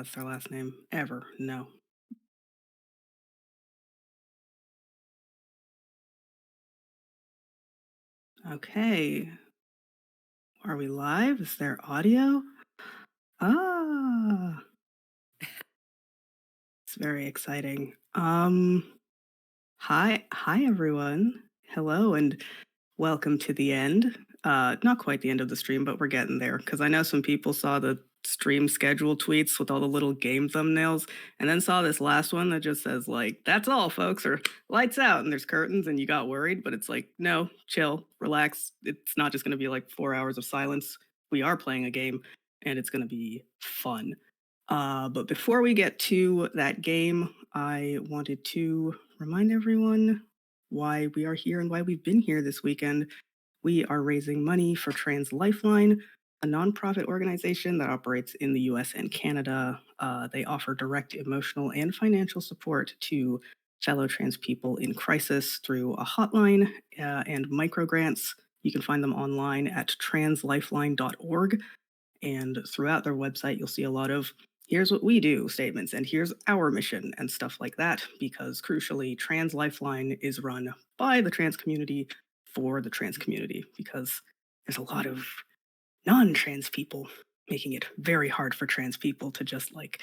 that's their last name ever. No. Okay. Are we live? Is there audio? Ah, it's very exciting. Hi everyone. Hello and welcome to the end. Not quite the end of the stream, but we're getting there because I know some people saw the stream schedule tweets with all the little game thumbnails and then saw this last one that just says like, that's all folks, or lights out, and there's curtains, and you got worried, but it's like, no, chill, relax. It's not just going to be like 4 hours of silence. We are playing a game and it's going to be fun. But before we get to that game, I wanted to remind everyone why we are here and why we've been here this weekend. We are raising money for Trans Lifeline, a nonprofit organization that operates in the US and Canada. They offer direct emotional and financial support to fellow trans people in crisis through a hotline and micro grants. You can find them online at translifeline.org. And throughout their website, you'll see a lot of here's what we do statements and here's our mission and stuff like that. Because crucially, Trans Lifeline is run by the trans community for the trans community, because there's a lot of non trans people making it very hard for trans people to just like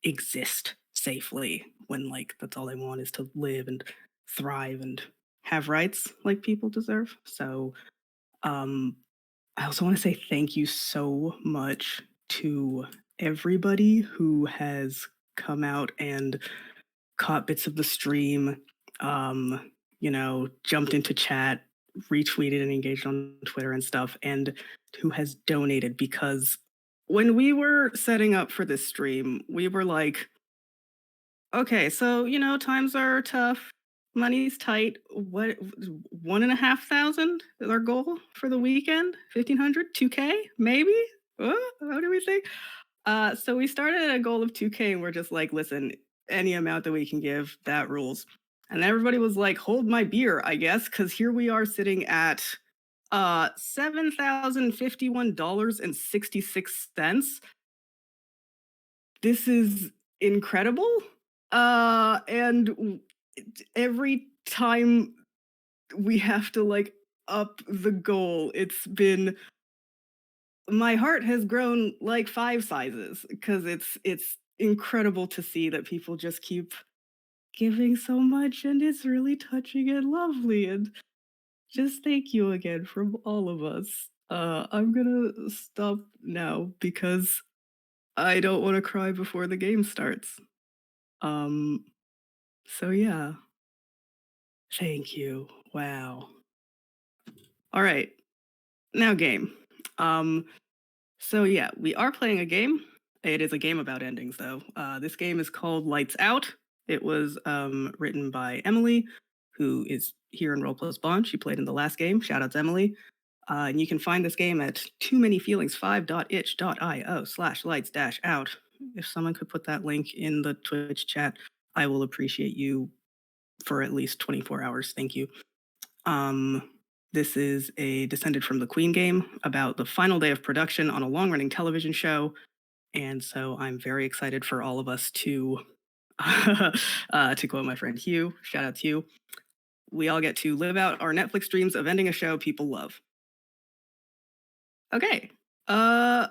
exist safely when like that's all they want is to live and thrive and have rights like people deserve. So um I also want to say thank you so much to everybody who has come out and caught bits of the stream, jumped into chat, retweeted and engaged on Twitter and stuff, and who has donated, because when we were setting up for this stream, we were like, okay, so times are tough, money's tight. What, 1,500 is our goal for the weekend? 1,500, 2K, maybe. What do we think? So we started at a goal of 2K, and we're just like, listen, any amount that we can give, that rules. And everybody was like, hold my beer, I guess, because here we are sitting at $7,051.66. This is incredible. And every time we have to like up the goal, it's been my heart has grown like 5 sizes, because it's incredible to see that people just keep giving so much, and it's really touching and lovely, and just thank you again from all of us. I'm gonna stop now because I don't want to cry before the game starts. Um, so yeah, thank you. Wow. All right, now game. Um, so yeah, we are playing a game. It is a game about endings, though. This game is called Lights Out. It was written by Emily, who is here in Role Plus Bond. She played in the last game. Shout out to Emily. And you can find this game at toomanyfeelings5.itch.io/lights-out. If someone could put that link in the Twitch chat, I will appreciate you for at least 24 hours. Thank you. Um, this is a Descended from the Queen game about the final day of production on a long-running television show. And so I'm very excited for all of us to quote my friend Hugh, shout out to you, we all get to live out our Netflix dreams of ending a show people love. Okay, uh,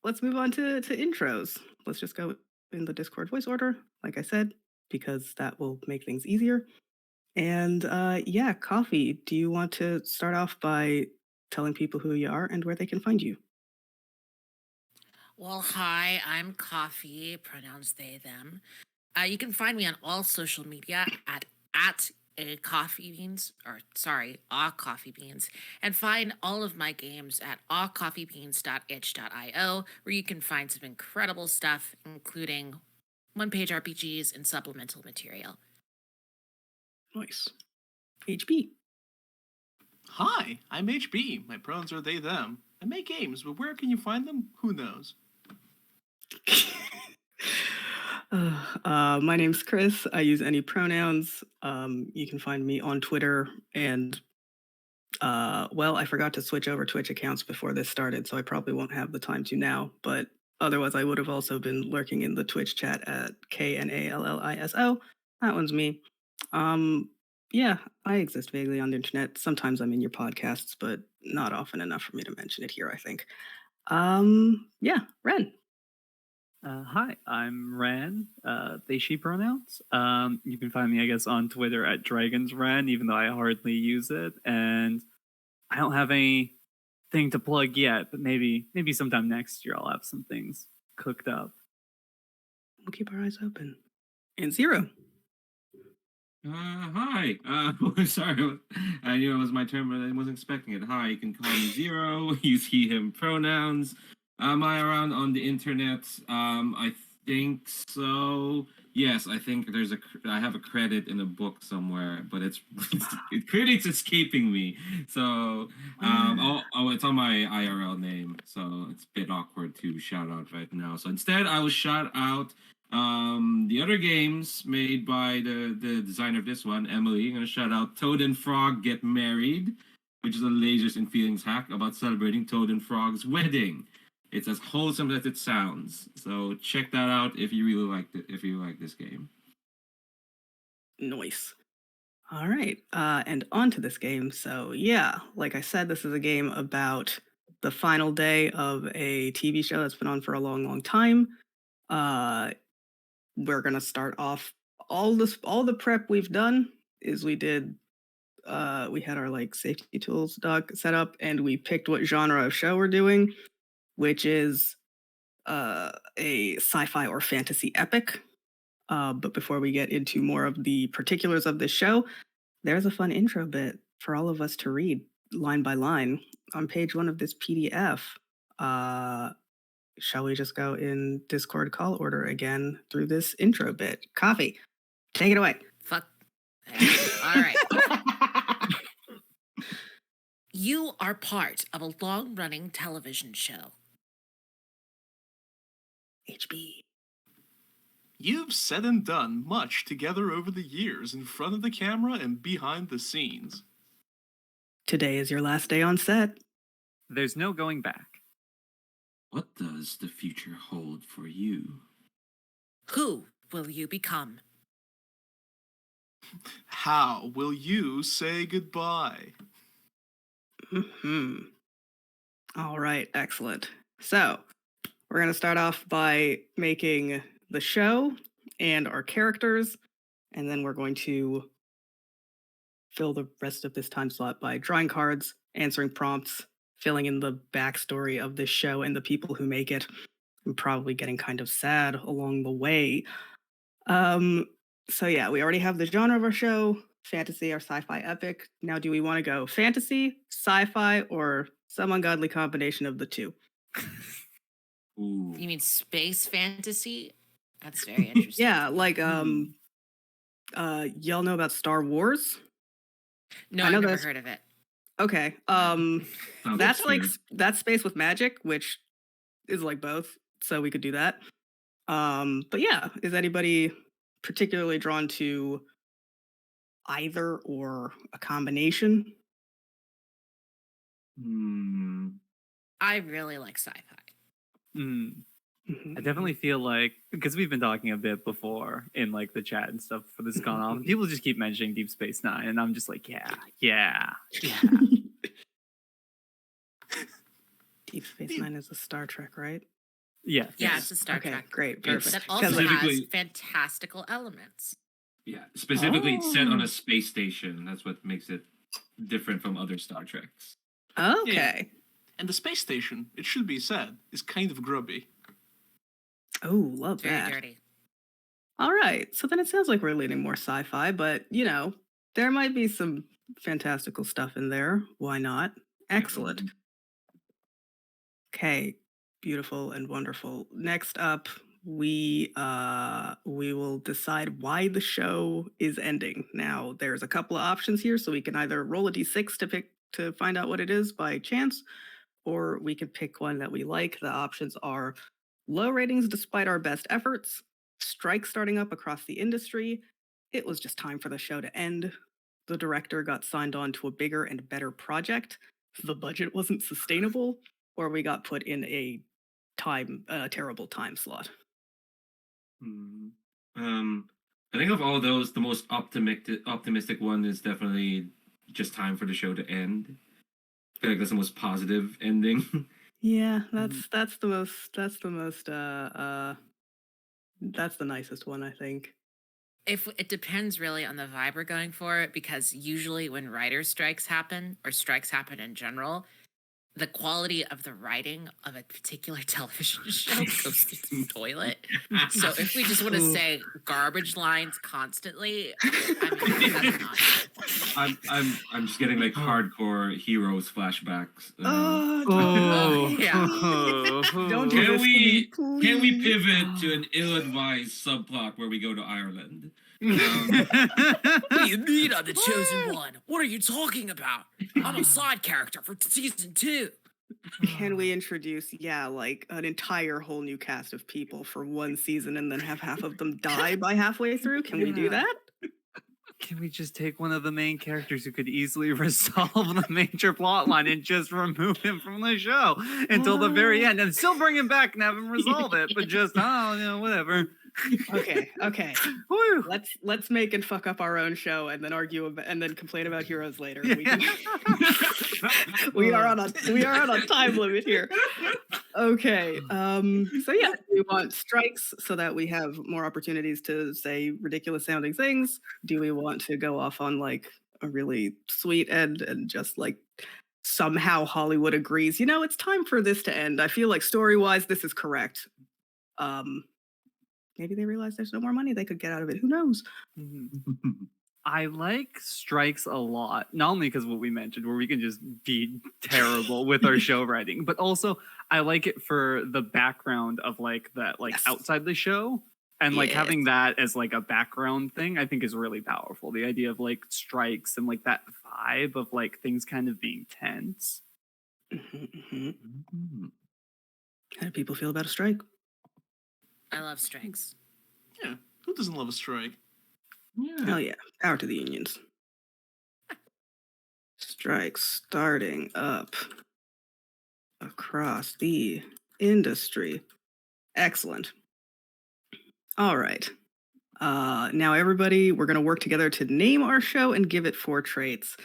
let's move on to intros. Let's just go in the Discord voice order, like I said, because that will make things easier. And yeah, Coffee, do you want to start off by telling people who you are and where they can find you? Well, hi, I'm Coffee, pronouns they, them. You can find me on all social media at a coffee beans, or sorry, a coffee beans, and find all of my games at acoffeebeans.itch.io, where you can find some incredible stuff, including one-page RPGs and supplemental material. Nice. HB. Hi, I'm HB. My pronouns are they, them. I make games, but where can you find them? Who knows? My name's Chris. I use any pronouns. You can find me on Twitter, and well, I forgot to switch over Twitch accounts before this started, so I probably won't have the time to now, but Otherwise, I would have also been lurking in the Twitch chat at KNALLISO. That one's me. Um, yeah, I exist vaguely on the internet. Sometimes I'm in your podcasts, but not often enough for me to mention it here, I think. Yeah, Ren. Hi, I'm Ran, they, she pronouns. You can find me, I guess, on Twitter at DragonsRan, even though I hardly use it. And I don't have anything to plug yet, but maybe sometime next year I'll have some things cooked up. We'll keep our eyes open. And Zero. Hi. Sorry, I knew it was my turn, but I wasn't expecting it. Hi, you can call me Zero. Use he, him pronouns. Am I around on the internet? I think so. Yes, I think I have a credit in a book somewhere, but credit's escaping me. So, it's on my IRL name, so it's a bit awkward to shout out right now. So instead, I will shout out the other games made by the designer of this one, Emily. I'm gonna shout out Toad and Frog Get Married, which is a lasers and feelings hack about celebrating Toad and Frog's wedding. It's as wholesome as it sounds. So check that out if you really like it. If you like this game. Nice. All right. And on to this game. So, yeah, like I said, this is a game about the final day of a TV show that's been on for a long, long time. We're going to start off all the prep we've done is we had our like safety tools doc set up and we picked what genre of show we're doing, which is a sci-fi or fantasy epic. But before we get into more of the particulars of this show, there's a fun intro bit for all of us to read line by line on page 1 of this PDF. Shall we just go in Discord call order again through this intro bit? Coffee, take it away. Fuck. All right. You are part of a long-running television show. HB. You've said and done much together over the years in front of the camera and behind the scenes. Today is your last day on set. There's no going back. What does the future hold for you? Who will you become? How will you say goodbye? All right, excellent. So, we're going to start off by making the show and our characters, and then we're going to fill the rest of this time slot by drawing cards, answering prompts, filling in the backstory of this show and the people who make it, and probably getting kind of sad along the way. So yeah, we already have the genre of our show, fantasy or sci-fi epic. Now, do we want to go fantasy, sci-fi, or some ungodly combination of the two? Ooh. You mean space fantasy? That's very interesting. Yeah, like y'all know about Star Wars? No, I know I've never that's- heard of it. Okay. Sounds That's like obscure. that's space with magic, which is like both, so we could do that. But yeah, is anybody particularly drawn to either or a combination? I really like sci-fi. I definitely feel like, because we've been talking a bit before in like the chat and stuff for this gone on, people just keep mentioning Deep Space Nine, and I'm just like, yeah. Deep Space Nine is a Star Trek, right? Yeah. Yeah, it's a Star Okay, Trek. great, It's- perfect. That 'Cause, also like, has Specifically- fantastical elements. Yeah, specifically it's set on Oh. a space station. That's what makes it different from other Star Treks. okay. And the space station, it should be said, is kind of grubby. Oh, love Very that. dirty. All right, so then it sounds like we're leaning more sci-fi, but you know, there might be some fantastical stuff in there. Why not? Excellent. Okay, beautiful and wonderful. Next up, we will decide why the show is ending. Now, there's a couple of options here, so we can either roll a d6 to find out what it is by chance, or we can pick one that we like. The options are low ratings despite our best efforts, strike starting up across the industry, it was just time for the show to end, the director got signed on to a bigger and better project, the budget wasn't sustainable, or we got put in a terrible time slot. Hmm. I think of all those, the most optimistic one is definitely just time for the show to end. I feel like that's the most positive ending. Yeah, that's the most that's the nicest one, I think. If it depends really on the vibe we're going for, because usually when writers' strikes happen or strikes happen in general, the quality of the writing of a particular television show goes to the toilet. So if we just want to Ooh. say garbage lines constantly, I mean, that's not it. I'm just getting like hardcore heroes flashbacks. Oh, yeah. don't do Can this to me, can we please. pivot to an ill-advised subplot where we go to Ireland? What do you mean I'm the chosen one? What are you talking about? I'm a side character for season 2. Can we introduce, like an entire whole new cast of people for one season and then have half of them die by halfway through? Can we do Yeah. that? Can we just take one of the main characters who could easily resolve the major plot line and just remove him from the show until the very end and still bring him back and have him resolve it, but just, whatever. Okay. Woo. Let's make and fuck up our own show and then argue about, and then complain about heroes later. We are on a time limit here. Okay. So yeah, we want strikes so that we have more opportunities to say ridiculous sounding things. Do we want to go off on like a really sweet end and just like somehow Hollywood agrees, it's time for this to end? I feel like story-wise this is correct. Maybe they realize there's no more money they could get out of it. Who knows? I like strikes a lot, not only because of what we mentioned, where we can just be terrible with our show writing, but also I like it for the background of like that, like Yes. outside the show, and like Yes. having that as like a background thing. I think is really powerful. The idea of like strikes and like that vibe of like things kind of being tense. How do people feel about a strike? I love strikes. Yeah, who doesn't love a strike? Hell yeah. Power to the unions. Strikes starting up across the industry. Excellent. All right. Now, everybody, we're going to work together to name our show and give it 4 traits.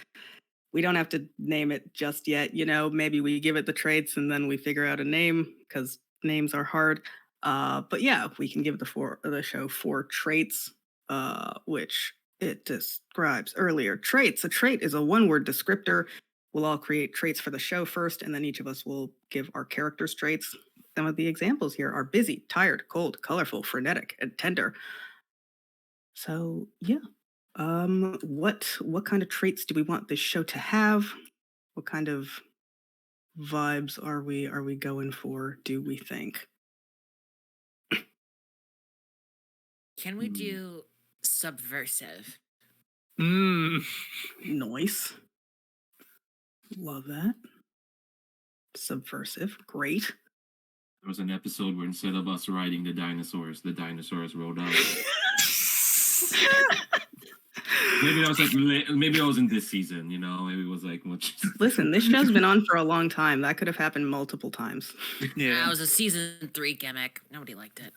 We don't have to name it just yet. Maybe we give it the traits and then we figure out a name because names are hard. But yeah, we can give the show 4 traits, which it describes earlier. Traits. A trait is a one-word descriptor. We'll all create traits for the show first, and then each of us will give our characters traits. Some of the examples here are busy, tired, cold, colorful, frenetic, and tender. So yeah. What kind of traits do we want this show to have? What kind of vibes are we going for, do we think? Can we do subversive? Nice. Love that. Subversive. Great. There was an episode where instead of us riding the dinosaurs rode out. Maybe that was in this season, maybe it was like much. Listen, this show's been on for a long time. That could have happened multiple times. That was a season 3 gimmick. Nobody liked it.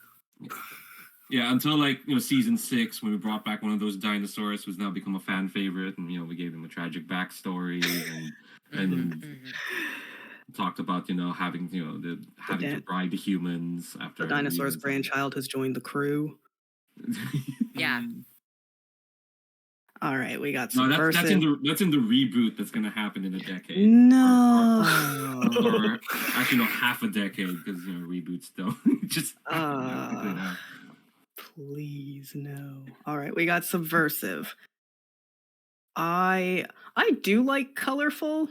Yeah, until season 6 when we brought back one of those dinosaurs who's now become a fan favorite, and we gave him a tragic backstory and talked about having to bride the humans after The dinosaur's leaving. grandchild has joined the crew. Yeah. All right, we got No, subversive. that's in the reboot that's gonna happen in a decade. No. Or actually, no, half a decade because reboots don't just happen quickly now. Please no. All right, we got subversive. I do like colorful.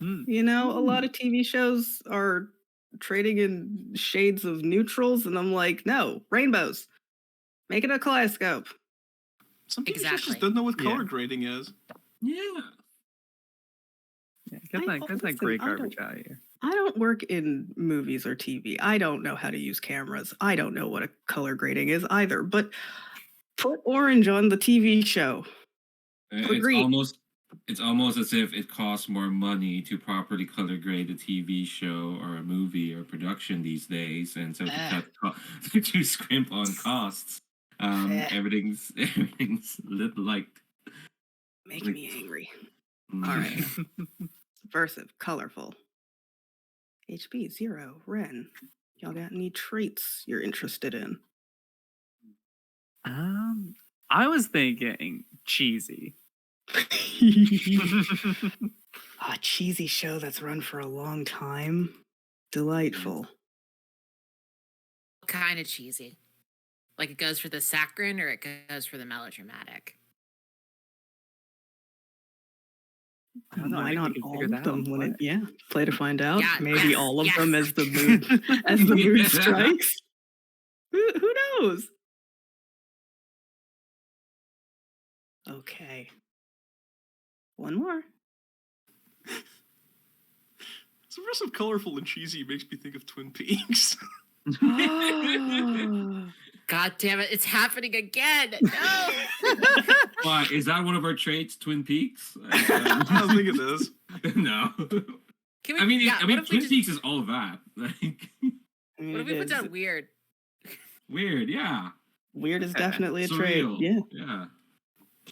A lot of TV shows are trading in shades of neutrals, and I'm like, no, rainbows. Make it a kaleidoscope. Some people Exactly. just don't know what color Yeah. grading is. Yeah. Get that listen, gray I don't- garbage out of here. I don't work in movies or TV. I don't know how to use cameras. I don't know what a color grading is either. But put orange on the TV show. It's Agreed. It's almost as if it costs more money to properly color grade a TV show or a movie or production these days, and so to Eh, cut to scrimp on costs, eh, everything's like making me angry. mm, All right. Subversive, colorful. HB, zero, Ren. Y'all got any traits you're interested in? I was thinking cheesy. A cheesy show that's run for a long time. Delightful. Kind of cheesy. Like it goes for the saccharine or it goes for the melodramatic. I don't know. I Why think we not can all figure of that them? out. When yeah, play to find out. Yeah, Maybe yes, all of yes. them as the mood as the mood Yeah. strikes. Who knows? Okay. One more. Subversive, colorful, and cheesy makes me think of Twin Peaks. God damn it, it's happening again. No. Why is that one of our traits? Twin Peaks? I don't think it is. No. Can we, I mean, yeah, what if we Twin just- Peaks is all that. Like, I mean, What if it we put is. down weird? weird, yeah. Weird is definitely a trait. Surreal, Yeah. yeah.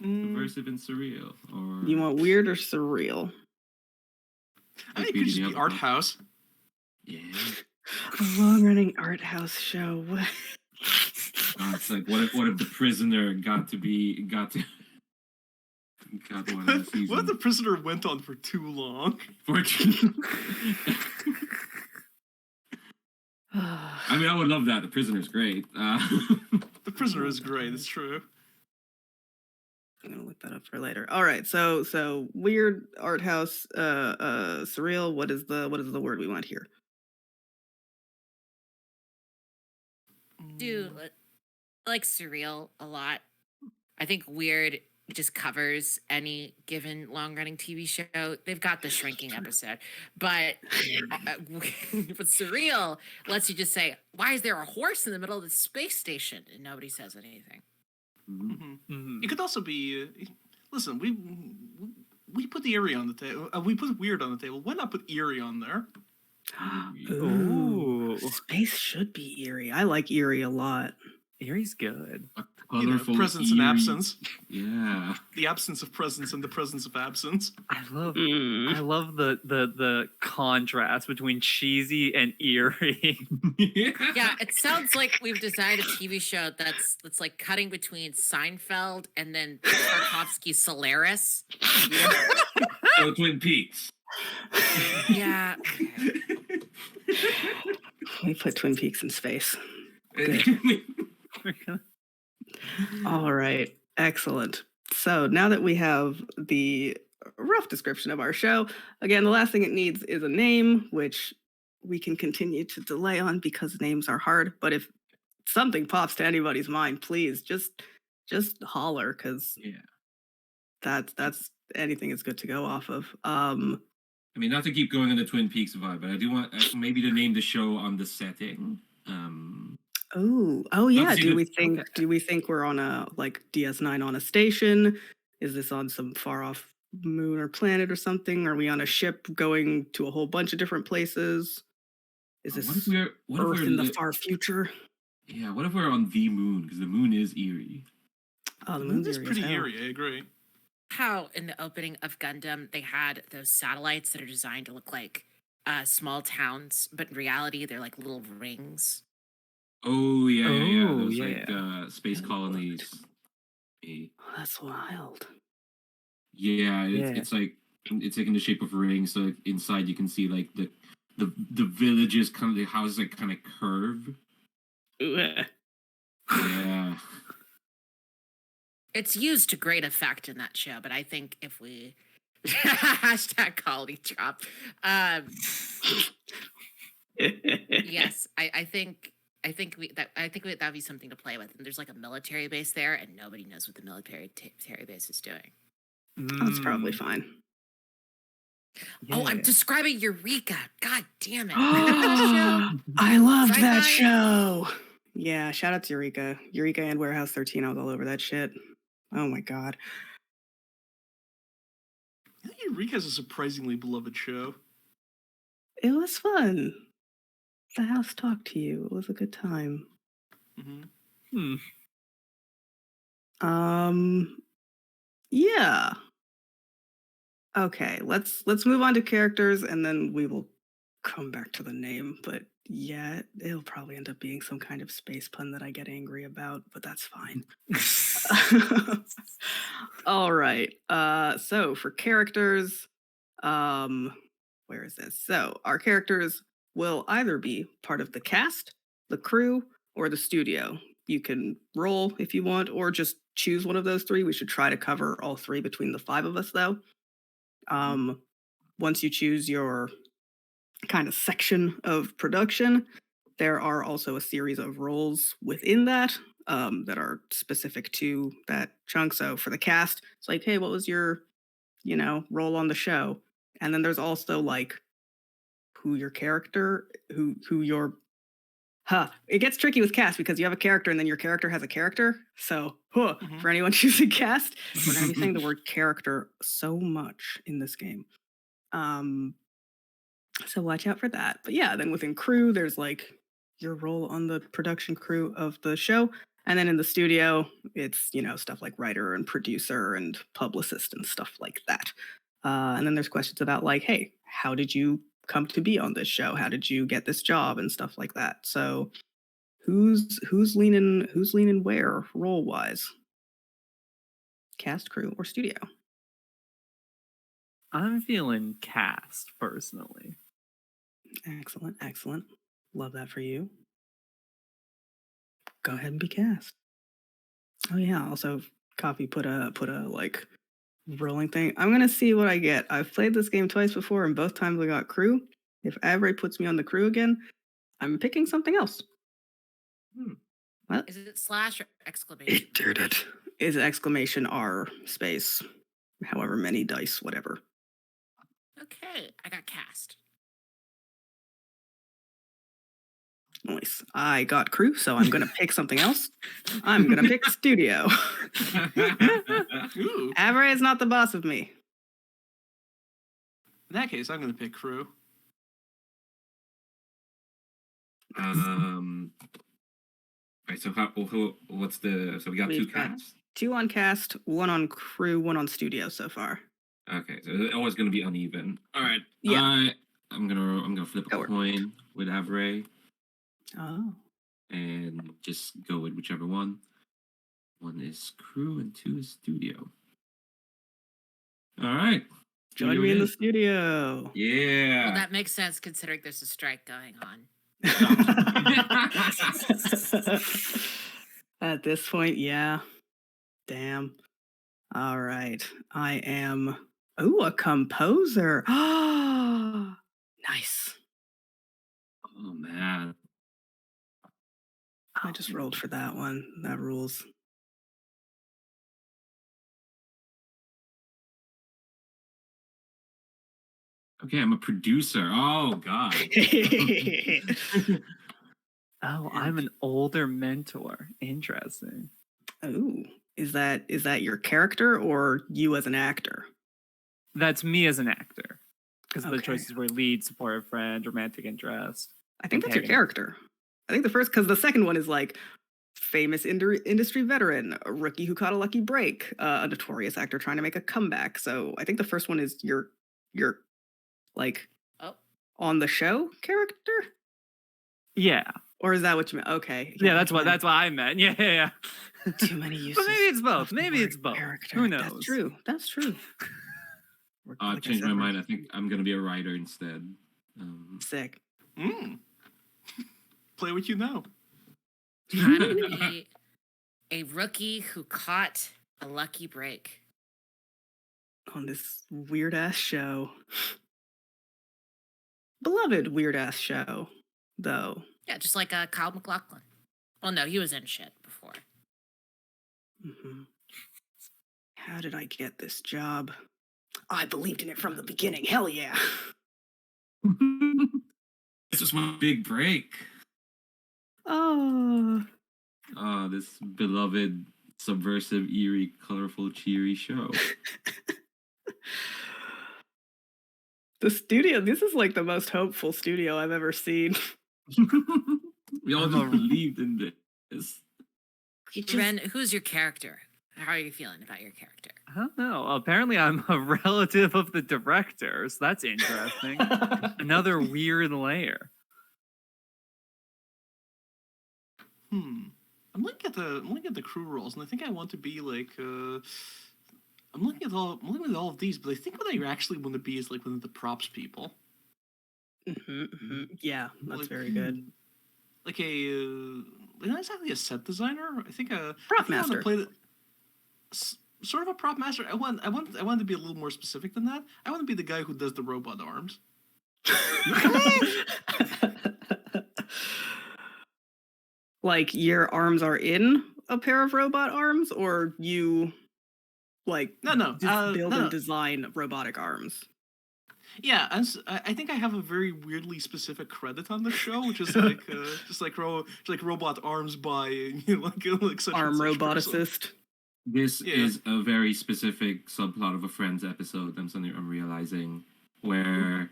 Mm, Subversive and surreal, or You want weird or surreal? I think it could just be art house. Yeah. A long-running art house show. It's like what if the prisoner got one of the season What if the prisoner went on for too long? 14? I'm I mean, I would love that. The prisoner's great. The prisoner is great. It's true. gonna look that up for later. All right, so weird art house, surreal. What is the word we want here? Do I like surreal a lot. I think weird just covers any given long running TV show. They've got the shrinking episode, but but surreal lets you just say, "Why is there a horse in the middle of the space station?" and nobody says anything. Mhm. It could also be. Listen, we put the eerie on the table. We put weird on the table. Why not put eerie on there? Ooh, Ooh. space should be eerie. I like eerie a lot. Erie's good. A You know, colorful presence and eerie- absence. Yeah. The absence of presence and the presence of absence. I love Mm. I love the contrast between cheesy and eerie. Yeah, it sounds like we've designed a TV show that's like cutting between Seinfeld and then Tarkovsky's Solaris. So Twin Peaks. Yeah. We put Twin Peaks in space. Good. All right, excellent. So now that we have the rough description of our show, again, the last thing it needs is a name, which we can continue to delay on because names are hard. But if something pops to anybody's mind, please just holler, because Yeah. that's anything is good to go off of. I mean, not to keep going on the Twin Peaks vibe, but I do want maybe to name the show on the setting. Oh yeah. Obviously Do we think we're on a like DS9 on a station? Is this on some far off moon or planet or something? Are we on a ship going to a whole bunch of different places? Is What if this we're Earth in the li- far future? Yeah, what if we're on the moon? Because the moon is eerie. Oh, the moon's It's eerie as pretty hell. eerie. I agree. How in the opening of Gundam they had those satellites that are designed to look like small towns, but in reality they're like little rings. Oh yeah. Oh, Those yeah. like space Yeah, colonies. Oh, that's wild. Yeah, Yeah. it's like in the shape of rings. So inside you can see like the villages, kind of the houses like kind of curve. Ugh. Yeah. It's used to great effect in that show, but I think if we hashtag quality drop. Yes, I think that'd be something to play with. And there's like a military base there, and nobody knows what the military base is doing. That's probably Mm, fine. Oh, I'm yeah. describing Eureka. God damn it! Remember that show? I loved that Sci-fi? show. Yeah, shout out to Eureka and Warehouse 13. I was all over that shit. Oh my god. Reek has a surprisingly beloved show. It was fun. The house talked to you. It was a good time. Mm-hmm. Yeah. Okay, let's move on to characters and then we will come back to the name. But yeah, it'll probably end up being some kind of space pun that I get angry about, but that's fine. All right. So for characters, where is this? So our characters will either be part of the cast, the crew, or the studio. You can roll if you want, or just choose one of those three. We should try to cover all three between the five of us, though. Once you choose your kind of section of production, there are also a series of roles within that that are specific to that chunk. So for the cast, it's like, hey, what was your, role on the show? And then there's also like who your character, who your it gets tricky with cast because you have a character and then your character has a character. So, for anyone choosing cast, we're going to be saying the word character so much in this game. So watch out for that. But yeah, then within crew, there's like your role on the production crew of the show. And then in the studio, it's, stuff like writer and producer and publicist and stuff like that. And then there's questions about like, hey, how did you come to be on this show? How did you get this job and stuff like that? So who's leaning where role wise? Cast, crew, or studio? I'm feeling cast personally. Excellent. Love that for you. Go ahead and be cast. Oh yeah, also Coffee put a like rolling thing. I'm gonna see what I get. I've played this game twice before and both times I got crew. If Avery puts me on the crew again, I'm picking something else. What? Is it slash or exclamation? It did it. Is exclamation R space, however many dice, whatever. Okay, I got cast. Nice. I got crew, so I'm gonna pick something else. I'm gonna pick studio. Ooh. Avery is not the boss of me. In that case, I'm going to pick crew. Right. So what's the? So we got We've two got casts. 2 on cast, 1 on crew, 1 on studio so far. Okay, so it's always going to be uneven. All right. Yeah. I'm gonna flip a coin with Avray Oh. and just go with whichever one. 1 is crew and 2 is studio. All right. Join me in the studio. Yeah. Well, that makes sense considering there's a strike going on. At this point, yeah. Damn. All right. I am a composer. Nice. Oh man. I just rolled for that one. That rules. Okay, I'm a producer. Oh god. Oh, I'm an older mentor. Interesting. Oh, is that your character or you as an actor? That's me as an actor. Because the Okay. choices were lead, supportive friend, romantic interest. I think that's your Antagonist. character. I think because the second one is like famous industry veteran, a rookie who caught a lucky break, a notorious actor trying to make a comeback. So I think the first one is your like on the show character, Yeah. or is that what you meant? Okay, Yeah, that's what I meant. Yeah. Too many uses. But maybe it's both. of the Maybe word it's both. character. Who knows? That's true. I Like changed said, my we're mind. I think I'm gonna be a writer instead. Sick. Play what you know. I'm going to be a rookie who caught a lucky break. On this weird ass show. Beloved weird ass show, though. Yeah, just like Kyle MacLachlan. Well, no, he was in shit before. Mm-hmm. How did I get this job? I believed in it from the beginning. Hell yeah. This is my big break. Oh. This beloved, subversive, eerie, colorful, cheery show. The studio, this is like the most hopeful studio I've ever seen. We all just believed in this. Ren, who's your character? How are you feeling about your character? I don't know. Apparently, I'm a relative of the director, so that's interesting. Another weird layer. I'm looking at the crew roles, and I think I want to be like. I'm looking at all of these, but I think what I actually want to be is like one of the props people. Yeah, that's Like, very good. Like not exactly a set designer. I think a Prop I want to master. play sort of a prop master. I want to be a little more specific than that. I want to be the guy who does the robot arms. Like your arms are in a pair of robot arms, or you like No, build no. and design robotic arms? Yeah, I think I have a very weirdly specific credit on the show, which is like just like robot arms by like such Arm and such robot person. assist. This Yeah. is a very specific subplot of a Friends episode. I'm realizing where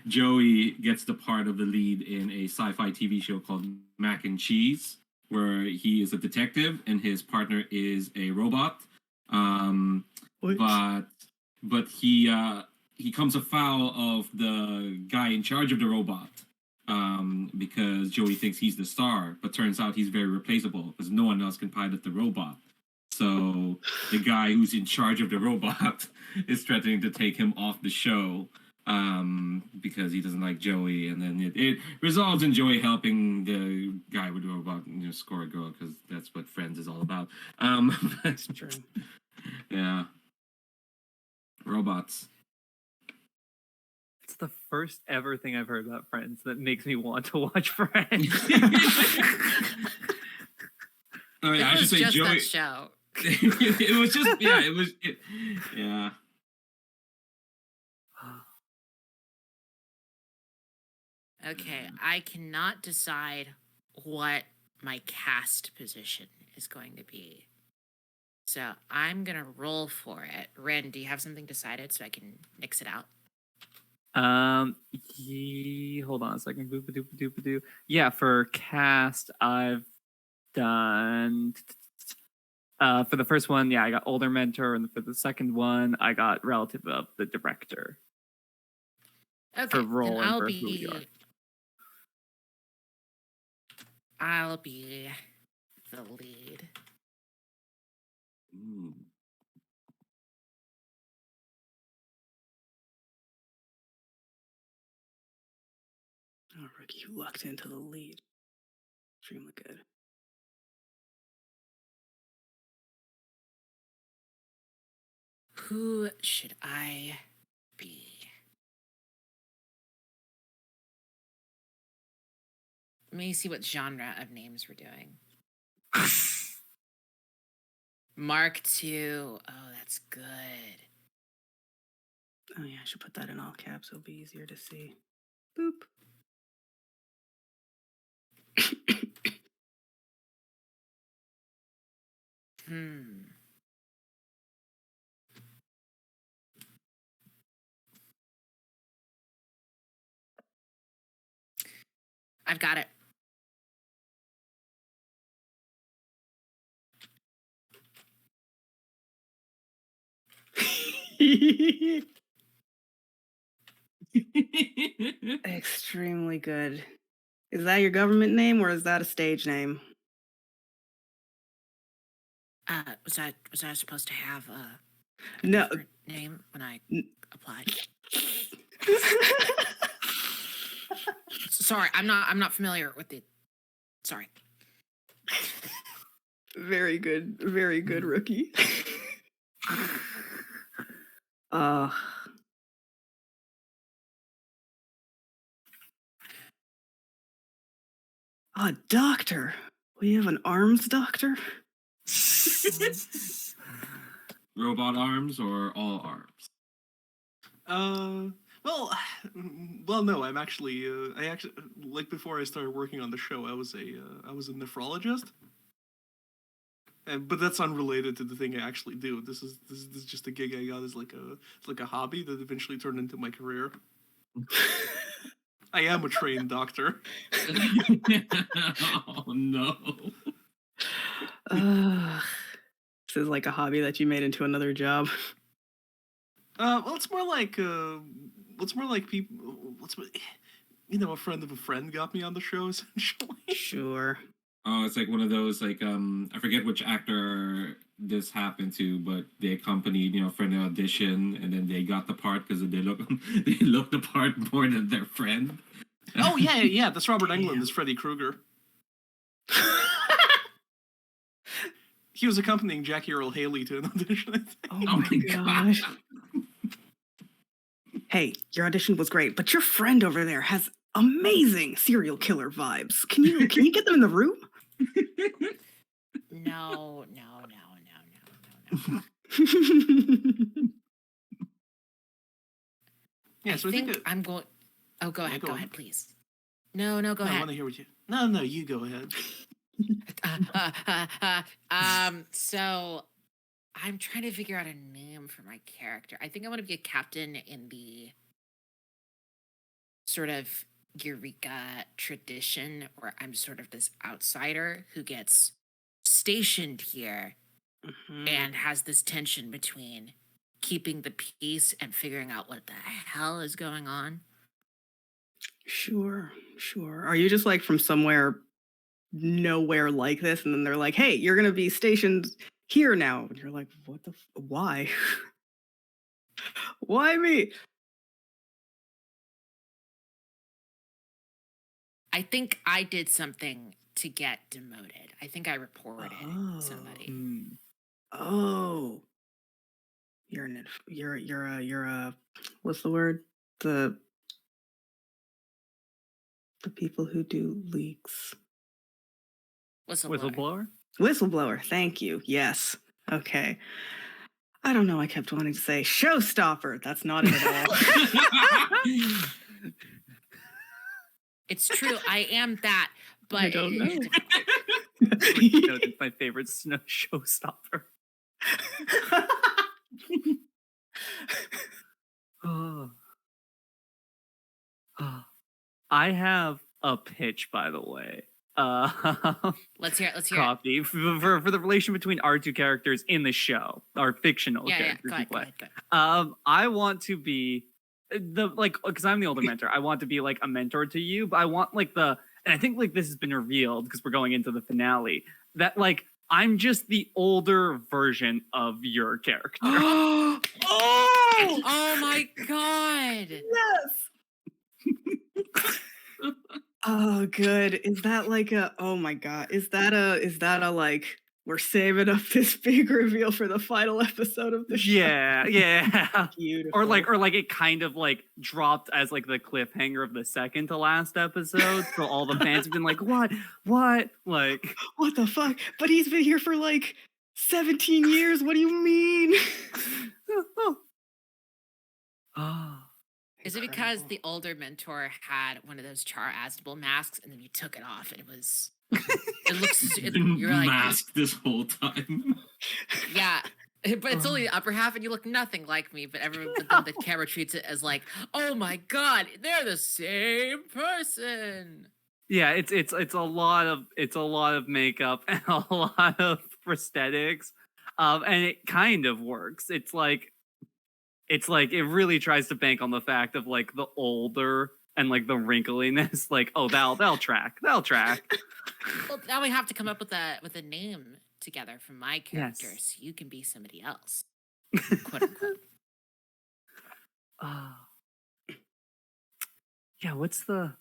Joey gets the part of the lead in a sci-fi TV show called Mac and Cheese, where he is a detective and his partner is a robot. But he comes afoul of the guy in charge of the robot because Joey thinks he's the star, but turns out he's very replaceable because no one else can pilot the robot. So the guy who's in charge of the robot is threatening to take him off the show because he doesn't like Joey, and then it resolves in Joey helping the guy with the robot score a goal because that's what Friends is all about. That's true. Yeah. Robots. It's the first ever thing I've heard about Friends that makes me want to watch Friends. Oh, yeah, I It should was say just Joey. that show. It was just yeah. Okay, I cannot decide what my cast position is going to be. So I'm gonna roll for it. Ren, do you have something decided so I can nix it out? Hold on a second. Boop-a-doop-a-doop-a-doo. Yeah, for cast, I've done. For the first one, yeah, I got older mentor, and for the second one, I got relative of the director. Okay, For role then and I'll for who we are. I'll be the lead. Mm. Oh, Ricky, you lucked into the lead. Extremely good. Who should I be? Let me see what genre of names we're doing. Mark II. Oh, that's good. Oh yeah, I should put that in all caps. It'll be easier to see. Boop. I've got it. Extremely good. Is that your government name or is that a stage name? Was I supposed to have a No. different name when I applied? Sorry, I'm not familiar with the. Sorry. Very good, rookie. Doctor. We have an arms doctor? Robot arms or all arms? Well, no. I actually, like before I started working on the show, I was a nephrologist, But that's unrelated to the thing I actually do. This is just a gig I got as like a hobby that eventually turned into my career. I am a trained doctor. Oh no. This is like a hobby that you made into another job. Well, it's more like people. A friend of a friend got me on the show essentially. Sure. Oh, it's like one of those like I forget which actor this happened to, but they accompanied for an audition, and then they got the part because they looked the part more than their friend. Oh yeah. That's Robert Englund Damn. as Freddy Krueger. He was accompanying Jackie Earl Haley to an audition, I think. Oh my gosh. Hey, your audition was great, but your friend over there has amazing serial killer vibes. Can you get them in the room? No. Yeah, so I think I'm going. Oh, go ahead. go Go on. ahead, please. No, go I ahead. want to hear what you. No, you go ahead. So I'm trying to figure out a name for my character. I think I want to be a captain in the sort of Eureka tradition, where I'm sort of this outsider who gets stationed here Mhm. and has this tension between keeping the peace and figuring out what the hell is going on. Sure. Are you just like from somewhere nowhere like this, and then they're like, "Hey, you're gonna be stationed here now," and you're like, "What the? Why? Why me?" I think I did something to get demoted. I think I reported somebody. Hmm. Oh, you're a what's the word? The people who do leaks. Whistleblower. Whistleblower. Thank you. Yes. Okay. I don't know. I kept wanting to say showstopper. That's not it at all. It's true. I am that, but I don't know. It's my favorite snow showstopper. Oh. I have a pitch, by the way. Let's hear it. Coffee for the relation between our two characters in the show, our fictional Yeah. characters Go we ahead. play. I want to be because I'm the older mentor. I want to be like a mentor to you, but I want like and I think like this has been revealed because we're going into the finale that like I'm just the older version of your character. Oh, Oh my god! yes. Oh, good. Is that like a? Oh my god. Is that a like? We're saving up this big reveal for the final episode of the show. Yeah. Beautiful. Or like it kind of like dropped as like the cliffhanger of the second to last episode. So all the fans have been like, what? Like, what the fuck? But he's been here for like 17 years. What do you mean? Is it because the older mentor had one of those Char Aznable masks and then you took it off and it was? It looks. You're like masked this whole time. Yeah. But it's only the upper half, and you look nothing like me. But everyone, but then the camera treats it as like, oh my god, they're the same person. Yeah, it's a lot of makeup and a lot of prosthetics, and it kind of works. It's like it really tries to bank on the fact of like the older and like the wrinkliness. Like, oh, they'll track. Well, now we have to come up with a name together for my character, so you can be somebody else, quote unquote. Yeah, what's the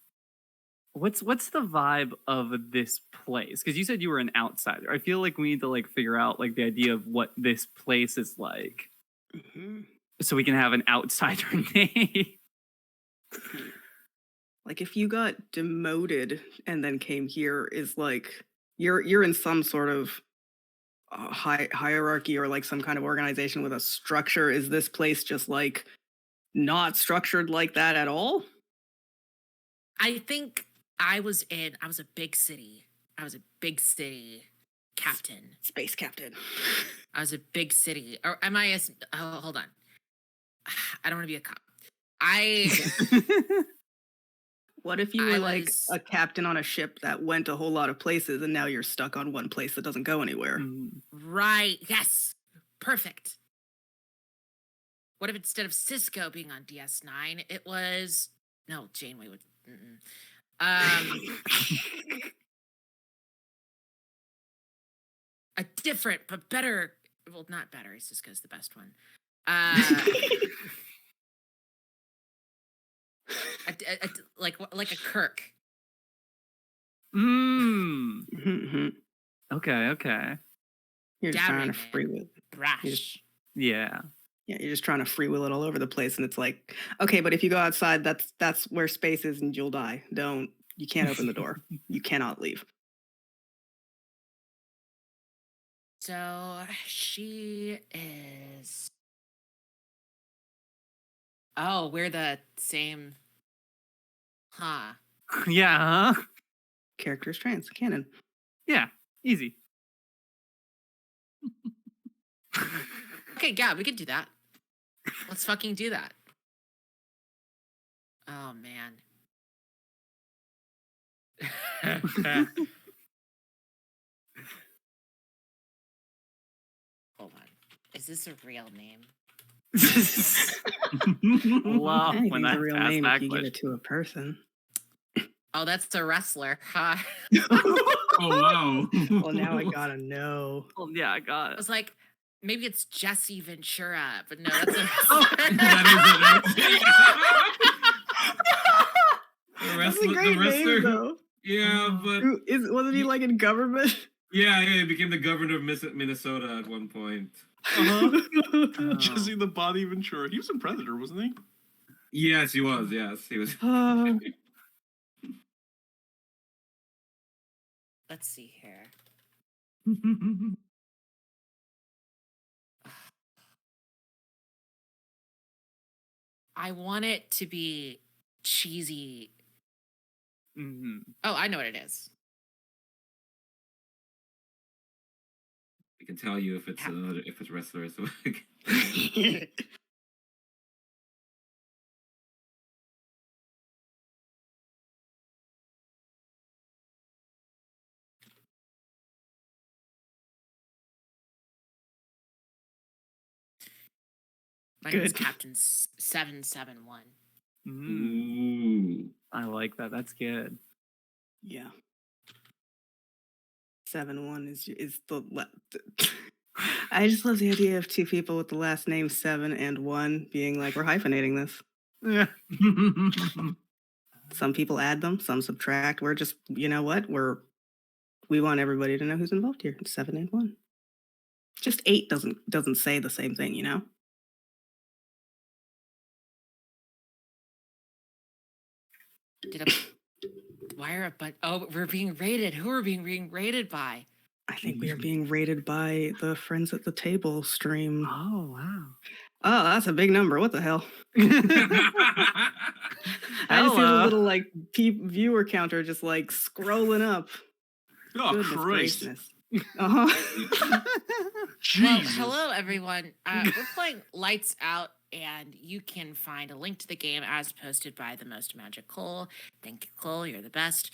vibe of this place? Because you said you were an outsider. I feel like we need to like figure out like the idea of what this place is like, so we can have an outsider name. Like if you got demoted and then came here, is like you're in some sort of hierarchy or like some kind of organization with a structure. Is this place just like not structured like that at all? I think I was a big city. captain. Space captain. I was a big city. Or am I a... Oh, hold on. I don't want to be a cop. What if you I were like was- a captain on a ship that went a whole lot of places and now you're stuck on one place that doesn't go anywhere? Mhm. Right. Yes. Perfect. What if instead of Cisco being on DS9, it was... No, Janeway would... a different but better... Well, not better. Cisco's the best one. Like a Kirk. Mm. Mhm. Okay. You're just trying to Daring freewheel. Brash. Yeah. Yeah, you're just trying to freewheel it all over the place, and it's like, okay, but if you go outside, that's where space is, and you'll die. You can't open the door. You cannot leave. So she is... Oh, we're the same... Huh. Yeah. Huh? Characters trans canon. Yeah. Easy. Okay, yeah, we can do that. Let's fucking do that. Oh, man. Hold on. Is this a real name? Love when Anything's I a real pass name if you give backlash. it to a person. Oh, that's a wrestler. Huh? Oh wow. Well, now I gotta know. Well, yeah, I got I it. was like, maybe it's Jesse Ventura, but no, that's a That is it. The That's a wrestler, great the wrestler, name, though. yeah, but Wasn't he like in government? yeah, he became the governor of Minnesota at one point. Uh-huh. Jesse the Body Ventura. He was in Predator, wasn't he? Yes, he was. Yes, he was. Let's see here. I want it to be cheesy. Mhm. Oh, I know what it is. I can tell you if it's if it's wrestler. So My name is Good. Captain 771. Mm. ooh, I like that. That's good. Yeah. 7-1 is the. I just love the idea of two people with the last name 7 and 1 being like, we're hyphenating this. Yeah. Some people add them, some subtract. We're just, you know what? We want everybody to know who's involved here. It's 7 and 1. Just 8 doesn't say the same thing, you know? Why are oh, we're being rated. Who are being rated by? I think we are being rated by the Friends at the Table stream. Oh wow. Oh, that's a big number. What the hell? I just see the Hello. little like viewer counter just like scrolling up. Oh, Goodness Christ. gracious. Uh-huh. Well, Jesus. hello everyone. We're playing Lights Out, and you can find a link to the game as posted by the Most Magic Cole. Thank you, Cole. You're the best.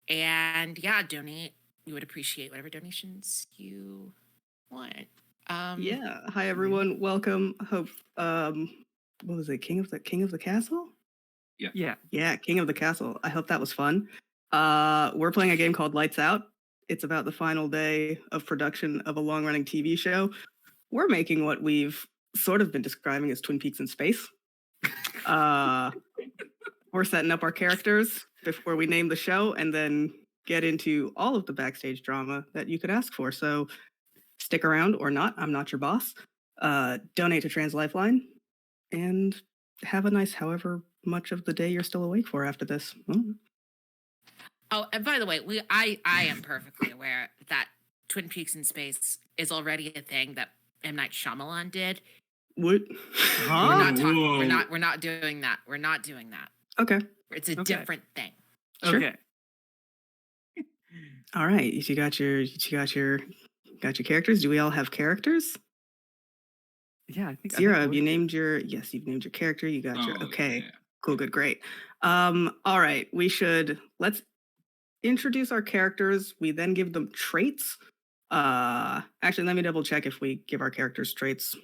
And yeah, donate. We would appreciate whatever donations you want. Yeah. Hi everyone. Welcome. Hope what was it? King of the Castle? Yeah. Yeah, King of the Castle. I hope that was fun. We're playing a game called Lights Out. It's about the final day of production of a long-running TV show. We're making what we've sort of been describing as Twin Peaks in space. We're setting up our characters before we name the show and then get into all of the backstage drama that you could ask for. So stick around or not. I'm not your boss. Donate to Trans Lifeline and have a nice however much of the day you're still awake for after this. Oh, and by the way, I am perfectly aware that Twin Peaks in Space is already a thing that M. Night Shyamalan did. What? Huh? We're not talking. Whoa. We're not doing that. We're not doing that. Okay. It's a Okay. different thing. Sure. Okay. All right, you got your characters. Do we all have characters? Yeah, I think Zero, have we're you named your yes, you've named your character. You got your Oh okay. yeah. Cool, good, great. All right, let's introduce our characters. We then give them traits. Actually, let me double check if we give our characters traits.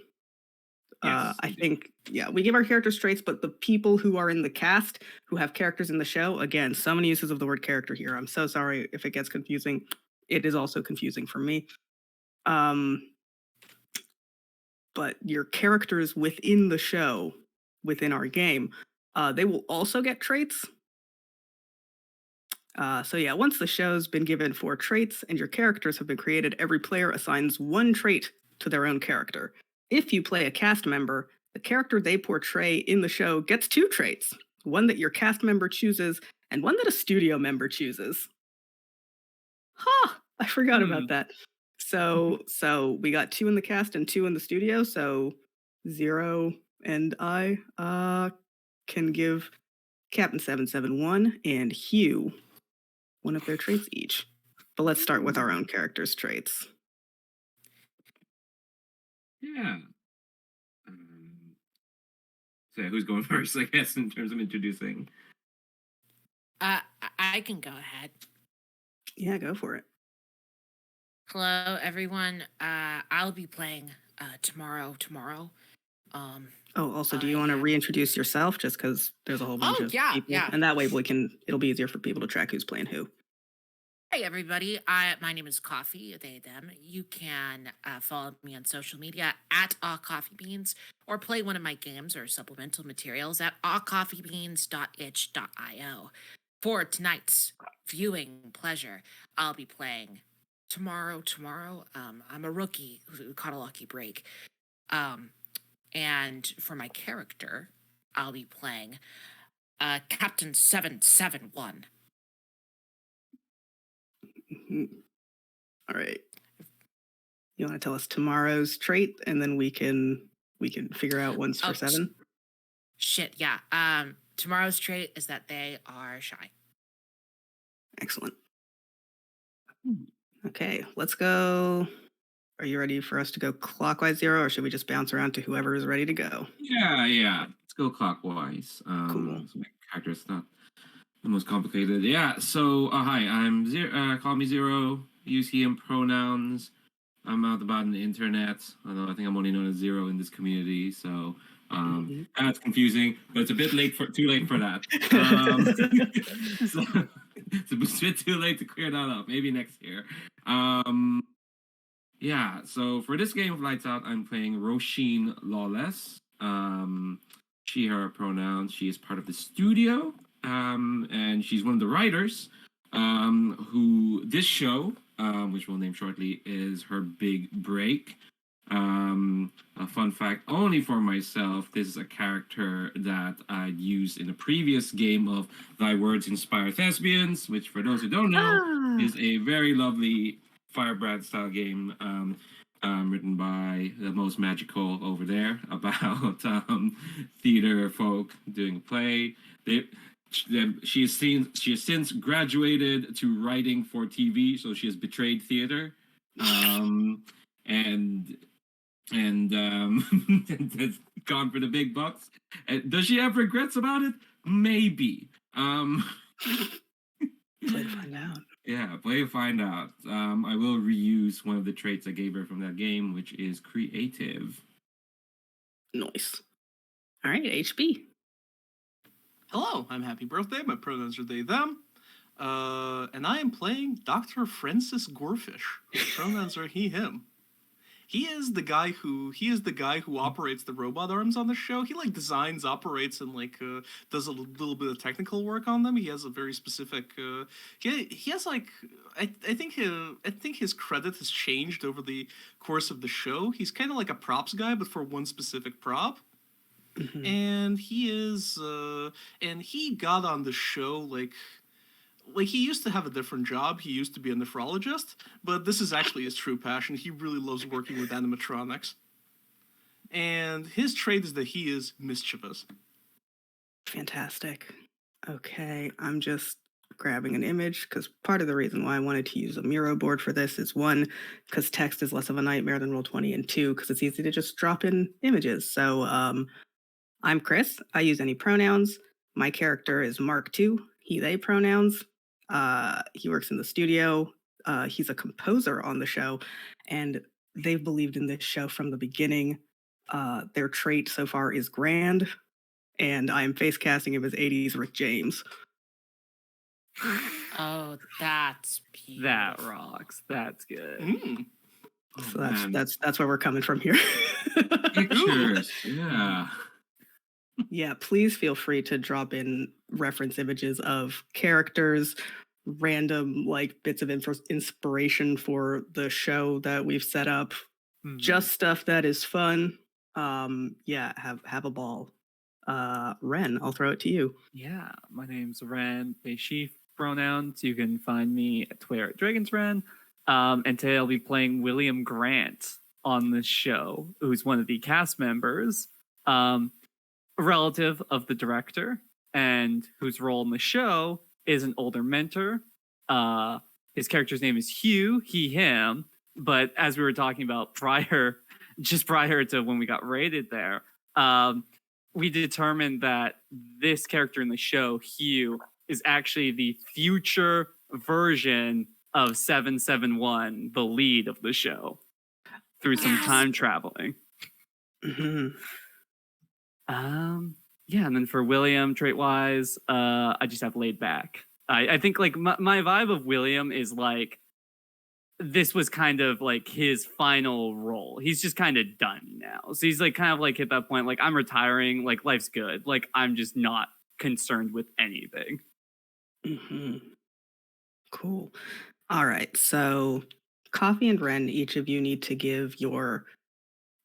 Yes. I you do. think, yeah, we give our characters traits, but the people who are in the cast who have characters in the show, again, so many uses of the word character here. I'm so sorry if it gets confusing. It is also confusing for me. Um, but your characters within the show, within our game, they will also get traits. So yeah, once the show's been given 4 traits and your characters have been created, every player assigns 1 trait to their own character. If you play a cast member, the character they portray in the show gets 2 traits, one that your cast member chooses and one that a studio member chooses. Huh, I forgot about that. So we got 2 in the cast and 2 in the studio, so Zero and I can give Captain 771 and Hugh one of their traits each. But let's start with our own characters' traits. Yeah. Um, so who's going first? I guess in terms of introducing. I can go ahead. Yeah, go for it. Hello, everyone. I'll be playing tomorrow. Oh, also, do you want to reintroduce yourself just because there's a whole bunch of people? yeah. And that way it'll be easier for people to track who's playing who. Hey, everybody. My name is Coffee, they, them. You can follow me on social media at @coffeebeans or play one of my games or supplemental materials at coffeebeans.itch.io. For tonight's viewing pleasure, I'll be playing tomorrow. I'm a rookie who caught a lucky break. And for my character, I'll be playing Captain 771. All right. You want to tell us tomorrow's trait, and then we can figure out ones for 7. Shit, yeah. Tomorrow's trait is that they are shy. Excellent. Okay, let's go. Are you ready for us to go clockwise, Zero, or should we just bounce around to whoever is ready to go? Yeah. Let's go clockwise. Cool. So my character's not the most complicated. Yeah. So hi, I'm Zero. Call me Zero. Use he him pronouns. I'm out about on the internet, although I think I'm only known as Zero in this community. So that's confusing, but it's a bit too late for that. So it's a bit too late to clear that up. Maybe next year. Yeah, so for this game of Lights Out, I'm playing Roisin Lawless. She, her pronouns. She is part of the studio, and she's one of the writers who this show, which we'll name shortly, is her big break. A fun fact only for myself, this is a character that I'd used in a previous game of Thy Words Inspire Thespians, which for those who don't know, is a very lovely Firebrand style game written by the most magical over there about theater folk doing a play. She has since graduated to writing for TV, so she has betrayed theater, and has gone for the big bucks. And does she have regrets about it? Maybe. Play to find out. Yeah, play to find out. I will reuse one of the traits I gave her from that game, which is creative. Nice. All right, HB. Hello, I'm Happy Birthday. My pronouns are they, them. And I am playing Dr. Francis Gorefish. His pronouns are he, him. He is the guy who operates the robot arms on the show. He designs, operates, and does a little bit of technical work on them. He has a very specific. He has I think his credit has changed over the course of the show. He's kind of like a props guy, but for one specific prop. Mm-hmm. And he got on the show he used to have a different job. He used to be a nephrologist, but this is actually his true passion. He really loves working with animatronics. And his trait is that he is mischievous. Fantastic. Okay, I'm just grabbing an image, because part of the reason why I wanted to use a Miro board for this is one, because text is less of a nightmare than Roll20, and two, because it's easy to just drop in images. So I'm Chris. I use any pronouns. My character is Mark II, he, they pronouns. He works in the studio. He's a composer on the show, and they've believed in this show from the beginning. Their trait so far is grand, and I'm face casting him as 80s Rick James. Oh, that's beautiful. That rocks. That's good. Mm. So man. that's where we're coming from here. Pictures. Yeah. Yeah, please feel free to drop in reference images of characters, random like bits of inspiration for the show that we've set up, Mhm. just stuff that is fun. Yeah, have a ball. Ren, I'll throw it to you. Yeah, my name's Ren, they, she pronouns. You can find me at Twitter at DragonsRen. And today I'll be playing William Grant on this show, who's one of the cast members, a relative of the director, and whose role in the show is an older mentor. His character's name is Hugh, he, him. But as we were talking about prior to when we got rated there, we determined that this character in the show, Hugh, is actually the future version of 771, the lead of the show, through some Yes. time traveling. Mhm. Yeah, and then for William, trait-wise, I just have laid back. I think like my vibe of William is like, this was kind of like his final role. He's just kind of done now. So he's like kind of like hit that point, like, I'm retiring, like life's good. Like I'm just not concerned with anything. Mhm. Cool. All right. So Coffee and Ren, each of you need to give your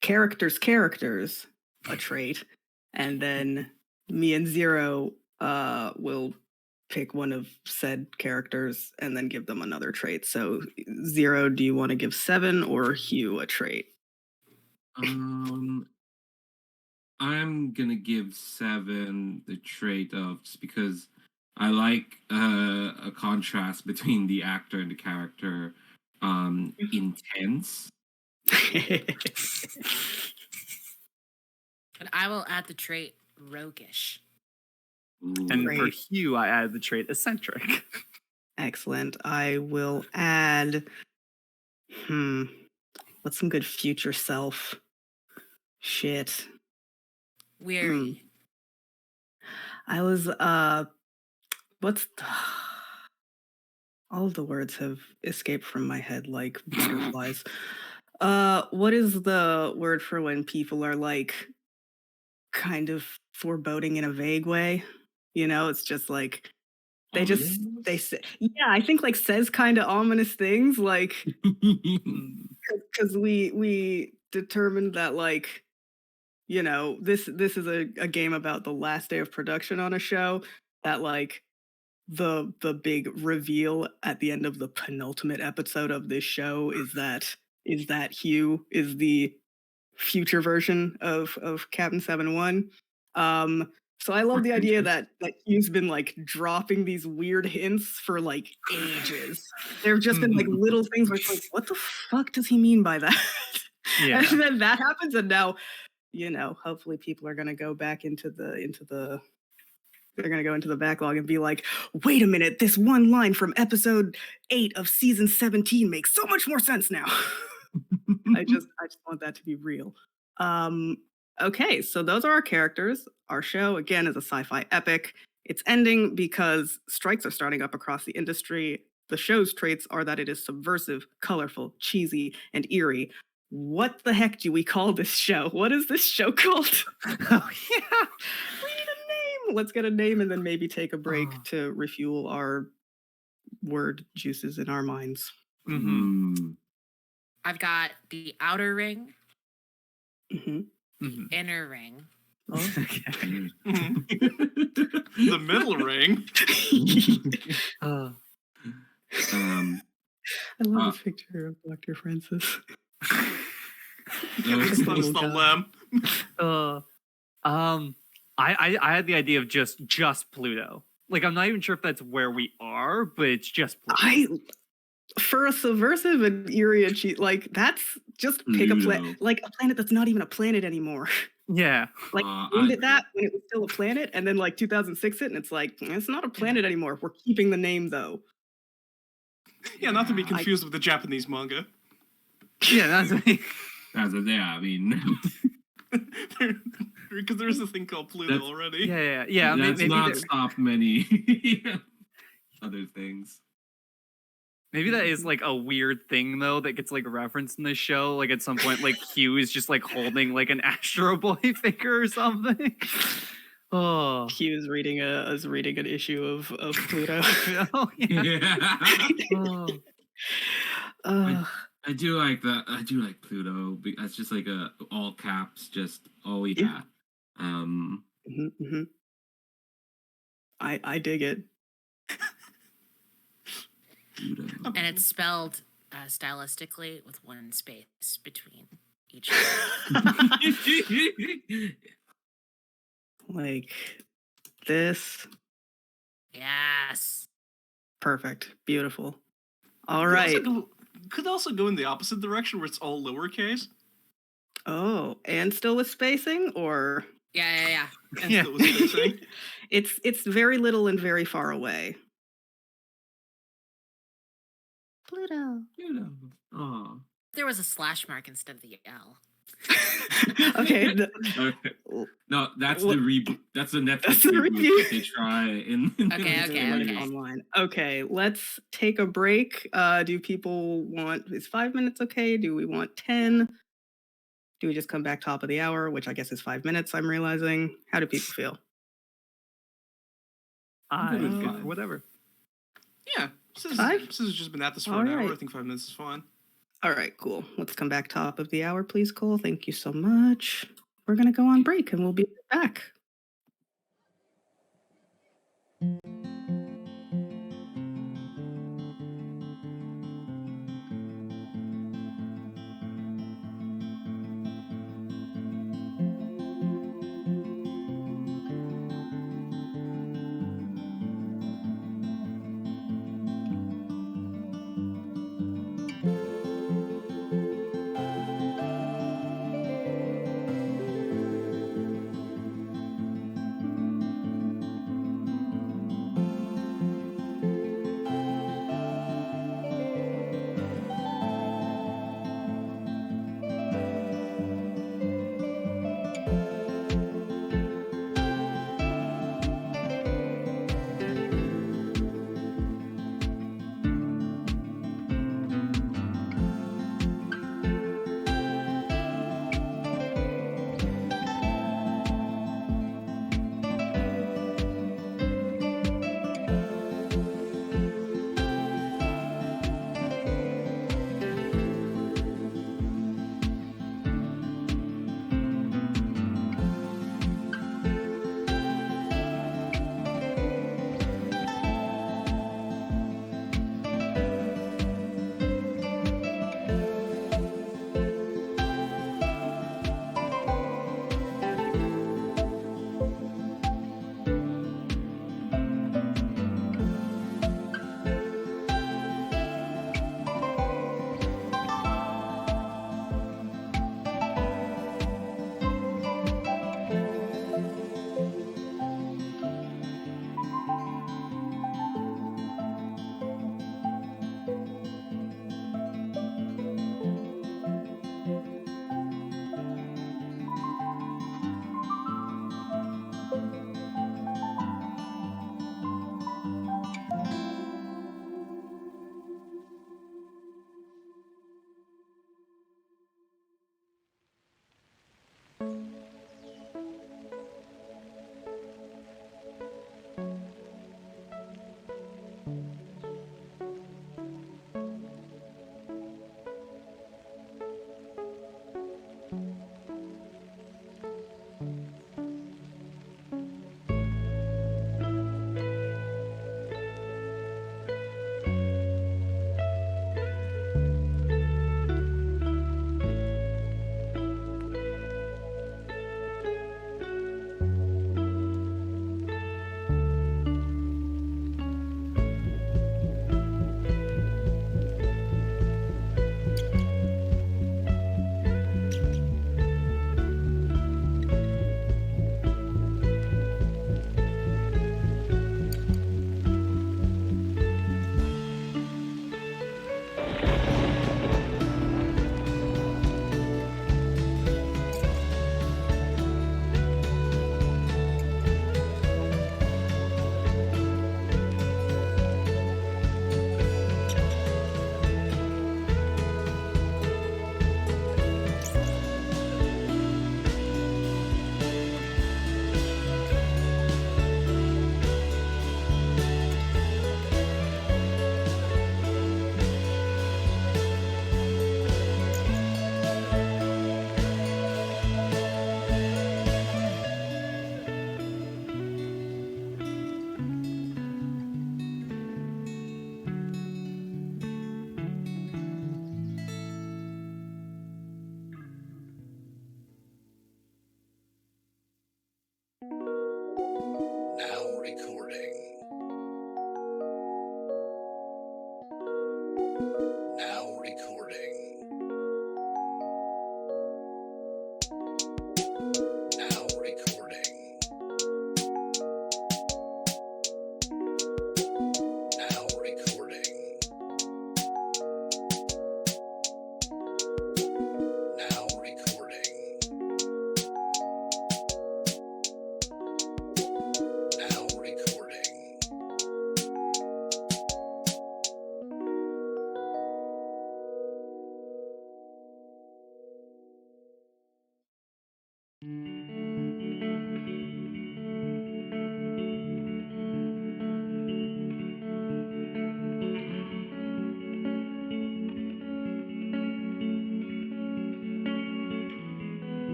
characters a trait, and then me and Zero will pick one of said characters and then give them another trait. So Zero, do you want to give Seven or Hugh a trait? I'm gonna give Seven the trait of, just because I like a contrast between the actor and the character. Intense. And I will add the trait roguish. Ooh. And for Great. Hugh, I added the trait eccentric. Excellent. I will add what's some good future self shit. Weary. I was what's all of the words have escaped from my head like butterflies. What is the word for when people are like kind of foreboding in a vague way? You know, it's just like they Ominous? say, yeah, I think like says kind of ominous things, like because we determined that like, you know, this is a game about the last day of production on a show, that like the big reveal at the end of the penultimate episode of this show is that Hugh is the future version of Captain 7-1. So I love the idea that Hugh's been like dropping these weird hints for like ages. There have just been like little things where it's like, what the fuck does he mean by that? Yeah. And then that happens, and now, you know, hopefully people are gonna go back into the they're gonna go into the backlog and be like, wait a minute, this one line from episode 8 of season 17 makes so much more sense now. I just want that to be real. Okay, so those are our characters. Our show, again, is a sci-fi epic. It's ending because strikes are starting up across the industry. The show's traits are that it is subversive, colorful, cheesy, and eerie. What the heck do we call this show? What is this show called? Oh yeah, we need a name. Let's get a name and then maybe take a break to refuel our word juices in our minds. Mm-hmm. I've got the outer ring, Mm-hmm. Mm-hmm. inner ring. Oh. Okay. The middle ring. I love the picture of Dr. Francis. That's the God. lamb. I had the idea of just Pluto. Like, I'm not even sure if that's where we are, but it's just Pluto. For a subversive and eerie cheat, like that's just pick a planet, Pluto. like a planet that's not even a planet anymore. Yeah. Like named it that when it was still a planet, and then like 2006 it, and it's like it's not a planet anymore. We're keeping the name though. Yeah, not to be Yeah. confused with the Japanese manga. Yeah, that's I mean, Because there's a thing called Pluto That's- already. yeah. that's Maybe not there- stopped many other things. maybe that is like a weird thing though that gets like referenced in the show. Like at some point, like Hugh is just like holding like an Astro Boy figure or something. Oh, He was reading an issue of Pluto. oh yeah. Yeah. Oh. I do like that. I do like Pluto. That's just like a all caps. Just oh yeah. Mhm, mhm. I dig it. Pluto. And it's spelled stylistically with one space between each. Like this, Yes. perfect, beautiful. All Could also right. could also go in the opposite direction where it's all lowercase. Oh, and still with spacing, or Yeah. And Yeah. still with spacing. it's very little and very far away. Pluto. Pluto. Oh. There was a slash mark instead of the L. Okay. No, that's What- the reboot. That's the Netflix That's the reboot reboot. that they try in. Okay. Online. Okay, let's take a break. Do people want, is 5 minutes okay? Do we want 10? Do we just come back top of the hour, which I guess is 5 minutes, I'm realizing? How do people feel? I good with good five. for whatever. Yeah. Since 5? this has just been at this for All an hour, I right. think 5 minutes is fine. All right, cool. Let's come back top of the hour, please, Cole. Thank you so much. We're going to go on break and we'll be back.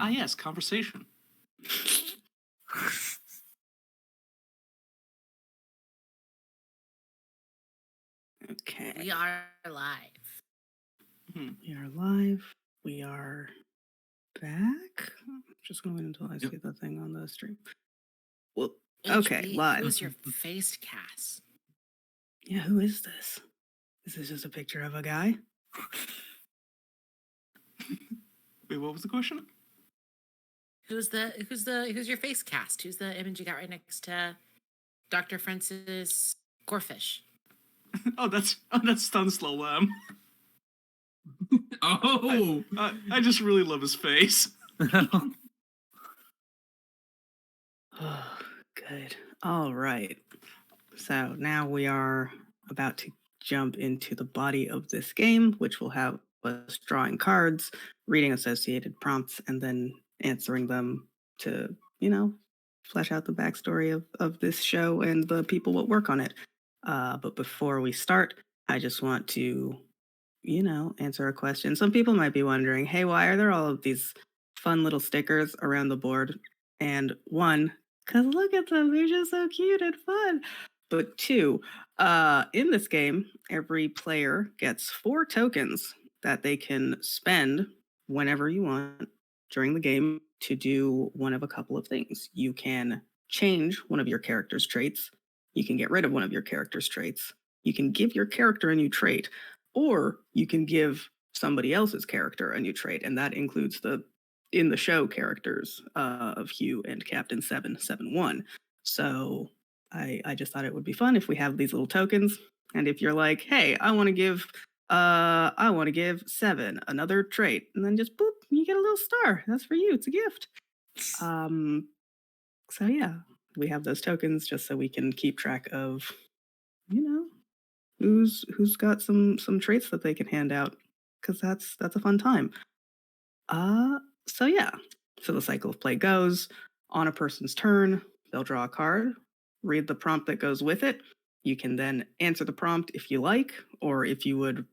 Ah, yes, conversation. Okay. We are live. We are live. We are back. I'm just going until I see the thing on the stream. Well, okay, HB, live. Who's your face cast? Yeah, who is this? Is this just a picture of a guy? Wait, what was the question? Who's your face cast? Who's the image you got right next to Dr. Francis Gorefish? Oh, that's Stanislaw Lamb. Oh, I just really love his face. Oh, good. All right. So now we are about to jump into the body of this game, which will have us drawing cards, reading associated prompts, and then answering them to, flesh out the backstory of this show and the people that work on it. But before we start, I just want to, answer a question. Some people might be wondering, hey, why are there all of these fun little stickers around the board? And one, because look at them, they're just so cute and fun. But two, in this game, every player gets 4 tokens that they can spend whenever you want during the game to do one of a couple of things. You can change one of your character's traits. You can get rid of one of your character's traits. You can give your character a new trait, or you can give somebody else's character a new trait, and that includes the in the show characters of Hugh and Captain 771. So I just thought it would be fun if we have these little tokens. And if you're like, hey, I want to give 7 another trait, and then just boop, you get a little star. That's for you. It's a gift. So yeah, we have those tokens just so we can keep track of, who's got some traits that they can hand out, because that's a fun time. So yeah. So the cycle of play goes on a person's turn, they'll draw a card, read the prompt that goes with it. You can then answer the prompt if you like, or if you would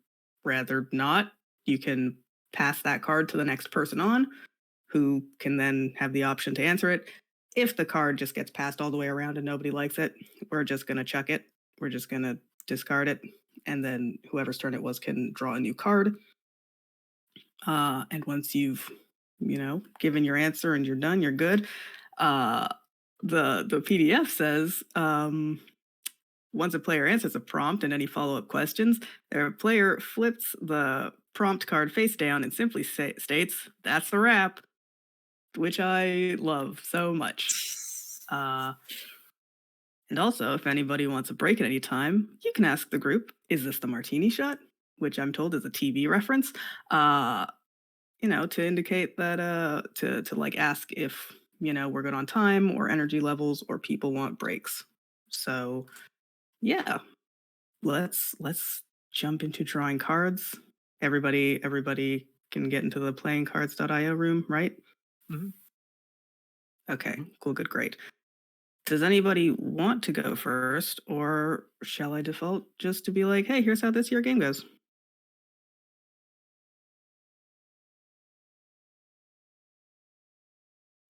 rather not, you can pass that card to the next person on, who can then have the option to answer it. If the card just gets passed all the way around and nobody likes it, we're just going to chuck it. We're just going to discard it. And then whoever's turn it was can draw a new card. And once you've, given your answer and you're done, you're good. The PDF says once a player answers a prompt and any follow-up questions, their player flips the prompt card face down and simply states, "That's the wrap," which I love so much. And also, if anybody wants a break at any time, you can ask the group, "Is this the martini shot?" Which I'm told is a TV reference. To indicate that to like ask if we're good on time or energy levels or people want breaks. So yeah, let's jump into drawing cards. Everybody can get into the playingcards.io room, right? Mhm. Okay, cool, good, great. Does anybody want to go first, or shall I default just to be like, hey, here's how this year game goes?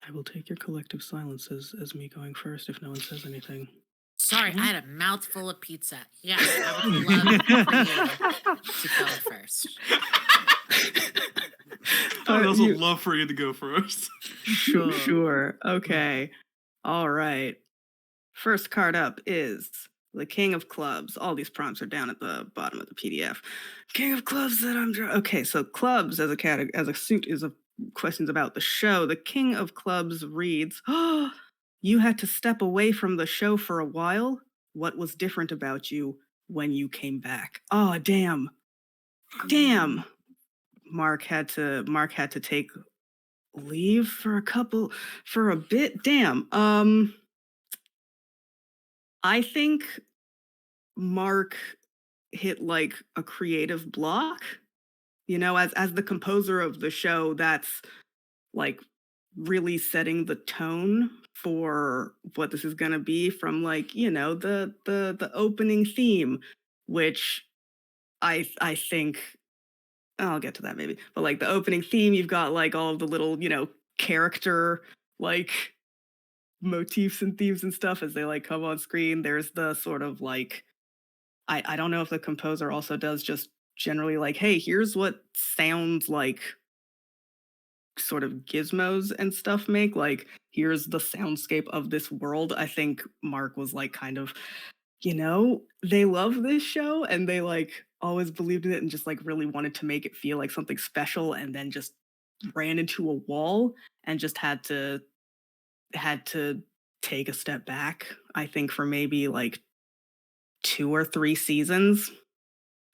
I will take your collective silences as me going first if no one says anything. Sorry, I had a mouthful of pizza. Yes, I would love for you to go first. I would also love for you to go first. Sure. Okay. All right. First card up is the King of Clubs. All these prompts are down at the bottom of the PDF. King of Clubs that I'm okay. So clubs as a category, as a suit is a questions about the show. The King of Clubs reads, "Oh, you had to step away from the show for a while. What was different about you when you came back?" Oh, damn. Mark had to take leave for a bit. Damn. I think Mark hit like a creative block. You know, as the composer of the show, that's like really setting the tone for what this is going to be from like, you know, the opening theme, which I think I'll get to that maybe. But like the opening theme, you've got like all of the little, you know, character like motifs and themes and stuff as they like come on screen. There's the sort of like I don't know if the composer also does just generally like, hey, here's what sounds like sort of gizmos and stuff make. Like, here's the soundscape of this world. I think Mark was like kind of, you know, they love this show and they like always believed in it and just like really wanted to make it feel like something special and then just ran into a wall and just had to take a step back, I think, for maybe like 2 or 3 seasons.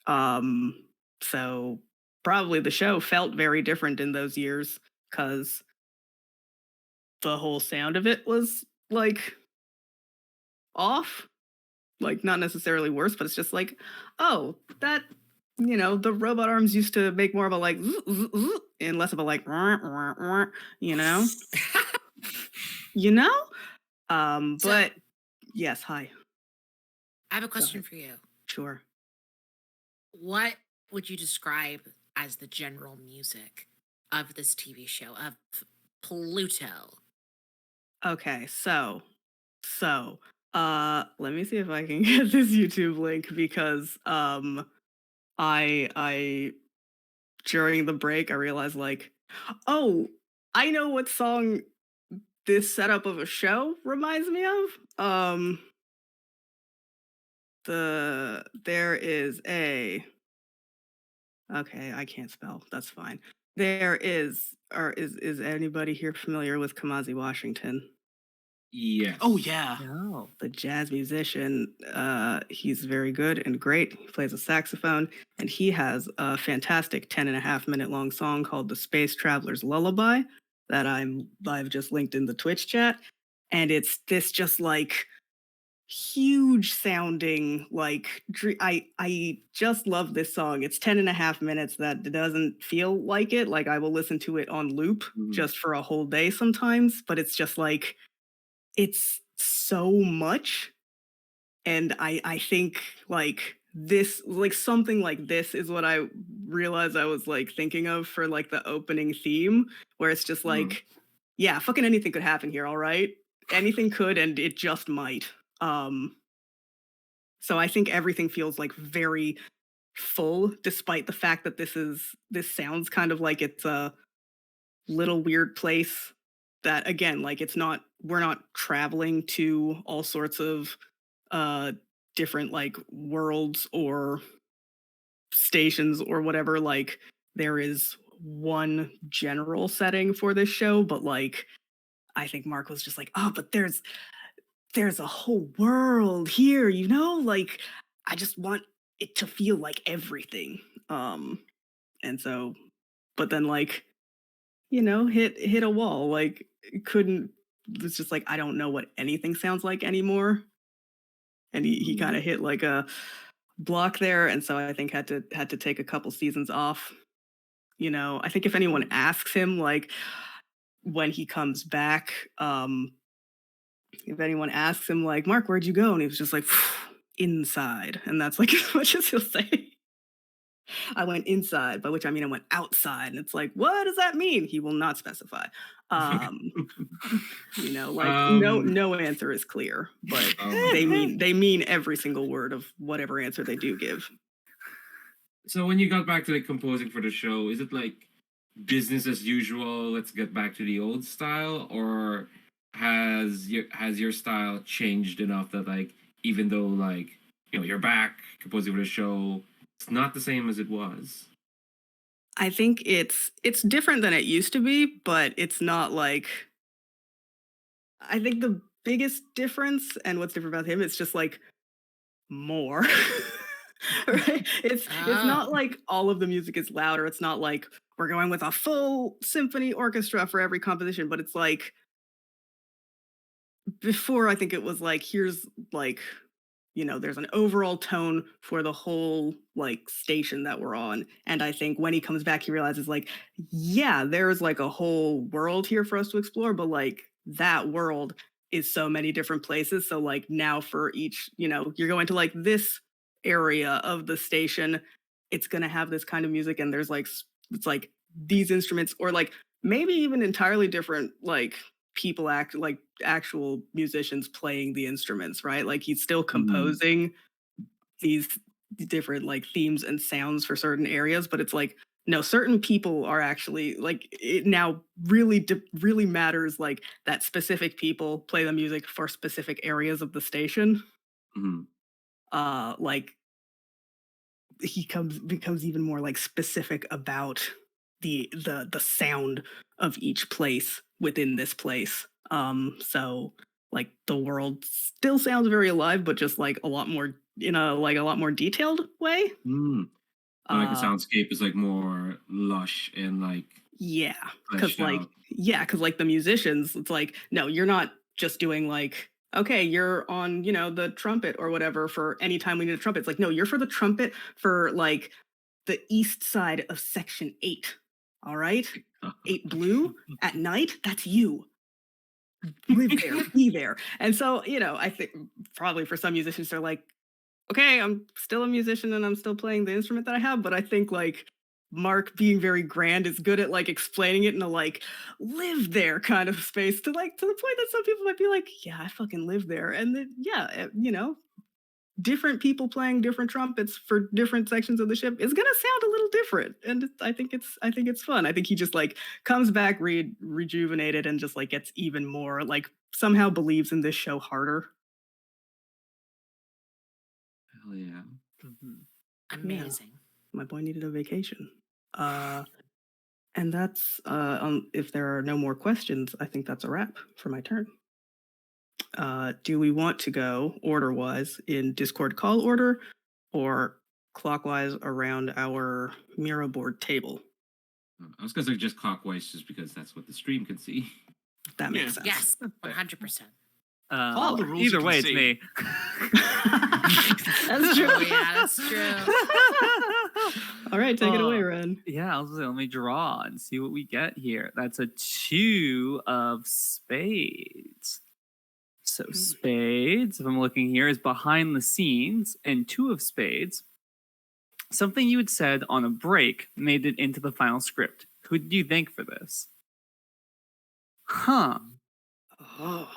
Um, so probably the show felt very different in those years because the whole sound of it was like off, like not necessarily worse, but it's just like, oh, that, you know, the robot arms used to make more of a like and less of a like, you know, you know. So But yes, hi, I have a go question ahead. for you. Sure. What would you describe as the general music of this TV show, of Pluto? Okay, let me see if I can get this YouTube link because I during the break I realized like, oh, I know what song this setup of a show reminds me of. There is a okay, I can't spell. That's fine. There is or is anybody here familiar with Kamasi Washington? Yes. Oh yeah. No. The jazz musician. He's very good and great. He plays a saxophone, and he has a fantastic 10.5 minute long song called "The Space Traveler's Lullaby" that I've just linked in the Twitch chat, and it's this just like huge sounding like I just love this song. It's 10.5 minutes that doesn't feel like it. Like I will listen to it on loop Mhm. just for a whole day sometimes, but it's just like it's so much. And I think like this like something like this is what I realized I was like thinking of for like the opening theme, where it's just Mhm. like, yeah, fucking anything could happen here, all right? Anything could and it just might. So I think everything feels like very full, despite the fact that this sounds kind of like it's a little weird place that again, like it's not we're not traveling to all sorts of uh different like worlds or stations or whatever. Like there is one general setting for this show, but like I think Mark was just like, oh, but there's a whole world here, you know? Like I just want it to feel like everything. And so but then like, you know, hit a wall. Like couldn't it's just like I don't know what anything sounds like anymore. And he Mhm. kind of hit like a block there, and so I think had to take a couple seasons off. You know, I think if anyone asks him like when he comes back, if anyone asks him like, Mark, where'd you go? And he was just like, inside. And that's like as much as he'll say. I went inside, by which I mean I went outside. And it's like, what does that mean? He will not specify. Um, you know, like um. no answer is clear, but Oh my they god. mean every single word of whatever answer they do give. So when you got back to like composing for the show, is it like business as usual? Let's get back to the old style, or has your style changed enough that like even though like you're back composing for the show, it's not the same as it was? I think it's different than it used to be, but it's not like I think the biggest difference and what's different about him, it's just like more. Right? It's Oh. not like all of the music is louder. It's not like we're going with a full symphony orchestra for every composition, but it's like before I think it was like here's like there's an overall tone for the whole like station that we're on. And I think when he comes back, he realizes like, yeah, there's like a whole world here for us to explore, but like that world is so many different places. So like now for each, you're going to like this area of the station, it's gonna have this kind of music, and there's like it's like these instruments, or like maybe even entirely different like people act like actual musicians playing the instruments, right? Like he's still Mhm. composing these different like themes and sounds for certain areas, but it's like no, certain people are actually like it now really really matters like that specific people play the music for specific areas of the station. Mhm. Like he comes becomes even more like specific about the sound of each place within this place. So like the world still sounds very alive, but just like a lot more in a like a lot more detailed way. Mm. So like the uh soundscape is like more lush and like yeah, fleshed out. because like the musicians, it's like no, you're not just doing like okay, you're on the trumpet or whatever for any time we need a trumpet. It's like no, you're for the trumpet for like the east side of section 8. All right? 8 blue at night, that's you. Live there, be there. And so, I think probably for some musicians they're like, okay, I'm still a musician and I'm still playing the instrument that I have, but I think like Mark being very grand is good at like explaining it in a like live there kind of space to the point that some people might be like, yeah, I fucking live there. And then yeah, different people playing different trumpets for different sections of the ship is going to sound a little different, and I think it's fun. I think he just like comes back rejuvenated and just like gets even more like somehow believes in this show harder. Hell yeah. Mhm. Yeah, Amazing. my boy needed a vacation. uh and that's if there are no more questions, I think that's a wrap for my turn. Do we want to go order wise in Discord call order or clockwise around our Miro board table? I was gonna say just clockwise, just because that's what the stream can see. That Yeah. makes sense. Yes, That's fair. 100%. Follow the rules Either you can way, it's see. me. That's true. Oh, yeah, that's true. All right, take it away, Uh, Ren. Yeah, I'll just say, let me draw and see what we get here. That's a 2 of spades. So spades, if I'm looking here, is behind the scenes, and 2 of spades. Something you had said on a break made it into the final script. Who do you thank for this? Huh. Oh,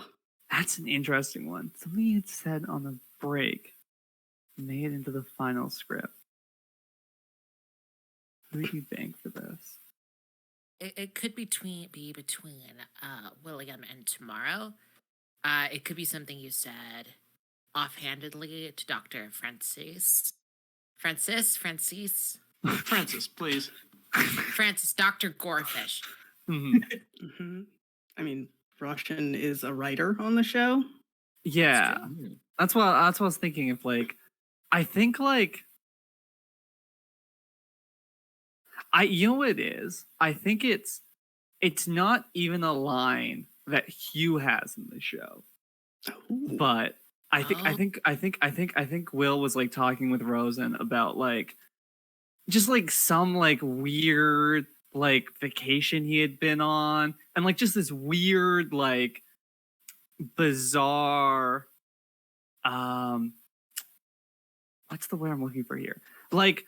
That's an interesting one. Something you had said on the break made it into the final script. Who do you thank for this? It could be between William and Tomorrow. It could be something you said offhandedly to Dr. Francis. Francis? Francis, please. Francis, Dr. Gorefish. Mhm. hmm I mean, Russian is a writer on the show. Yeah. That's what I was thinking. If like, I think like, you know what it is. I think it's not even a line that Hugh has in the show, Ooh. but I Oh. think Will was like talking with Rosen about like just like some like weird like vacation he had been on, and like just this weird like bizarre what's the word I'm looking for here? Like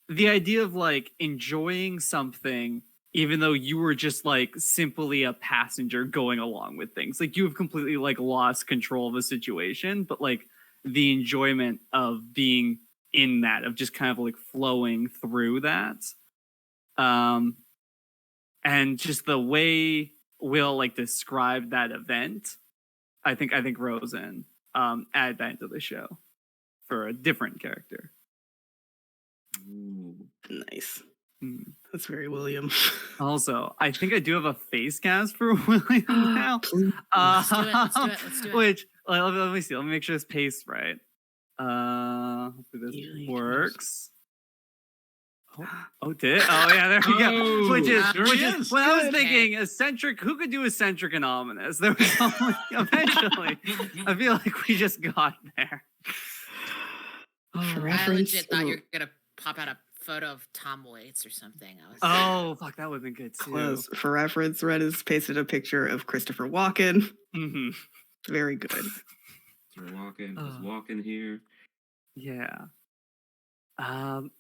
the idea of like enjoying something even though you were just like simply a passenger going along with things. Like you have completely like lost control of the situation, but like the enjoyment of being in that, of just kind of like flowing through that. And just the way will like describe that event, I think Rosen added that into the show for a different character. Ooh. Nice. Mm. That's very William. Also, I think I do have a face cast for William now. Please. Let's do it. Let's do it. Which let me see. Let me make sure it's paced right. Hopefully this Usually it works. Oh, did it? Oh yeah, there we go. Oh, Which there he is is. when I was Good. thinking eccentric. Who could do eccentric and ominous? There was only eventually. I feel like we just got there. For I reference, legit thought you were gonna pop out a photo of Tom Waits or something. I was Oh fuck, that would have been good too. close. For reference, Red has pasted a picture of Christopher Walken. Hmm. Very good. We're walking, Oh. just walking here. Yeah.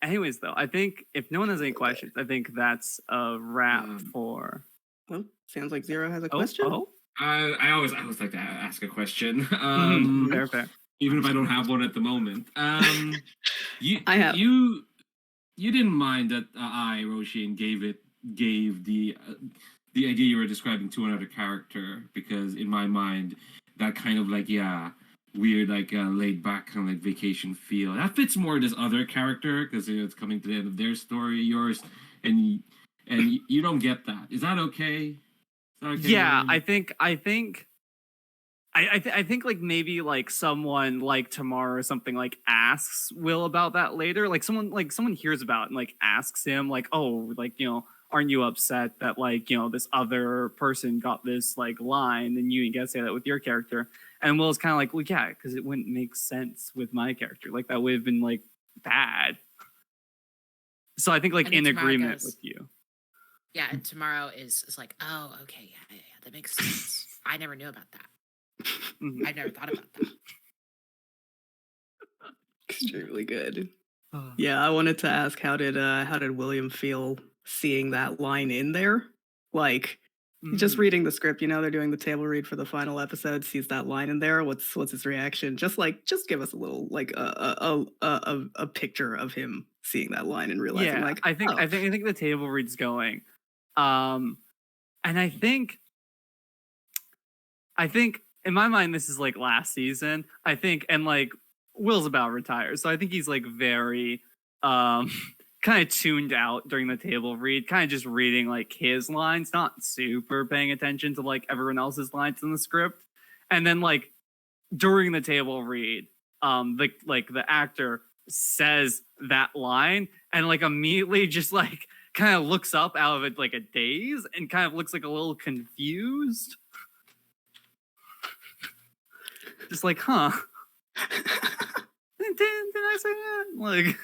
Anyways, though, I think if no one has any questions, I think that's a wrap for. Well, sounds like Zero has a Oh, question. oh, I always like to ask a question. fair, fair. Even if I don't have one at the moment. You I have. you didn't mind that I Roshin gave the idea you were describing to another character, because in my mind that kind of like weird like laid back kind of like vacation feel that fits more this other character, because it's coming to the end of their story, yours, and you don't get that. Is that okay? Is that okay? Yeah, William? I think like maybe like someone like Tomorrow or something like asks Will about that later. Like someone hears about it and like asks him like, oh, like, you know, aren't you upset that like, you know, this other person got this like line and you didn't get to say that with your character? And Will's kind of like, well, yeah, because it wouldn't make sense with my character. Like that would have been like bad. So I think like And then in Tomorrow agreement goes- with you. Yeah, and Tomorrow is like, oh, okay, yeah, that makes sense. I never knew about that. Mhm. I never thought about that. Extremely good. Yeah, I wanted to ask how did William feel seeing that line in there? Like just Mm. reading the script, you know, they're doing the table read for the final episode, sees that line in there. What's his reaction? Just give us a little like a picture of him seeing that line and realizing Yeah, like I think oh, I think the table reads going. And I think in my mind this is like last season. I think, and like Will's about to retire, so I think he's like very kind of tuned out during the table read, kind of just reading like his lines, not super paying attention to like everyone else's lines in the script. And then like during the table read, the actor says that line and like immediately just like kind of looks up out of it like a daze and kind of looks like a little confused. Just like, huh? Did I say that? Like,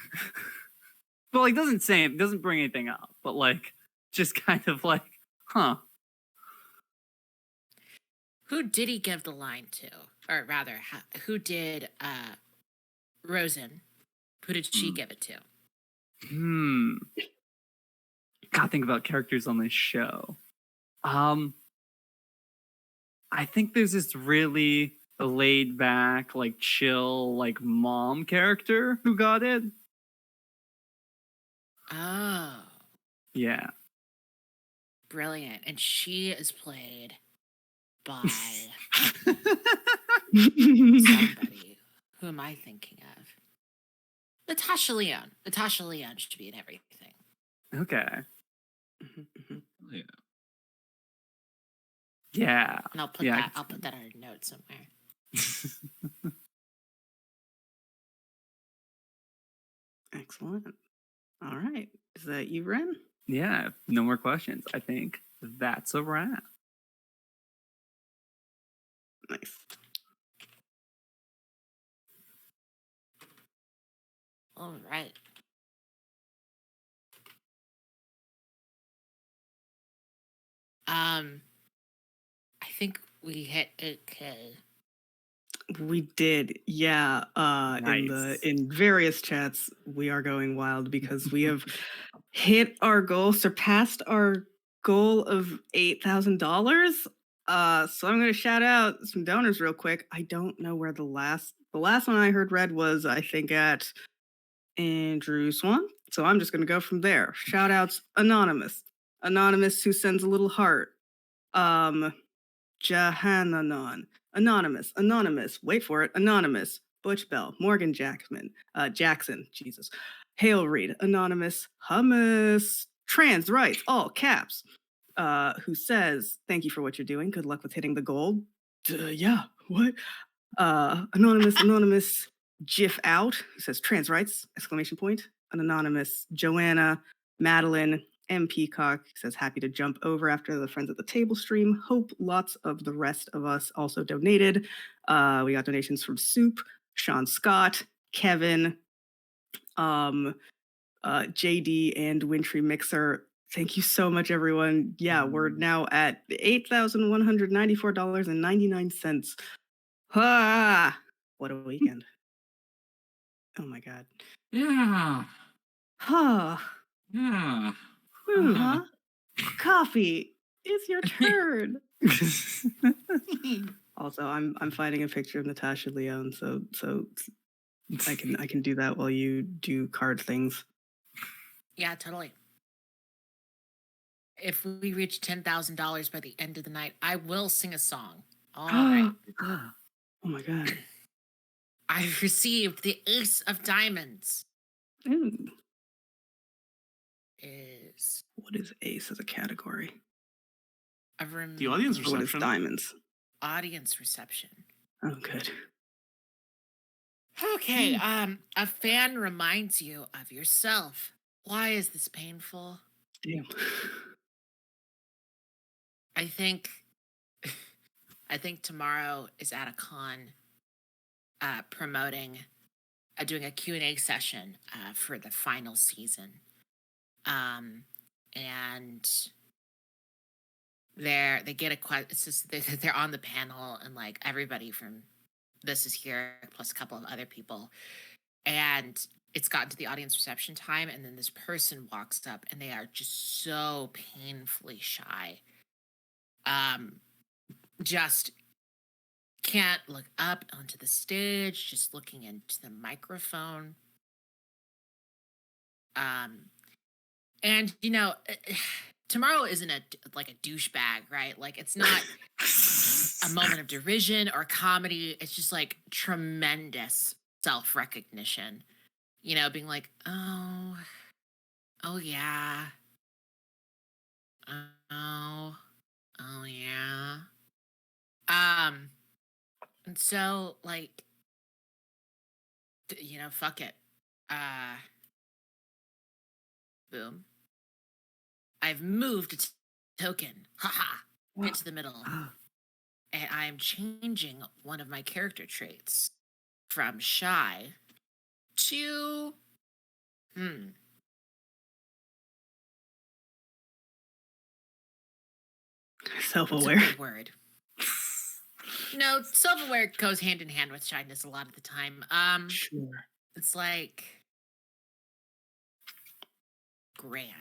but like doesn't bring anything up, but like just kind of like, huh? Who did he give the line to? Or rather, who did Rosen? Who did she give it to? Gotta think about characters on this show. I think there's this really laid back, like chill, like mom character who got it. Oh, Yeah. brilliant. And she is played by somebody. Who am I thinking of? Natasha Lyonne. Natasha Lyonne should be in everything. Okay. Yeah. Yeah. And I'll put Yeah, I that. can I'll put that on a note somewhere. excellent. All right. Is that you, Ren? Yeah. No more questions. I think that's a wrap. Nice. All right. I think we hit okay. We did, yeah. Nice. In various chats, we are going wild because we have hit our goal, surpassed our goal of $8,000. So I'm gonna shout out some donors real quick. I don't know where the last one I heard read was, I think, at Andrew Swan. So I'm just gonna go from there. Shout outs anonymous. Anonymous who sends a little heart. Jahananon, Anonymous, wait for it, Anonymous, Butch Bell, Morgan Jackson, Jesus, Hale Reed, Anonymous, Hummus, Trans Rights, all caps, who says, thank you for what you're doing. Good luck with hitting the goal. Yeah, what? Anonymous, GIF out, who says trans rights, exclamation point. An anonymous Joanna, Madeline, M. Peacock says happy to jump over after the Friends at the Table stream. Hope lots of the rest of us also donated. We got donations from Soup, Sean Scott, Kevin, JD, and Wintry Mixer. Thank you so much, everyone. Yeah, we're now at $8,194.99. Ah, what a weekend. Oh my God. Yeah. Ah, Yeah. huh? Coffee, it's your turn. Also, I'm finding a picture of Natasha Leone, so I can do that while you do card things. Yeah, totally. If we reach $10,000 by the end of the night, I will sing a song. All right. Oh my God. I've received the Ace of Diamonds. Ooh. Is What is ace as a category? The audience What is reception. diamonds? audience reception. Oh, good. Okay, a fan reminds you of yourself. Why is this painful? Damn. I think tomorrow is at a con promoting doing a Q&A session for the final season. And they get a question. It's just they're on the panel, and like everybody from This Is Here plus a couple of other people, and it's gotten to the audience reception time, and then this person walks up and they are just so painfully shy. Just can't look up onto the stage, just looking into the microphone. And you know, tomorrow isn't like a douchebag, right? Like it's not a moment of derision or comedy. It's just like tremendous self-recognition. You know, being like, oh yeah, oh yeah. And so like, you know, fuck it. Boom. I've moved a token, haha, into the middle. And I'm changing one of my character traits from shy to Self-aware. It's a good word. No, self-aware goes hand in hand with shyness a lot of the time. Sure. It's like grand.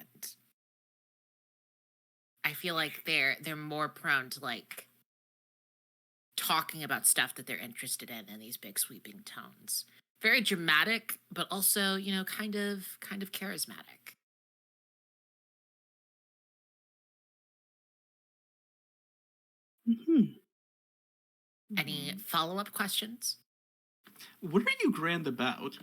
I feel like they're more prone to like talking about stuff that they're interested in these big sweeping tones. Very dramatic, but also, you know, kind of charismatic. Mm-hmm. Any follow-up questions? What are you grand about?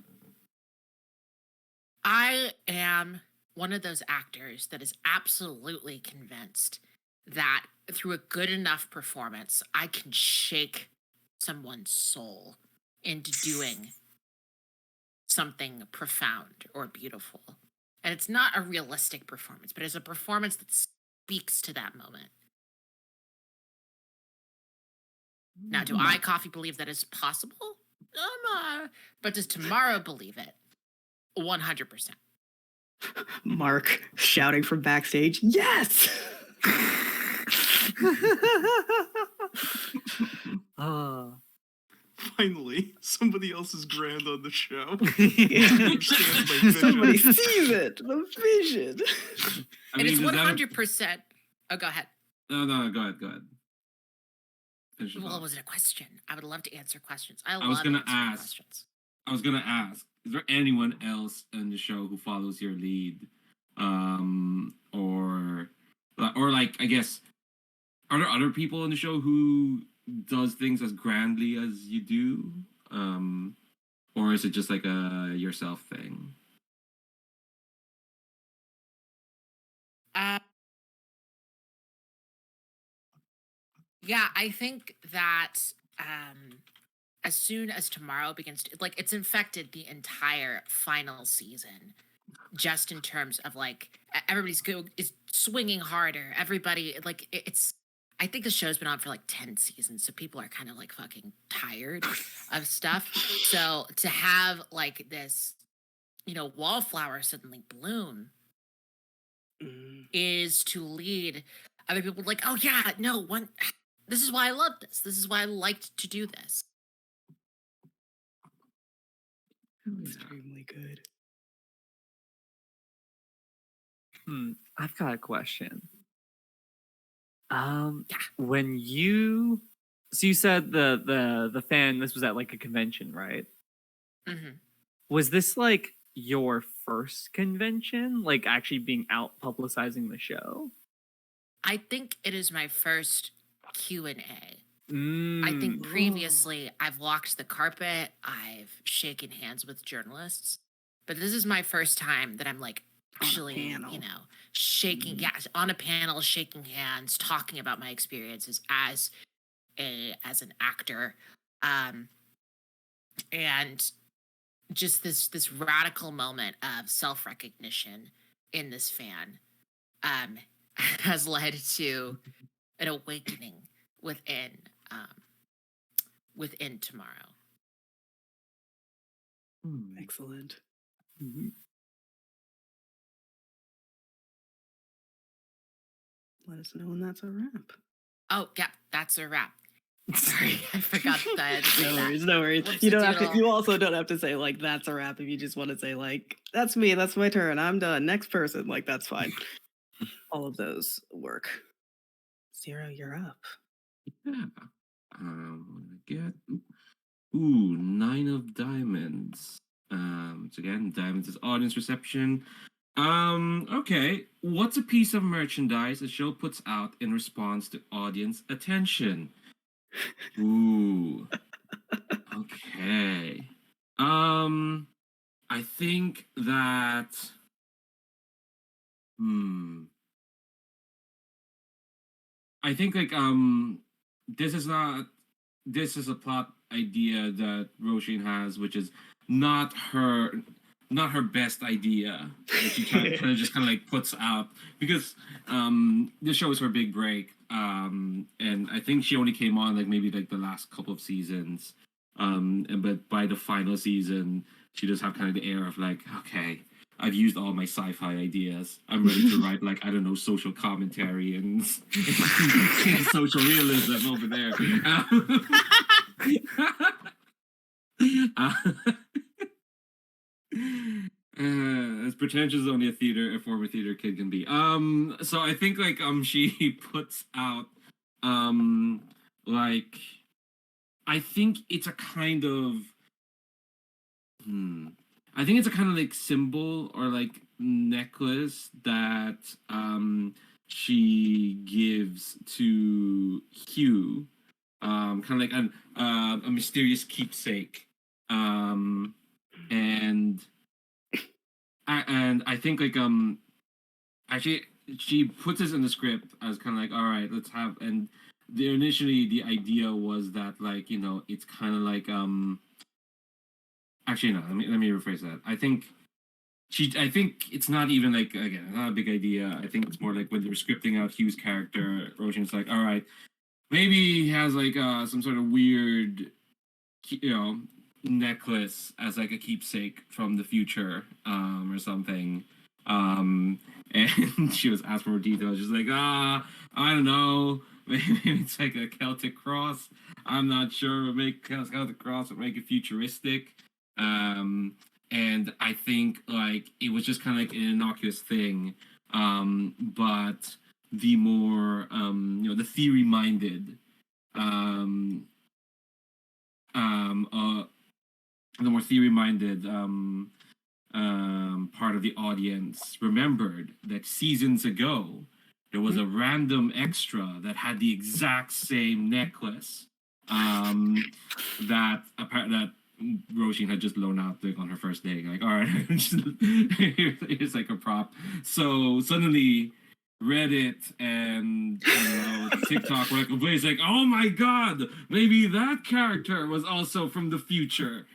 I am one of those actors that is absolutely convinced that through a good enough performance, I can shake someone's soul into doing something profound or beautiful. And it's not a realistic performance, but it's a performance that speaks to that moment. Now, do I, Coffee, believe that is possible? But does Tomorrow believe it? 100%. Mark shouting from backstage, yes! Finally, somebody else is grand on the show. Somebody sees it, the vision. And it's 100%. Oh, go ahead. No, go ahead. Well, was it a question? I would love to answer questions. I was gonna ask. Questions. I was gonna ask: is there anyone else in the show who follows your lead, or like I guess are there other people in the show who does things as grandly as you do, or is it just like a yourself thing? Uh, yeah, I think that as soon as tomorrow begins to, like, it's infected the entire final season, just in terms of like everybody's is swinging harder. Everybody like it's. I think the show's been on for like 10 seasons, so people are kind of like fucking tired of stuff. So to have like this, wallflower suddenly bloom Mm. is to lead other people like, oh yeah, no, this is why I love this. This is why I liked to do this. Extremely good. I've got a question. Yeah. When you said the fan, this was at like a convention, right? hmm Was this like your first convention, like actually being out publicizing the show? I think it is my first Q&A. I Mm. think previously I've walked the carpet, I've shaken hands with journalists, but this is my first time that I'm like actually, panel. shaking, on a panel, shaking hands, talking about my experiences as an actor, and just this radical moment of self recognition in this fan, has led to an awakening within tomorrow. Excellent. Mhm. Let us know when that's a wrap. Oh yeah, that's a wrap. Sorry, I forgot that. I had to say No that. worries, no worries. You don't have to. You also don't have to say like that's a wrap if you just want to say like that's me, that's my turn, I'm done. Next person, like that's fine. All of those work. Zero, you're up. Yeah. Get 9 of diamonds. So again, diamonds is audience reception. Okay. What's a piece of merchandise the show puts out in response to audience attention? Ooh. Okay. I think that. I think like this is not this is a plot idea that Roshin has, which is not her best idea that she kind of just kind of like puts out because this show is her big break, and I think she only came on like maybe like the last couple of seasons, but by the final season she does have kind of the air of like, okay, I've used all my sci-fi ideas. I'm ready to write like, I don't know, social commentary and social realism over there. As pretentious as only a former theater kid can be. So I think like she puts out like I think it's a kind of I think it's a kind of like symbol or like necklace that she gives to Hugh, kind of like a mysterious keepsake, and I think like actually she puts this in the script as kind of like, all right, let's have, and initially the idea was that like it's kind of like actually no, let me rephrase that. I think it's not even like, again, not a big idea. I think it's more like when they were scripting out Hugh's character, Roshan's like, all right, maybe he has like some sort of weird necklace as like a keepsake from the future, or something. And she was asked for more details. She's like, I don't know. Maybe it's like a Celtic cross. I'm not sure. We'll make Celtic cross, but make it futuristic. And I think like it was just kind of like an innocuous thing. But the more the theory minded the more theory minded part of the audience remembered that seasons ago there was a random extra that had the exact same necklace that Roshin had just loaned out like, on her first day. Like, all right, here's like a prop. So suddenly Reddit and TikTok were like, it's like, oh my god, maybe that character was also from the future.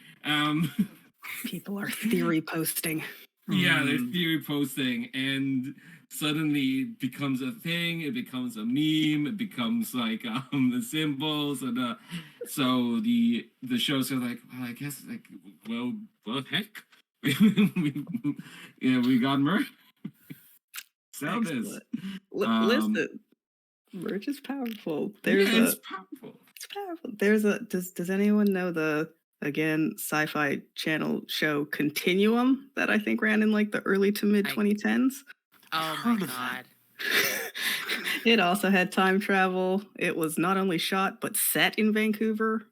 People are theory posting. Yeah, they're theory posting, and suddenly it becomes a thing. It becomes a meme. It becomes like the symbols, and so the show's are like, well, I guess like, well, heck, we got merch. Sell this. Listen, merch is powerful. It's powerful. It's powerful. There's a does anyone know the Sci-Fi Channel show Continuum that I think ran in like the early to mid 2010s? Oh my god. It also had time travel. It was not only shot but set in Vancouver,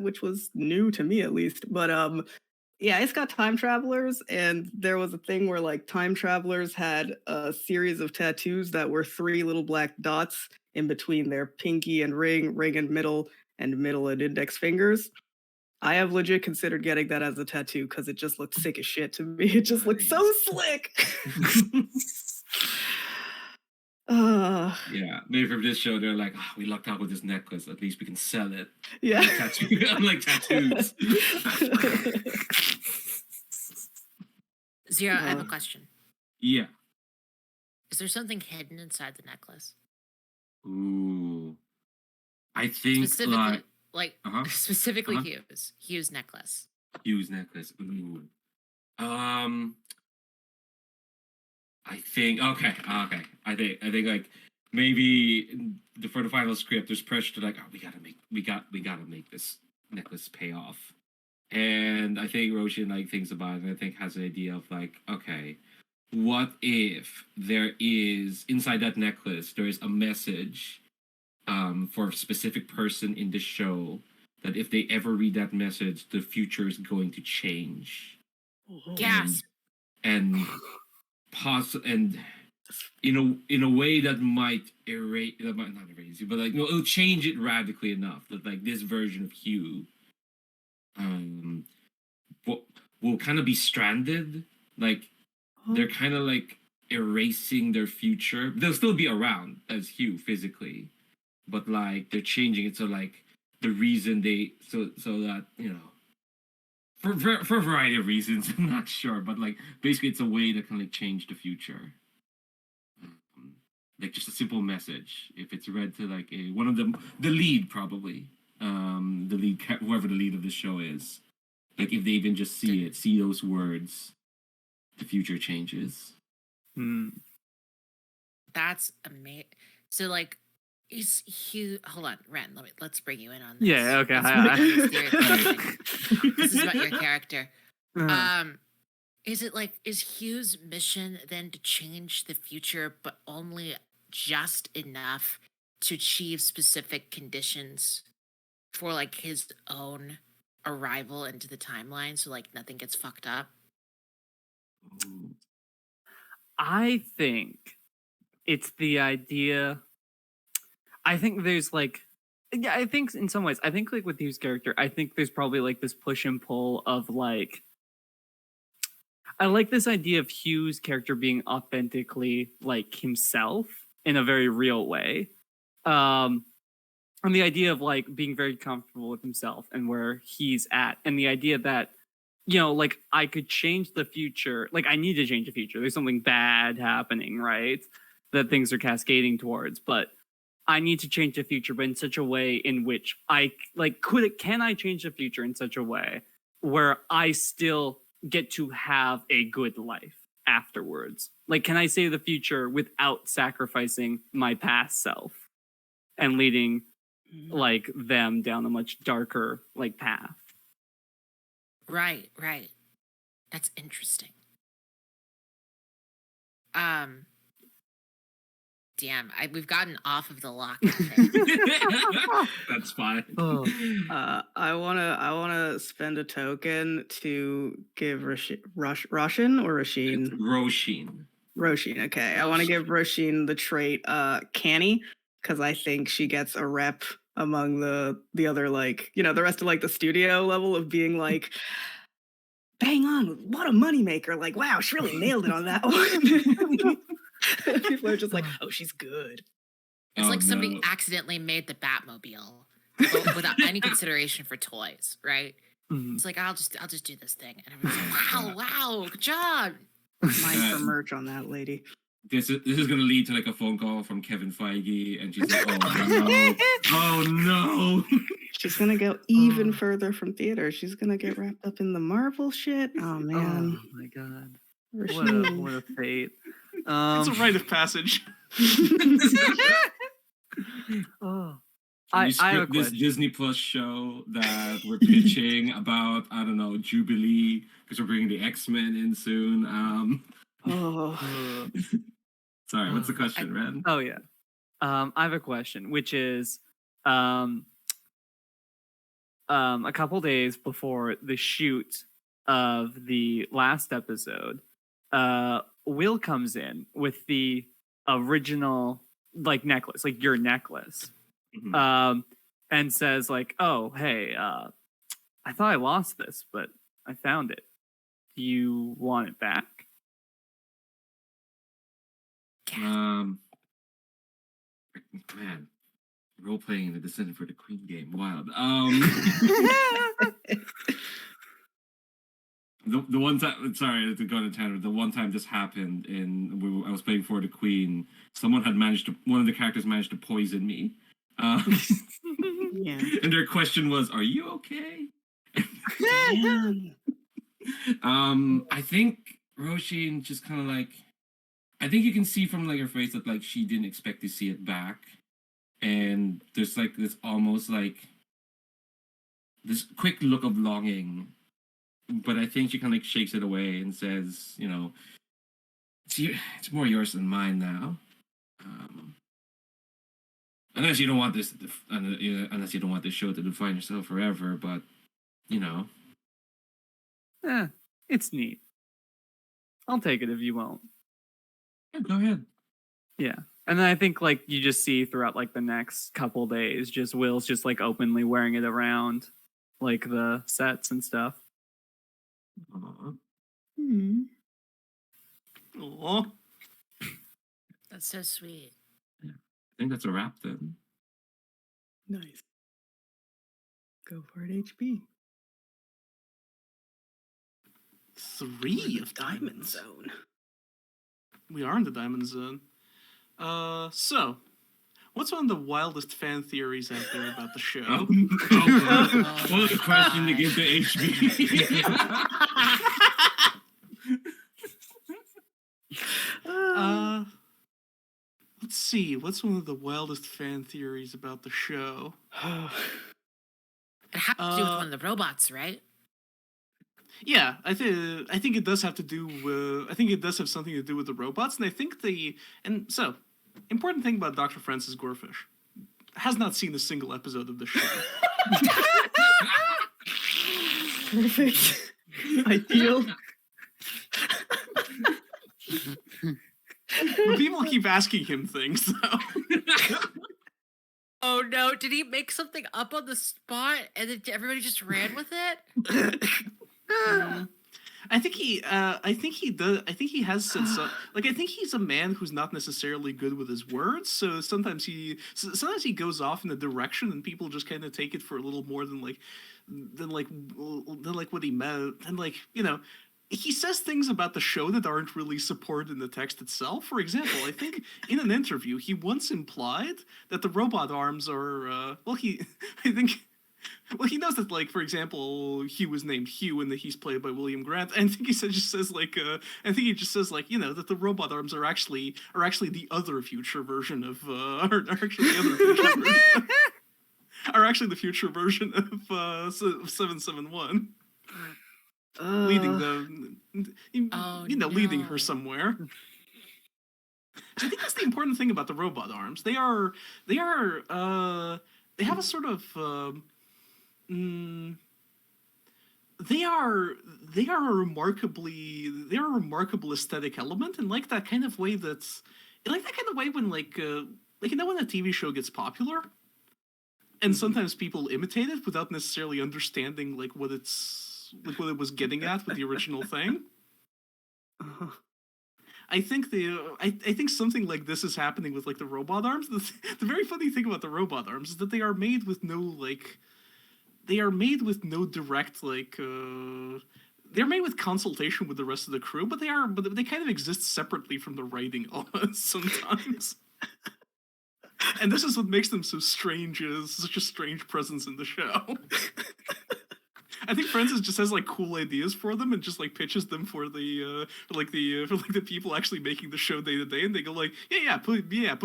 which was new to me at least. But yeah, it's got time travelers, and there was a thing where like time travelers had a series of tattoos that were 3 little black dots in between their pinky and ring and middle and index fingers. I have legit considered getting that as a tattoo because it just looked sick as shit to me. It just looked so slick. Yeah, maybe from this show they're like, we lucked out with this necklace. At least we can sell it. Yeah, unlike tattoos. Zero, I have a question. Yeah. Is there something hidden inside the necklace? Ooh, I think specifically Hugh's necklace. Hugh's necklace. Ooh. I think okay. I think like maybe for the final script, there's pressure to like, we gotta make this necklace pay off. And I think Roshin like thinks about it and I think has an idea of like, okay, what if there is inside that necklace there is a message for a specific person in the show that if they ever read that message, the future is going to change. Gasp. And in a way that might not erase you, but like it'll change it radically enough that like this version of Hugh will kind of be stranded. Like they're kind of like erasing their future. They'll still be around as Hugh physically, but like they're changing it so like the reason so that for a variety of reasons, I'm not sure, but like basically it's a way to kind of like change the future. Like just a simple message. If it's read to like one of them, the lead probably, the lead, whoever the lead of the show is, like if they even just see those words, the future changes. That's amazing. So like, is Hugh? Hold on, Ren. Let's bring you in on this. Yeah. Okay. This is about your character. Is Hugh's mission then to change the future, but only just enough to achieve specific conditions for like his own arrival into the timeline, so like nothing gets fucked up? I think it's the idea. I think there's like, yeah, I think in some ways, I think like with Hugh's character, I think there's probably like this push and pull of like, I like this idea of Hugh's character being authentically like himself in a very real way. And the idea of like being very comfortable with himself and where he's at. And the idea that, like I could change the future. Like I need to change the future. There's something bad happening, right? That things are cascading towards, but I need to change the future, but in such a way in which can I change the future in such a way where I still get to have a good life afterwards? Like, can I save the future without sacrificing my past self and leading like them down a much darker like path? Right. That's interesting. Damn, we've gotten off of the lock. That's fine. I wanna spend a token to give Roshin or Rasheen. Roshin. Roshin, okay. I want to give Roshin the trait canny, because I think she gets a rep among the other, like, the rest of like the studio level of being like, bang on, what a moneymaker. Like, wow, she really nailed it on that one. People are just like, oh, she's good. It's Oh, like somebody no. accidentally made the Batmobile but without any consideration for toys, right? Mhm. It's like I'll just do this thing, and everyone's like, wow, good job. Mine Yeah. for merch on that lady. This is gonna lead to like a phone call from Kevin Feige, and she's like, "Oh no, oh no!" She's gonna go even further from theater. She's gonna get wrapped up in the Marvel shit. Oh man. Oh my god. Roshin. What a fate. It's a rite of passage. Oh. Can you I have a script this question. Disney Plus show that we're pitching about, I don't know, Jubilee, because we're bringing the X-Men in soon. Oh. Sorry, what's the question, Red? Oh yeah. I have a question, which is a couple days before the shoot of the last episode, Will comes in with the original like necklace, like your necklace. Mhm. And says like, "Oh, hey, I thought I lost this, but I found it. Do you want it back?" Man, role playing in the Descendant for the Queen game, wild. The one time, sorry to go on a tangent. The one time this happened, I was playing for the Queen. Someone had one of the characters managed to poison me. Yeah. And their question was, "Are you okay?" Damn. I think Roshin just kind of like, I think you can see from like her face that like she didn't expect to see it back, and there's like this almost like this quick look of longing, but I think she kind of like shakes it away and says, it's more yours than mine now. Unless you don't want this, unless you don't want this show to define yourself forever, but It's neat. I'll take it if you won't. yeah, go ahead. Yeah. And then I think like you just see throughout like the next couple days, just Will's just like openly wearing it around like the sets and stuff. Aw. Hmm. Aw. That's so sweet. I think that's a wrap then. Nice. Go for it, HB. 3 of Diamond diamonds. Zone. We are in the Diamond Zone. So, what's one of the wildest fan theories out there about the show? What was the question to give to HB? Let's see. What's one of the wildest fan theories about the show? It has to do with one of the robots, right? Yeah, I think it does have to do with. I think it does have something to do with the robots, and I think so important thing about Dr. Francis Gorefish has not seen a single episode of the show. Perfect. Ideal. But people keep asking him things, though. Oh no! Did he make something up on the spot and then everybody just ran with it? I think he does. I think he has said so. Like, I think he's a man who's not necessarily good with his words. So sometimes he goes off in a direction, and people just kind of take it for a little more than what he meant. And he says things about the show that aren't really supported in the text itself. For example, I think in an interview he once implied that the robot arms are. He knows that, like, for example, Hugh was named Hugh and that he's played by William Grant. And I think he just says that the robot arms are actually the other future version of are actually the other future version are actually the future version of 771. Leading leading her somewhere. So I think that's the important thing about the robot arms. They have a sort of they are a remarkable aesthetic element, and like that kind of way when when a TV show gets popular, and sometimes people imitate it without necessarily understanding what it was getting at with the original thing. Uh-huh. I think I think something like this is happening with the robot arms. The very funny thing about the robot arms is that they are made with no direct they're made with consultation with the rest of the crew, but they kind of exist separately from the writing almost sometimes. And this is what makes them so strange, is such a strange presence in the show. I think Francis just has cool ideas for them and just pitches them for the people actually making the show day to day, and they go put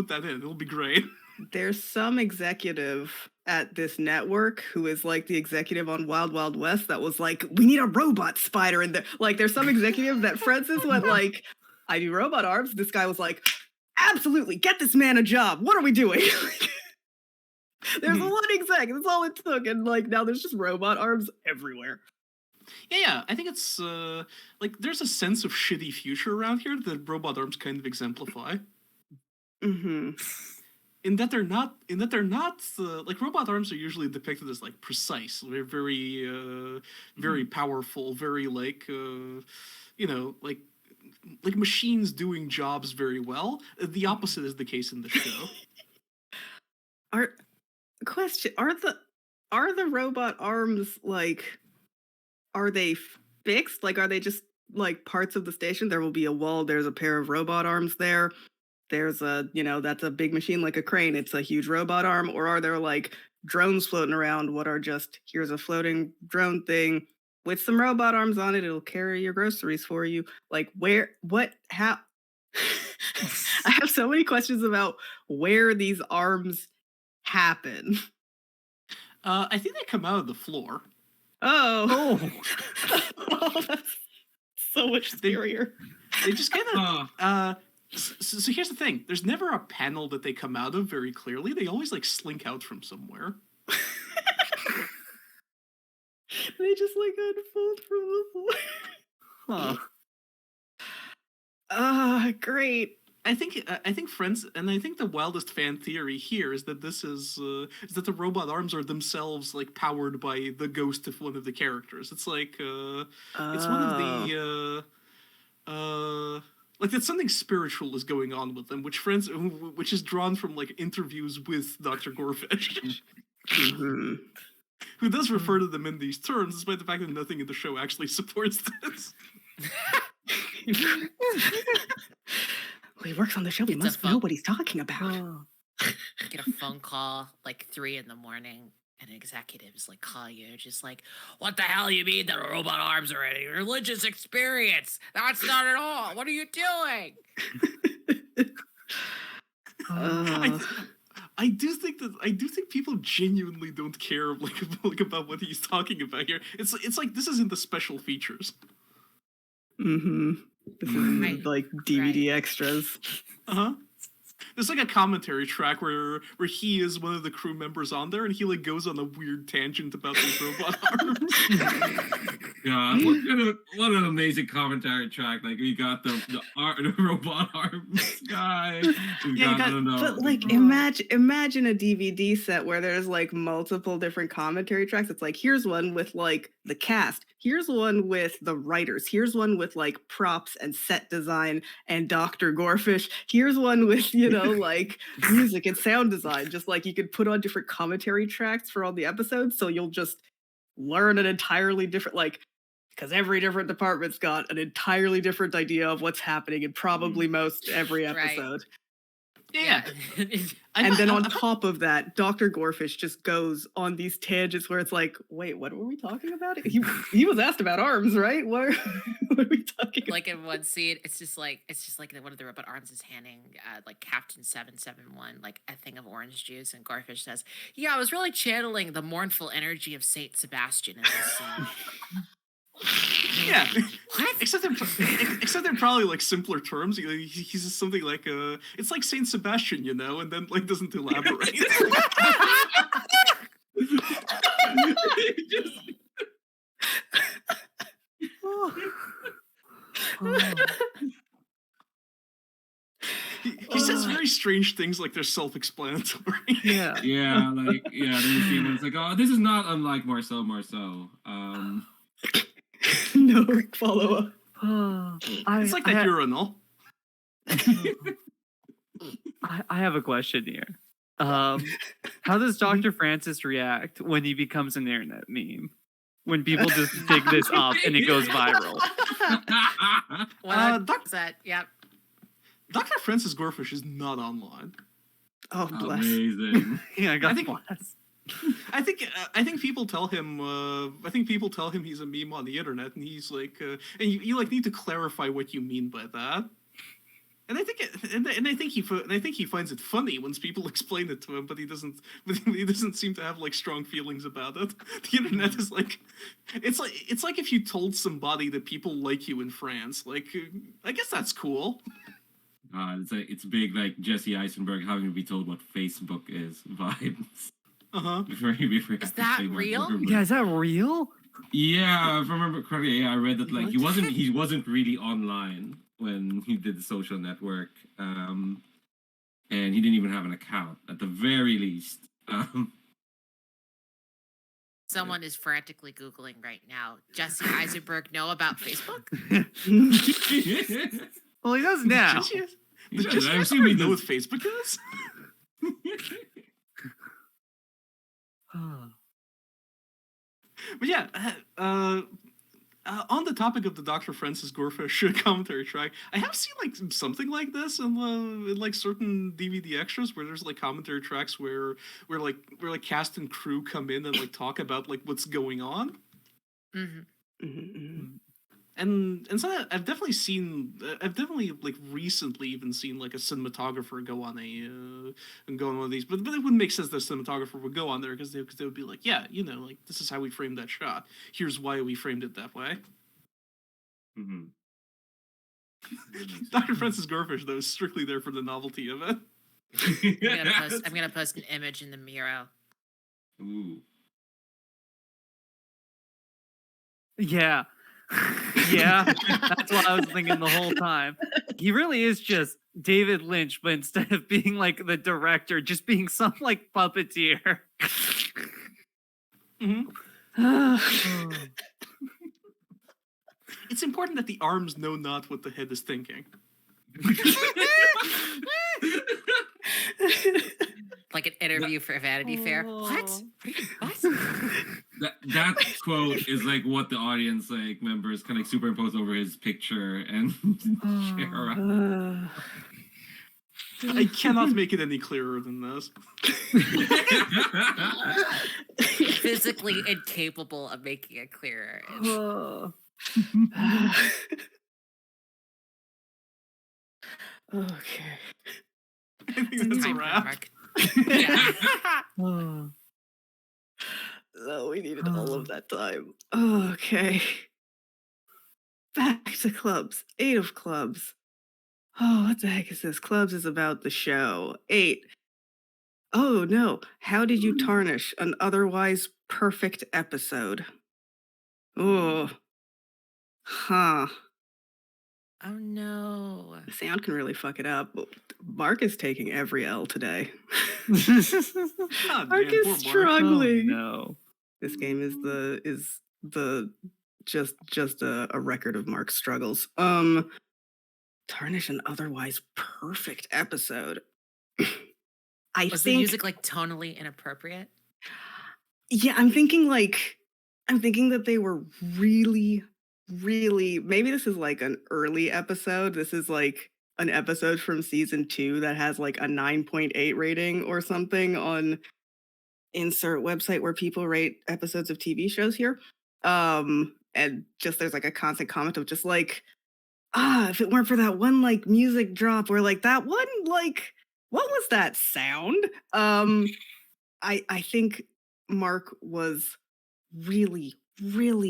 that in, it'll be great. There's some executive at this network who is the executive on Wild Wild West that was we need a robot spider in there. There's some executive that Francis went I do robot arms. This guy was absolutely, get this man a job. What are we doing? There's one exec. That's all it took. And now there's just robot arms everywhere. Yeah. I think it's there's a sense of shitty future around here that robot arms kind of exemplify. Mm-hmm. In that they're not robot arms are usually depicted as precise. They're very very powerful, very machines doing jobs very well. The opposite is the case in the show. Are the robot arms are they fixed? Are they just parts of the station? There will be a wall, there's a pair of robot arms there. There's that's a big machine like a crane. It's a huge robot arm. Or are there drones floating around? What are just, here's a floating drone thing with some robot arms on it. It'll carry your groceries for you. How? I have so many questions about where these arms happen. I think they come out of the floor. Oh, that's so much scarier. They just kind of. So here's the thing. There's never a panel that they come out of very clearly. They always slink out from somewhere. They just unfold from the floor. Huh. Great. I think Friends, and I think the wildest fan theory here is that this is that the robot arms are themselves powered by the ghost of one of the characters. It's it's one of the that something spiritual is going on with them, which is drawn from interviews with Dr. Gorfish, Mm-hmm. who does refer to them in these terms, despite the fact that nothing in the show actually supports this. Well, he works on the show. He must know what he's talking about. Get a phone call 3 a.m. and executives call you just what the hell you mean that robot arms are a religious experience? That's not at all. What are you doing? I do think people genuinely don't care about what he's talking about here. It's this is in the special features. Mm-hmm. This is Right. DVD extras. Uh-huh. There's a commentary track where he is one of the crew members on there, and he goes on a weird tangent about these robot arms. God, what an amazing commentary track! We got the robot arms guy. But imagine a DVD set where there's multiple different commentary tracks. It's here's one with the cast, here's one with the writers, here's one with props and set design and Dr. Gorfish, here's one with music and sound design. Just you could put on different commentary tracks for all the episodes, so you'll just learn an entirely different because every different department's got an entirely different idea of what's happening in probably most every episode. Yeah. And then on top of that, Dr. Gorfish just goes on these tangents where it's wait, what were we talking about? He was asked about arms, right? What are we talking about? In one scene, it's just one of the robot arms is handing Captain 771 a thing of orange juice, and Garfish says, "Yeah, I was really channeling the mournful energy of Saint Sebastian in this scene." Yeah. What? Except they're probably simpler terms. He says something it's like Saint Sebastian, and then doesn't elaborate. Oh. He says very strange things like they're self-explanatory. Yeah. Yeah, like yeah, then you see him and it's like, oh, this is not unlike Marcel Marceau. No follow up. It's like that urinal. I have a question here. How does Dr. Francis react when he becomes an internet meme? When people just dig this up and it goes viral? 100%. Yep. Dr. Francis Gorefish is not online. Oh, bless. Amazing. Yeah, God I think- bless. I think people tell him. I think people tell him he's a meme on the internet, and he's like, and you like need to clarify what you mean by that. And I think, and I think he finds it funny when people explain it to him, but he doesn't. But he doesn't seem to have like strong feelings about it. The internet is like, it's like if you told somebody that people like you in France. Like, I guess that's cool. It's big like Jesse Eisenberg having to be told what Facebook is vibes. Before Is that real? Yeah, is that real? Yeah, if I remember correctly, yeah, I read that like he wasn't really online when he did the social network, and he didn't even have an account at the very least. Someone is frantically Googling right now. Jesse Eisenberg know about Facebook? Well, he does now. Does Yeah, Jesse I'm Eisenberg assuming know what this- Facebook is? But yeah, on the topic of the Dr. Francis Gorefish commentary track, I have seen like something like this in like certain DVD extras where there's like commentary tracks where cast and crew come in and like talk about like what's going on. Mm-hmm. And so I've definitely like recently even seen like a cinematographer go on one of these, but it wouldn't make sense that a cinematographer would go on there because they would be like, yeah, you know, like this is how we framed that shot. Here's why we framed it that way. Mhm. Dr. Francis Gorefish though is strictly there for the novelty of it. I'm gonna post an image in the Miro. Ooh. Yeah. Yeah, that's what I was thinking the whole time. He really is just David Lynch, but instead of being like the director, just being some like puppeteer. It's important that the arms know not what the head is thinking. Like an interview for Vanity Fair. What? That quote is like what the audience like members kind of superimpose over his picture and share around. I cannot make it any clearer than this. Physically incapable of making it clearer. Okay. I think that's a Time wrap. mark. Yeah. Oh, we needed all of that time. Okay. Back to clubs. 8 of clubs. Oh, what the heck is this? Clubs is about the show. 8. Oh no. How did you tarnish an otherwise perfect episode? Oh. Huh. Oh no. The sound can really fuck it up. Mark is taking every L today. God Mark damn, is poor Mark. struggling. No. This game is the just a record of Mark's struggles. Tarnish an otherwise perfect episode. I Was the think music like tonally inappropriate? yeah, I'm thinking that they were really maybe this is like an early episode. This is like an episode from season 2 that has like a 9.8 rating or something on insert website where people rate episodes of TV shows here. And just there's like a constant comment of just like, if it weren't for that one like music drop or like that one, like, what was that sound? I think Mark was really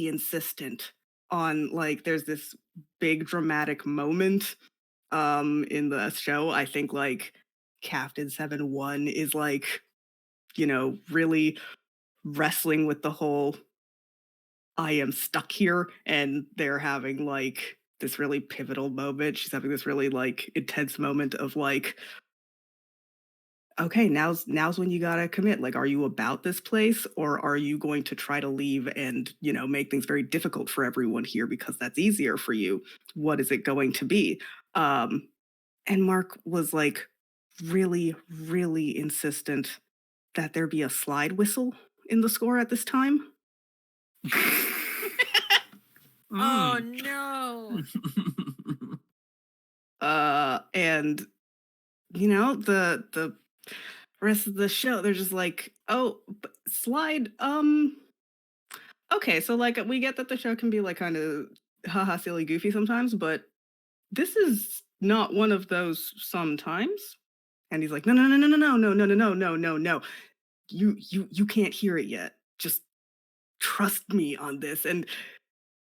insistent on like there's this big dramatic moment in the show. I think like Captain 7-1 is like, you know, really wrestling with the whole I am stuck here, and they're having like this really pivotal moment. She's having this really like intense moment of like, okay, now's when you gotta commit. Like, are you about this place, or are you going to try to leave and make things very difficult for everyone here because that's easier for you? What is it going to be? Um, and Mark was like really, really insistent that there be a slide whistle in the score at this time. Oh Mm. no. And the rest of the show, they're just like, oh, slide. Okay, so like we get that the show can be like kind of haha silly goofy sometimes, but this is not one of those sometimes. And he's like, no, no, no, no, no, no, no, no, no, no, no, no, no. You can't hear it yet. Just trust me on this. And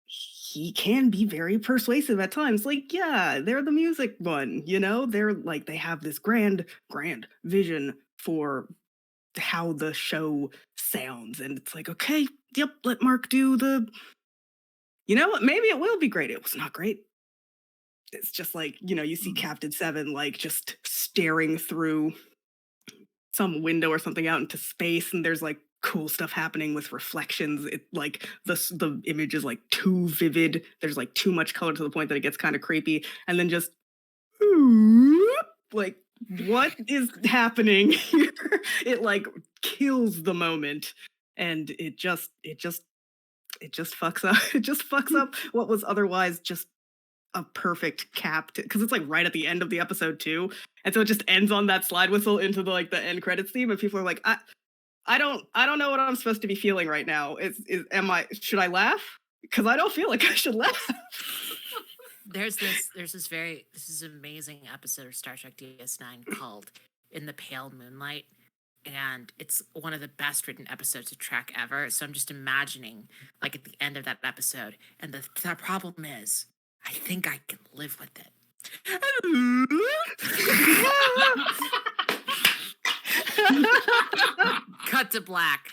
he can be very persuasive at times. Like, yeah, they're the music one, they're like they have this grand vision for how the show sounds. And it's like, okay, yep, let Mark do the you know what, maybe it will be great. It was not great. It's just like, you see Captain Seven like just staring through some window or something out into space, and there's like cool stuff happening with reflections. It like the image is like too vivid. There's like too much color to the point that it gets kind of creepy, and then just like, what is happening here? It like kills the moment, and it just fucks up. It just fucks up what was otherwise just a perfect cap, because it's like right at the end of the episode too, and so it just ends on that slide whistle into the end credits theme, and people are like, I don't know what I'm supposed to be feeling right now. Should I laugh? Because I don't feel like I should laugh. This is an amazing episode of Star Trek DS9 called In the Pale Moonlight. And it's one of the best written episodes of Trek ever. So I'm just imagining, like, at the end of that episode, and the problem is, I think I can live with it. Cut to black.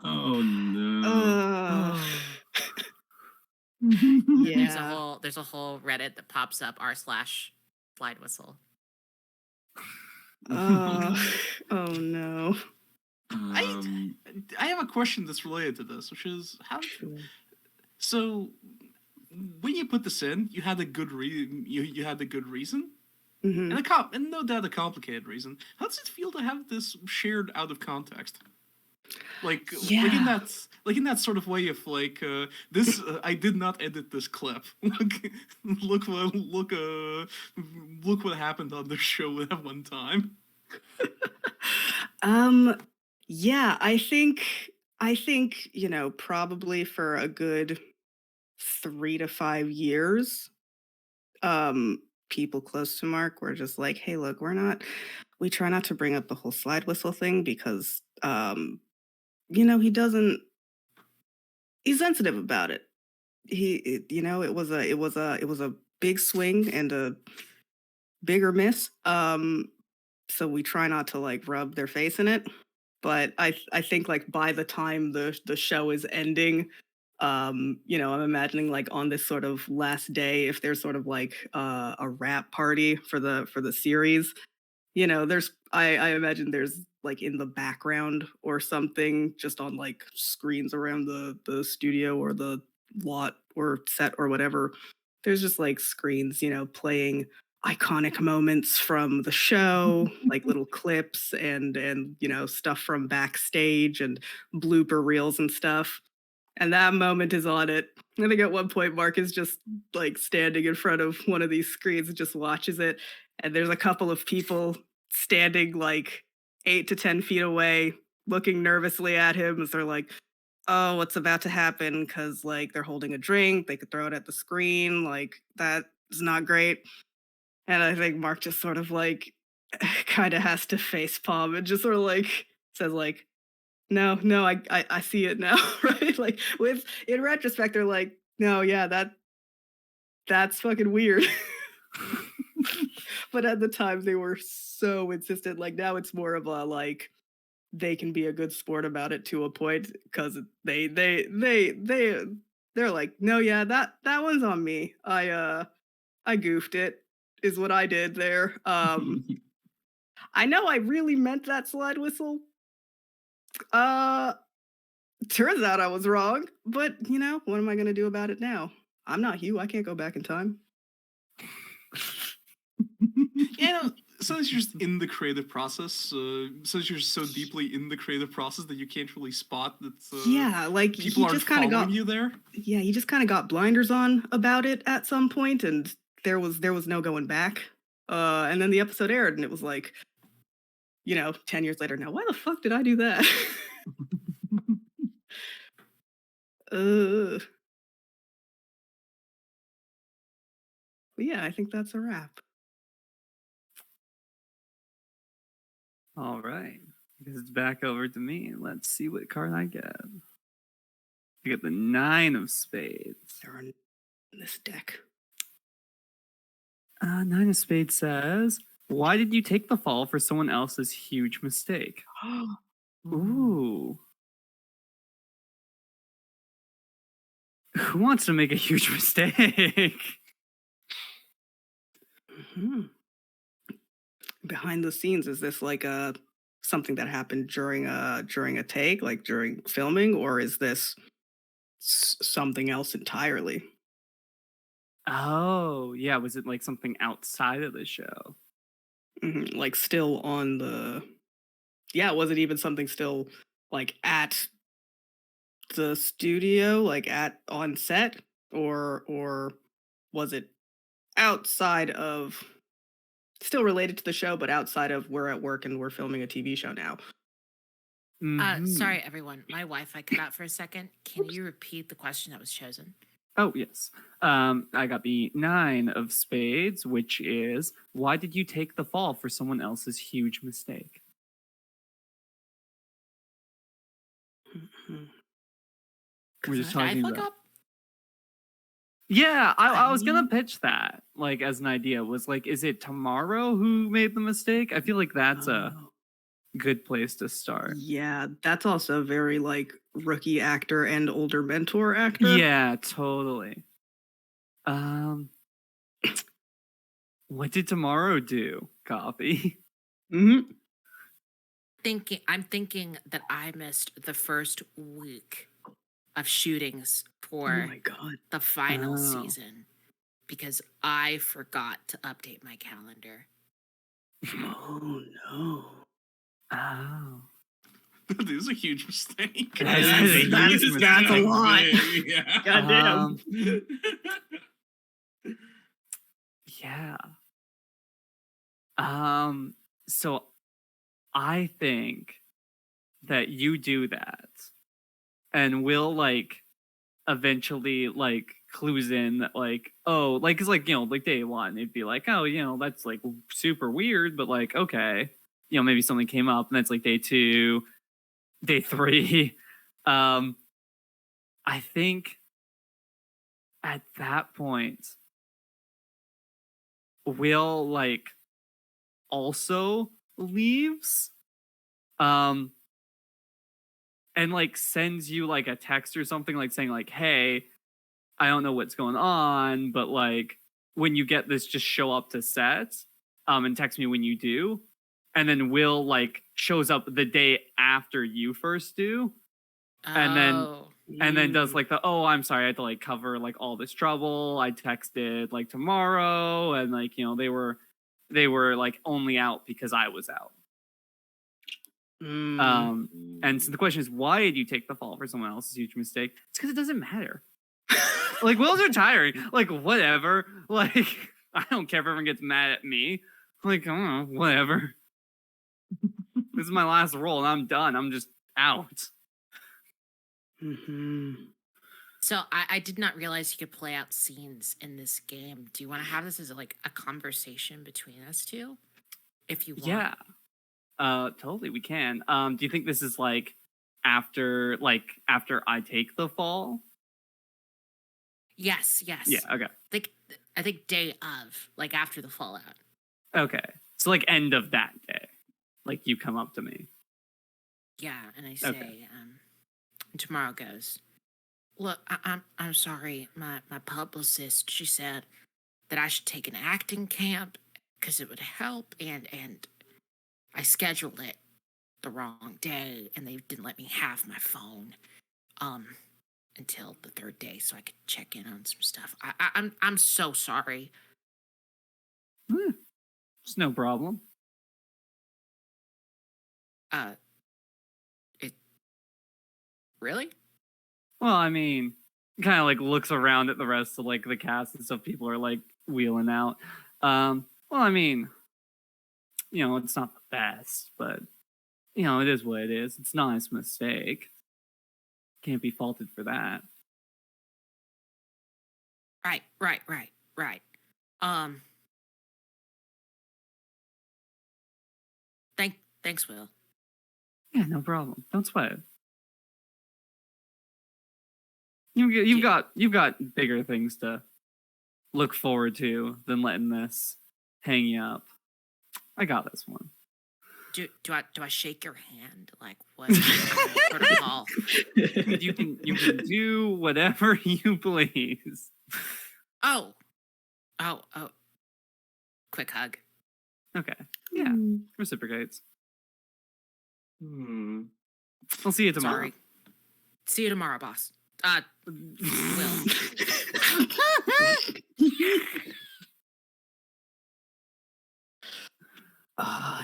Oh no. Yeah. There's a whole Reddit that pops up r/slide whistle. Oh no. Um, I have a question that's related to this, which is so when you put this in, you had a good you had a good reason, Mhm. and no doubt a complicated reason. How does it feel to have this shared out of context? Like Yeah. like in that sort of way of like this I did not edit this clip. Look look what happened on the show at one time. Um, yeah, I think, probably for a good 3 to 5 years, people close to Mark were just like, "Hey, look, we try not to bring up the whole slide whistle thing because, he doesn't he's sensitive about it. It was a big swing and a bigger miss. So we try not to like rub their face in it. But I think like by the time the show is ending, I'm imagining like on this sort of last day, if there's sort of like a wrap party for the series, I imagine there's like in the background or something, just on like screens around the studio or the lot or set or whatever. There's just like screens, playing iconic moments from the show, like little clips and stuff from backstage and blooper reels and stuff. And that moment is on it. I think at one point Mark is just like standing in front of one of these screens and just watches it. And there's a couple of people standing like 8 to 10 feet away, looking nervously at him as they're like, oh, what's about to happen? Because like they're holding a drink, they could throw it at the screen. Like that is not great. And I think Mark just sort of like kind of has to face palm and just sort of like says like, no, no, I see it now, right? Like with in retrospect, they're like, no, yeah, that's fucking weird. But at the time, they were so insistent. Like now, it's more of a like they can be a good sport about it to a point because they they're like, no, yeah, that one's on me. I goofed it, is what I did there. I know I really meant that slide whistle. Uh, turns out I was wrong, but what am I gonna do about it now? I'm not Hugh. I can't go back in time. Since you're just in the creative process, since you're so deeply in the creative process that you can't really spot that Yeah, like people he aren't just kind of following got you there. yeah, he just kind of got blinders on about it at some point, and there was no going back. And then the episode aired, and it was like, 10 years later. Now, why the fuck did I do that? uh, but yeah, I think that's a wrap. All right. I guess it's back over to me. Let's see what card I get. I get the 9 of spades. They're in this deck. 9 of spades says, why did you take the fall for someone else's huge mistake? Ooh. Who wants to make a huge mistake? Mhm. Behind the scenes, is this like something that happened during a take, like during filming, or is this something else entirely? Oh, yeah. Was it like something outside of the show? Like still on the yeah, was it even something still like at the studio, like at on set, or was it outside of still related to the show, but outside of we're at work and we're filming a TV show now? Mhm. Sorry, everyone. My Wi-Fi cut out for a second. Can you repeat the question that was chosen? Oh, yes. I got the 9 of spades, which is, why did you take the fall for someone else's huge mistake? We're just Did I talking fuck about. up? Yeah, I was gonna mean- pitch that, like, as an idea. Was like, is it Tomorrow who made the mistake? I feel like that's a Oh, good place to start. yeah, that's also very like rookie actor and older mentor actor. Yeah, totally. What did Tomorrow do? Coffee. Hmm. I'm thinking that I missed the first week of shootings Oh for my god. the final Oh. season because I forgot to update my calendar. Oh no. Oh. That is a huge mistake. That is a huge mistake. That's a lot. Yeah. Goddamn. Yeah. So I think that you do that and we'll like eventually like clues in that like, oh, like it's like, like day one, it'd be like, oh, that's like super weird, but like, okay, maybe something came up, and that's like day 2, day 3. I think at that point Will like also leaves and like sends you like a text or something, like saying like, hey, I don't know what's going on, but like when you get this, just show up to set and text me when you do. And then Will like shows up the day after you first do, and then does like oh, I'm sorry, I had to like cover like all this trouble. I texted like tomorrow, and like they were like only out because I was out. And so the question is, why did you take the fall for someone else's huge mistake? It's because it doesn't matter. Like Will's retiring, like whatever. Like I don't care if everyone gets mad at me. Like I don't know, whatever. This is my last role, and I'm done. I'm just out. So I did not realize you could play out scenes in this game. Do you want to have this as like a conversation between us two? If you want. Yeah. Totally, we can. Do you think this is like after I take the fall? Yes. Yeah, okay. I think day of, like after the fallout. Okay. So like end of that day. Like you come up to me. Yeah, and I say, tomorrow goes, look, I'm sorry. My publicist, she said that I should take an acting camp because it would help, and I scheduled it the wrong day, and they didn't let me have my phone until the third day, so I could check in on some stuff. I'm so sorry. It's no problem. It really? Well, I mean, kind of like looks around at the rest of like the cast and stuff people are like wheeling out. Well, I mean, it's not the best, but it is what it is. It's not his mistake. Can't be faulted for that. Right. Thanks, Will. Yeah, no problem. Don't sweat it. You've got bigger things to look forward to than letting this hang you up. I got this one. Do I shake your hand? Like what protocol? You can do whatever you please. Oh. Quick hug. Okay. Yeah. Reciprocates. Hmm. I'll see you tomorrow. Sorry. See you tomorrow, boss. Will.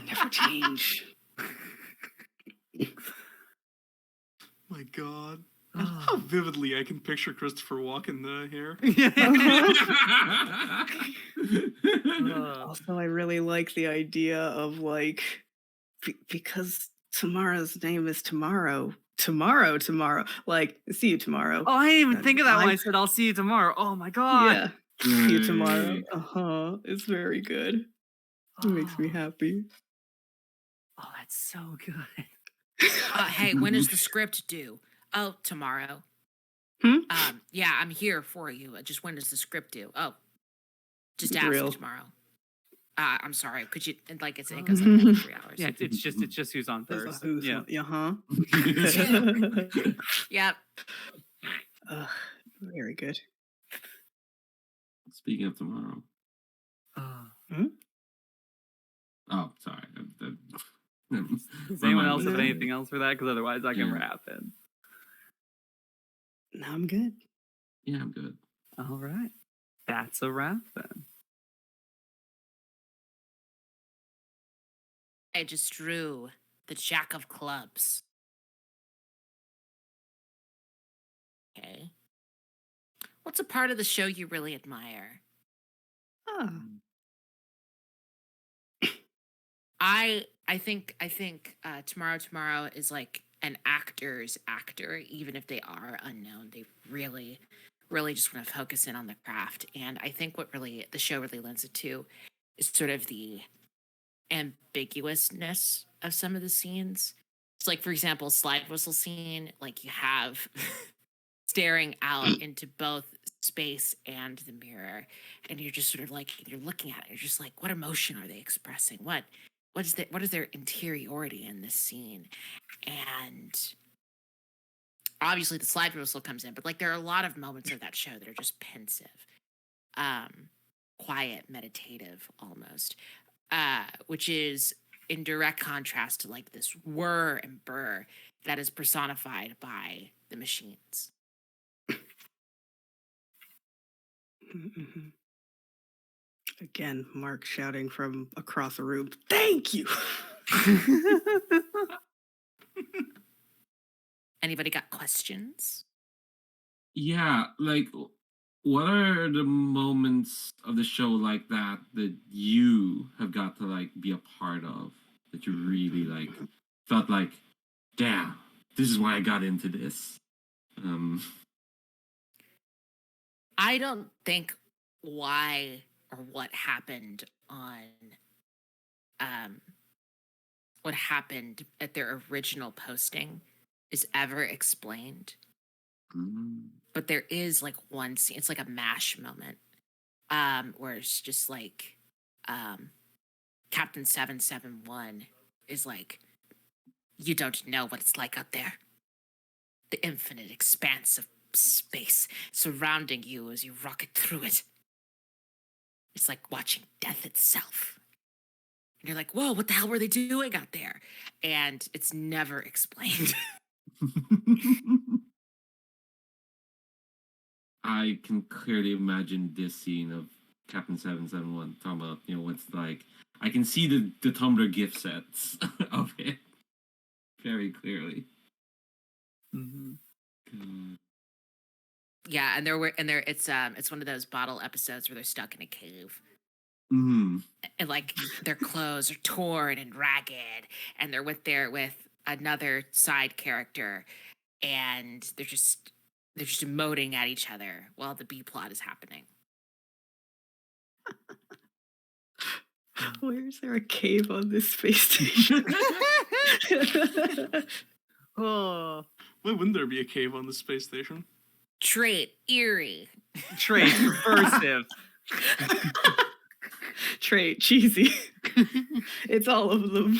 Never change. My God. How vividly I can picture Christopher Walken here. Also, I really like the idea of like, because tomorrow's name is tomorrow. Tomorrow. Like, see you tomorrow. Oh, I didn't even think of that when I I- said I'll see you tomorrow. Oh my god. Yeah, see you tomorrow. It's very good. It makes me Oh. happy. Oh, that's so good. Hey, when is the script due? Oh, tomorrow. Yeah, I'm here for you. Just when is the script due? Oh, just ask me Real. tomorrow. I'm sorry. Could you it goes like 3 hours? Yeah, it's just who's on first. Yeah. Yep. Very good. Speaking of tomorrow. Oh, sorry. Does anyone else have anything else for that? Because otherwise I can Yeah. wrap it. No, I'm good. Yeah, I'm good. All right. That's a wrap then. I just drew the Jack of Clubs. Okay. What's a part of the show you really admire? Ah. I think Tomorrow is like an actor's actor, even if they are unknown. They really just want to focus in on the craft. And I think what really the show really lends it to is sort of the ambiguousness of some of the scenes. It's like, for example, slide whistle scene, like you have staring out into both space and the mirror, and you're just sort of like, you're looking at it, you're just like, what emotion are they expressing? What is their interiority in this scene? And obviously the slide whistle comes in, but like there are a lot of moments of that show that are just pensive, quiet, meditative almost, which is in direct contrast to like this whir and burr that is personified by the machines. Mhm. Again, Mark shouting from across the room, "Thank you!" Anybody got questions? Yeah, like, what are the moments of the show like that you have got to like be a part of, that you really like felt like, damn, this is why I got into this? I don't think why or what happened at their original posting is ever explained. But there is like one scene, it's like a MASH moment, where it's just like Captain 771 is like, you don't know what it's like out there. The infinite expanse of space surrounding you as you rocket through it. It's like watching death itself. And you're like, whoa, what the hell were they doing out there? And it's never explained. I can clearly imagine this scene of Captain 771 talking about, what's like. I can see the Tumblr gift sets of it very clearly. Mm-hmm. God. Yeah, and it's one of those bottle episodes where they're stuck in a cave. Mm-hmm. And like their clothes are torn and ragged, and they're with another side character, and they're just emoting at each other while the B plot is happening. Where is there a cave on this space station? Oh, Why wouldn't there be a cave on the space station? Trait eerie. trait subversive. Trait cheesy. It's all of them.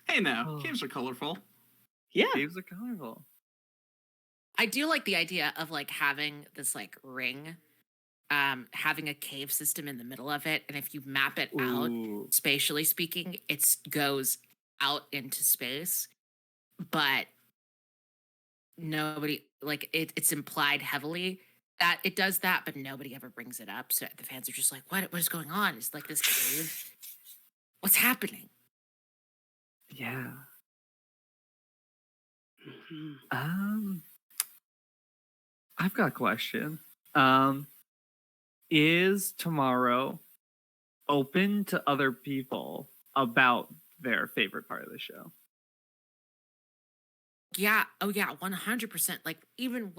Hey now, Oh. caves are colorful. Yeah. Caves are colorful. I do like the idea of like having this like ring, having a cave system in the middle of it, and if you map it out Ooh. spatially speaking, it goes out into space, but nobody like it's implied heavily that it does that, but nobody ever brings it up. So the fans are just like, what is going on? Is like this cave? What's happening? Yeah. Mhm. I've got a question. Is tomorrow open to other people about their favorite part of the show? Yeah. Oh yeah, 100%. Like even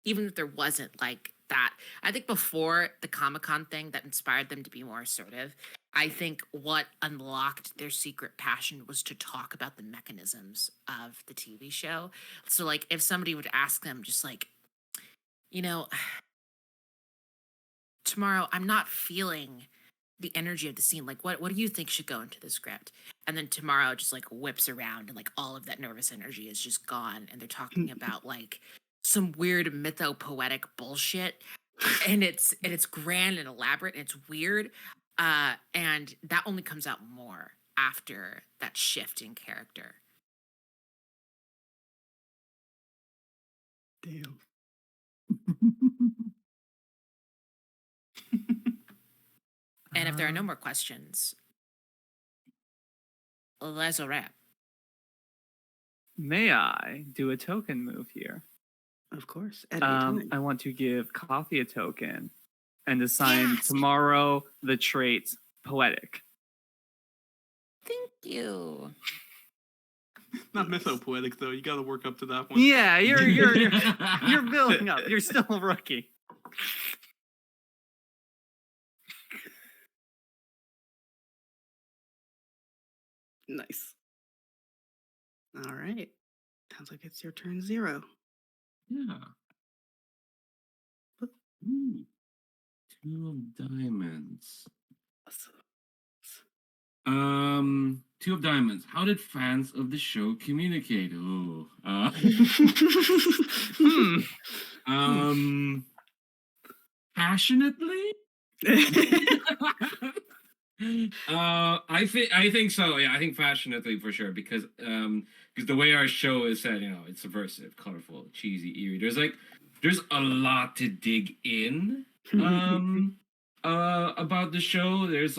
if there wasn't like that, I think before the Comic-Con thing that inspired them to be more assertive, I think what unlocked their secret passion was to talk about the mechanisms of the TV show. So like if somebody would ask them just like, tomorrow I'm not feeling the energy of the scene. Like what do you think should go into the script? And then tomorrow just like whips around and like all of that nervous energy is just gone, and they're talking about like some weird mytho-poetic bullshit, and it's grand and elaborate and it's weird, and that only comes out more after that shift in character. Damn. And if there are no more questions, let's a wrap. May I do a token move here? Of course. At any time. I want to give Coffee a token and assign Yes. tomorrow the trait poetic. Thank you. Not mytho-poetic though. You got to work up to that one. Yeah, you're building up. You're still a rookie. Nice. All right. Sounds like it's your turn, Zero. Yeah. Ooh. 2 of diamonds. 2 of diamonds. How did fans of the show communicate? Oh. Passionately? I think so. Yeah, I think passionately for sure, because the way our show is set, it's subversive, colorful, cheesy, eerie. There's a lot to dig in about the show. There's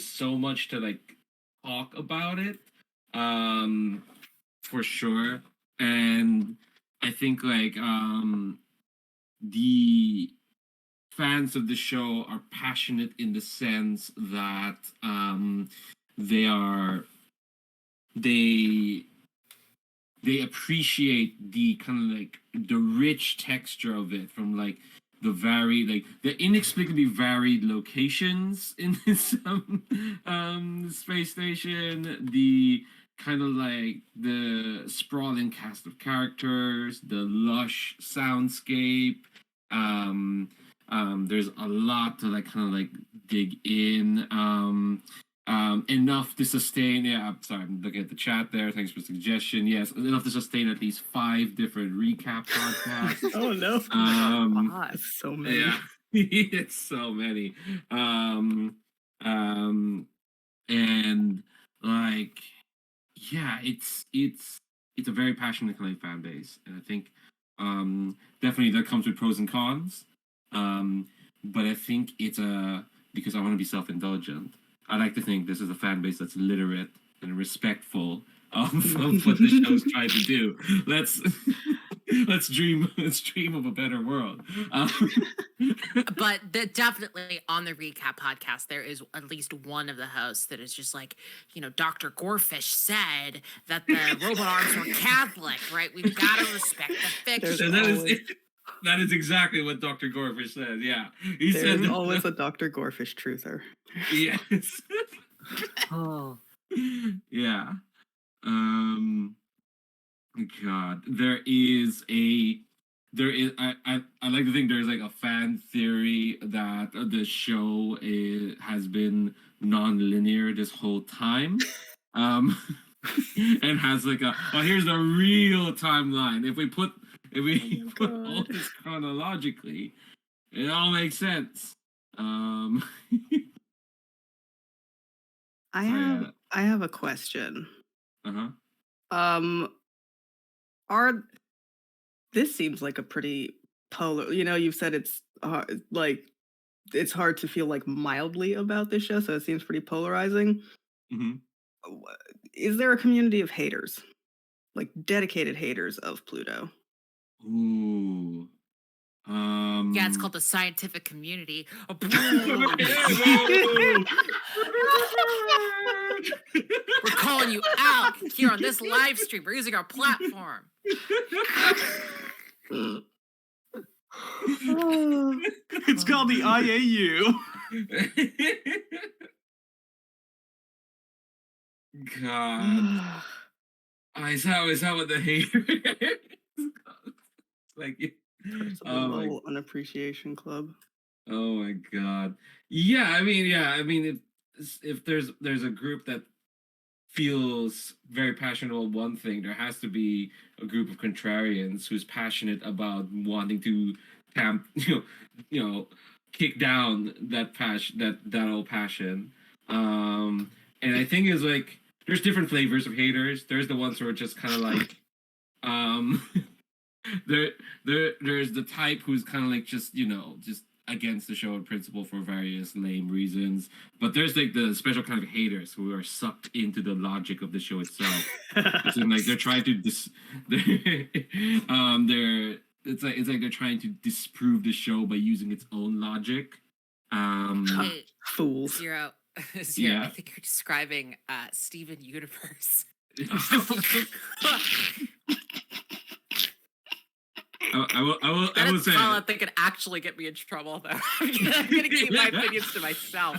so much to like talk about it, for sure. And I think like the fans of the show are passionate in the sense that they appreciate the kind of like the rich texture of it, from like the inexplicably varied locations in this space station, the kind of like the sprawling cast of characters, the lush soundscape. There's a lot to like kind of like dig in. enough to sustain. Yeah, I'm sorry, I'm looking at the chat there. Thanks for the suggestion. Yes, enough to sustain at least 5 different recap podcasts. Oh no. Five. So many. Yeah, it's so many. And like, yeah, it's a very passionate Clay fan base, and I think definitely that comes with pros and cons. But I think it's because I want to be self-indulgent. I like to think this is a fan base that's literate and respectful of what the show's trying to do. Let's dream of a better world. But definitely on the recap podcast, there is at least one of the hosts that is just like, Dr. Gorefish said that the robot arms were Catholic, right? We've got to respect the fiction. That is exactly what Dr. Gorefish says. Yeah, he There's said always a Dr. Gorefish truther. Yes. Oh, Yeah. God, I like to think there's like a fan theory that the show has been non-linear this whole time. And has like here's the real timeline. If we put all this chronologically, it all makes sense. I have a question. Uh-huh. This seems like a pretty polar. You've said it's it's hard to feel like mildly about this show, so it seems pretty polarizing. Mm-hmm. Is there a community of haters, like dedicated haters of Pluto? Ooh. Yeah, it's called the scientific community. We're calling you out here on this live stream. We're using our platform. It's called the IAU. God. Is that what the hater is? Like, Oh my unappreciation club. Oh my God. Yeah, I mean, if there's a group that feels very passionate about one thing, there has to be a group of contrarians who's passionate about wanting to kick down that old passion. And I think it's like there's different flavors of haters. There's the ones who are just kind of like there's the type who's kind of like just against the show in principle for various lame reasons, but there's like the special kind of haters who are sucked into the logic of the show itself. It's like they're trying to it's like they're trying to disprove the show by using its own logic. Hey, Fools. Zero. Yeah. I think you're describing Steven Universe. I will say I think it actually get me in trouble though. I'm gonna keep my opinions to myself.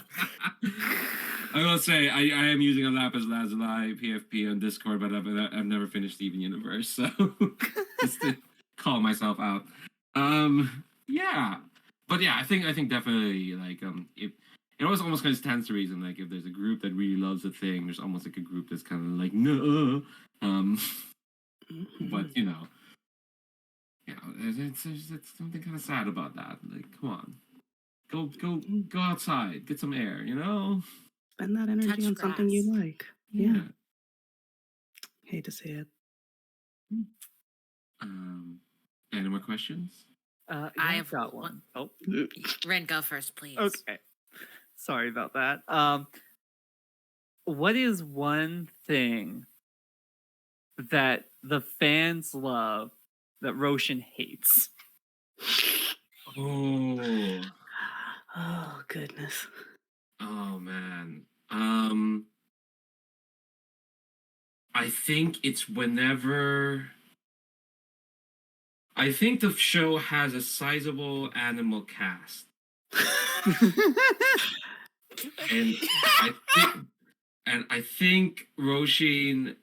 I will say I am using a Lapis Lazuli PFP on Discord, but I've never finished Steven Universe, so just to call myself out. Yeah, but yeah, I think definitely like it almost kind of stands to reason, like if there's a group that really loves a thing, there's almost like a group that's kind of like no, but it's something kind of sad about that. Like, come on, go outside, get some air. Spend that energy Touch on something you grass. like. Yeah. Hate to see it. Any more questions? yeah, I've got one. Oh, Ren, go first, please. okay. Sorry about that. What is one thing that the fans love that Roshan hates? Oh. Oh goodness. Oh man. I think it's whenever I think the show has a sizable animal cast. And I think Roshin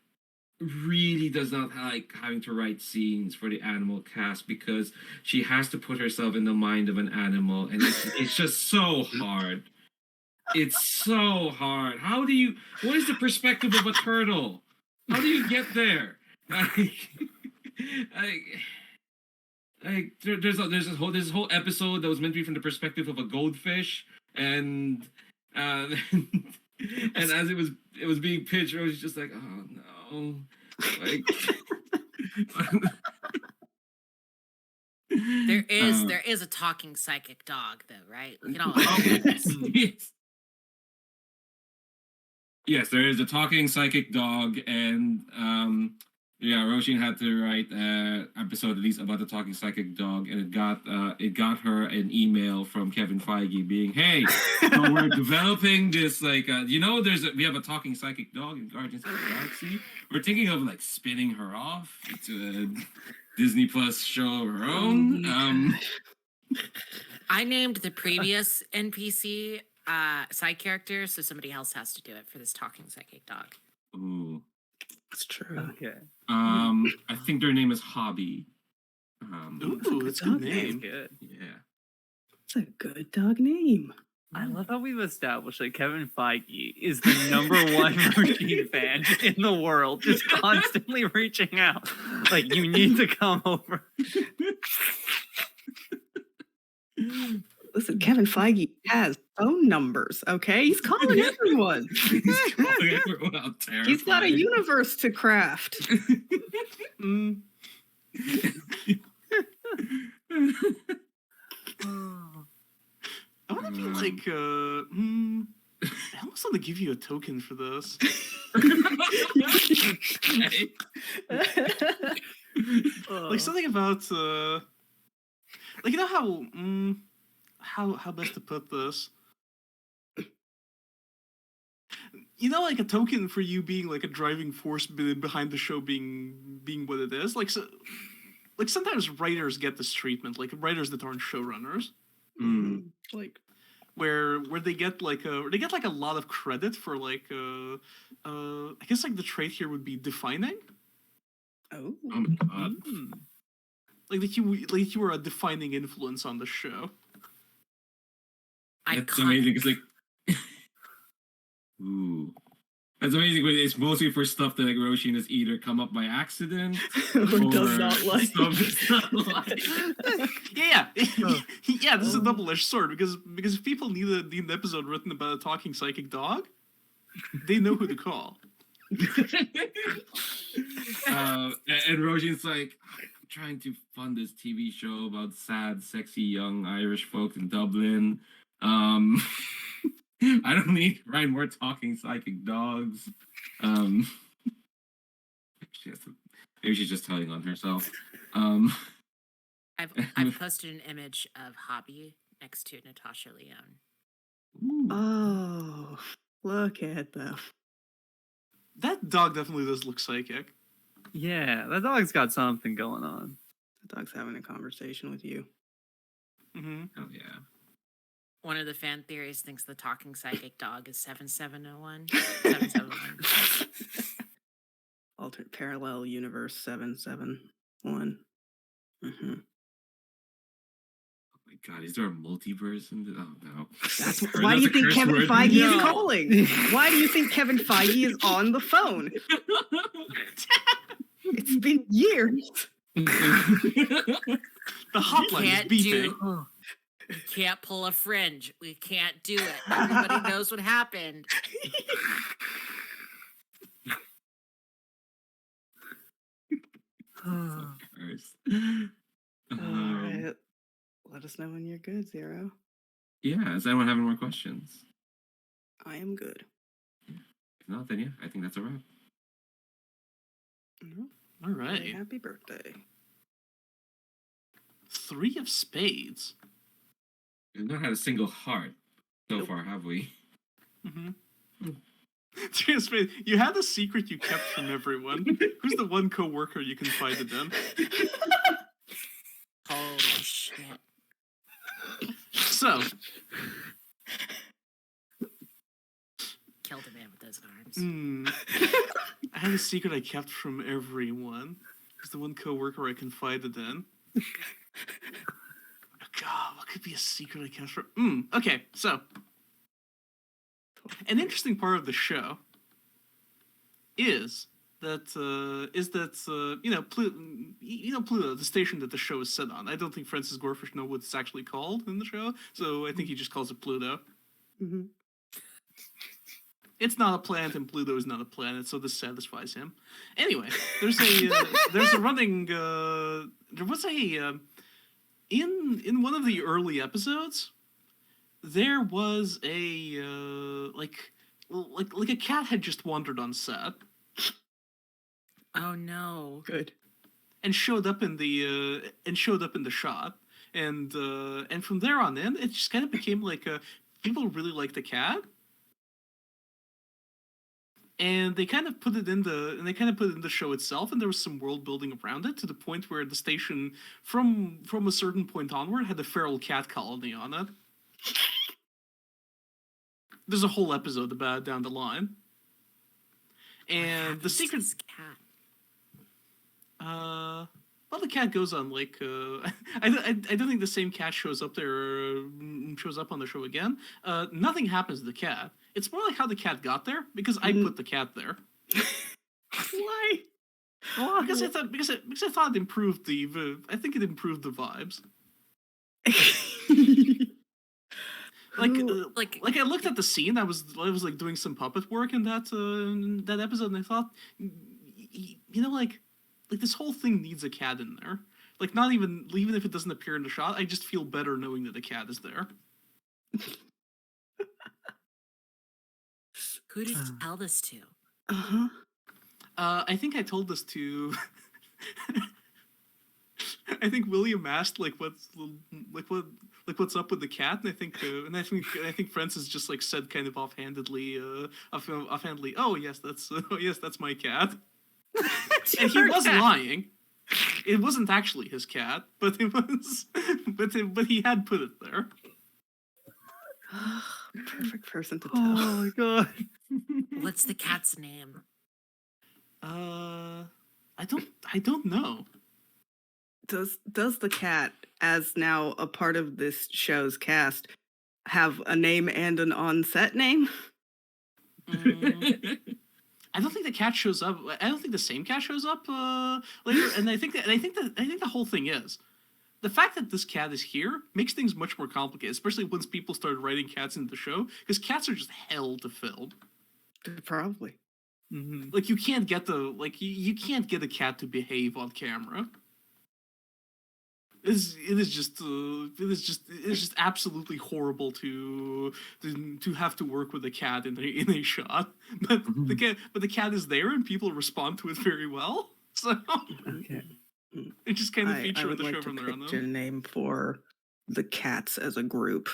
really does not like having to write scenes for the animal cast because she has to put herself in the mind of an animal, and it's just so hard. It's so hard. What is the perspective of a turtle? How do you get there? There's this whole episode that was meant to be from the perspective of a goldfish, and and as it was being pitched, I was just like, oh no, like. There is a talking psychic dog though, right? We can all agree on this. Yes. Yes, there is a talking psychic dog, and yeah, Roshin had to write an episode at least about the talking psychic dog, and it got her an email from Kevin Feige being, "Hey, so we're developing this we have a talking psychic dog in Guardians of the Galaxy. We're thinking of like spinning her off to a Disney Plus show of her own." I named the previous NPC side character, so somebody else has to do it for this talking psychic dog. Ooh. That's true. Okay. I think their name is Hobby. Ooh, that's a good name. Good. Yeah. It's a good dog name. I love how we've established that Kevin Feige is the number one Roshin fan in the world, just constantly reaching out. Like, you need to come over. Listen, Kevin Feige has phone numbers, okay? He's calling everyone. He's got a universe to craft. Mm. I want to be like, I almost want to give you a token for this. Like something about, like, you know how best to put this? You know, like a token for you being like a driving force behind the show being what it is. Like, so, like sometimes writers get this treatment, like writers that aren't showrunners, like where they get like a lot of credit for like I guess like the trait here would be defining. Oh, Oh my god. Like that you were a defining influence on the show. That's amazing. It's like, ooh, that's amazing. But it's mostly for stuff that like Roshin has either come up by accident or does not like. stuff it's not like. Yeah. Yeah. This is a double-edged sword because if people need an episode written about a talking psychic dog, they know who to call. And Roshin's like, I'm trying to fund this TV show about sad, sexy young Irish folk in Dublin. I don't need to write more talking psychic dogs. Maybe she's just telling on herself. I've posted an image of Hobby next to Natasha Lyonne. Oh, look at them. That dog definitely does look psychic. Yeah, that dog's got something going on. The dog's having a conversation with you. Mm-hmm. Oh yeah. One of the fan theories thinks the talking psychic dog is 7701. 771. Alternate parallel universe 771. Mm-hmm. Oh my god, is there a multiverse in this? Oh no. That's Or why do you that's a think curse Kevin word. Feige No. is calling? Why do you think Kevin Feige is on the phone? It's been years. The hotline is Can't beeping. We can't pull a fringe. We can't do it. Everybody knows what happened. Curse. All right. Let us know when you're good, Zero. Yeah, does anyone have any more questions? I am good. If not, then yeah, I think that's a wrap. Mhm. All right. Happy birthday. 3 of spades. We've not had a single heart so far, have we? Mm-hmm. 3 of spades. You had a secret you kept from everyone. Who's the one coworker you confided in? Holy shit. So, Killed a man with those arms. I had a secret I kept from everyone. Who's the one coworker I confided in? God, what could be a secret I kept from? Okay, so An interesting part of the show is that Pluto, the station that the show is set on. I don't think Francis Gorefish knows what it's actually called in the show, so I think he just calls it Pluto. Mhm. It's not a planet, and Pluto is not a planet, so this satisfies him. Anyway, there's a running there was a in one of the early episodes, there was a like a cat had just wandered on set Oh no. Good. and showed up in the shot, and from there on in, it just kind of became like people really like the cat, and they kind of put it in the show itself, and there was some world building around it to the point where the station, from a certain point onward, had a feral cat colony on it. There's a whole episode about it down the line, and the secret. This cat. Well, the cat goes on like I don't think the same cat shows up on the show again. Nothing happens to the cat. It's more like how the cat got there, because I put the cat there. Why? Because I thought it improved I think it improved the vibes. Like I looked at the scene. I was like doing some puppet work in that episode, and I thought, like this whole thing needs a cat in there. Like, not even if it doesn't appear in the shot, I just feel better knowing that the cat is there. Who did you tell this to? Uh-huh. I think I told this to. I think William asked what's up with the cat, and I think Francis just like said kind of offhandedly, oh yes, that's my cat. And he wasn't lying. It wasn't actually his cat, but it was, but he had put it there. Perfect person to tell. Oh my god. What's the cat's name? I don't know. Does the cat, as now a part of this show's cast, have a name and an on-set name? I don't think the cat shows up. I don't think the same cat shows up later. And I think the whole thing is the fact that this cat is here makes things much more complicated, especially once people started writing cats into the show, because cats are just hell to film. Probably. Mm-hmm. Like, you can't get you can't get a cat to behave on camera. It is just absolutely horrible to have to work with a cat in a shot. But the cat is there, and people respond to it very well. So Okay. it just kind of feature in would the like show to from there on. pitch a name for the cats as a group.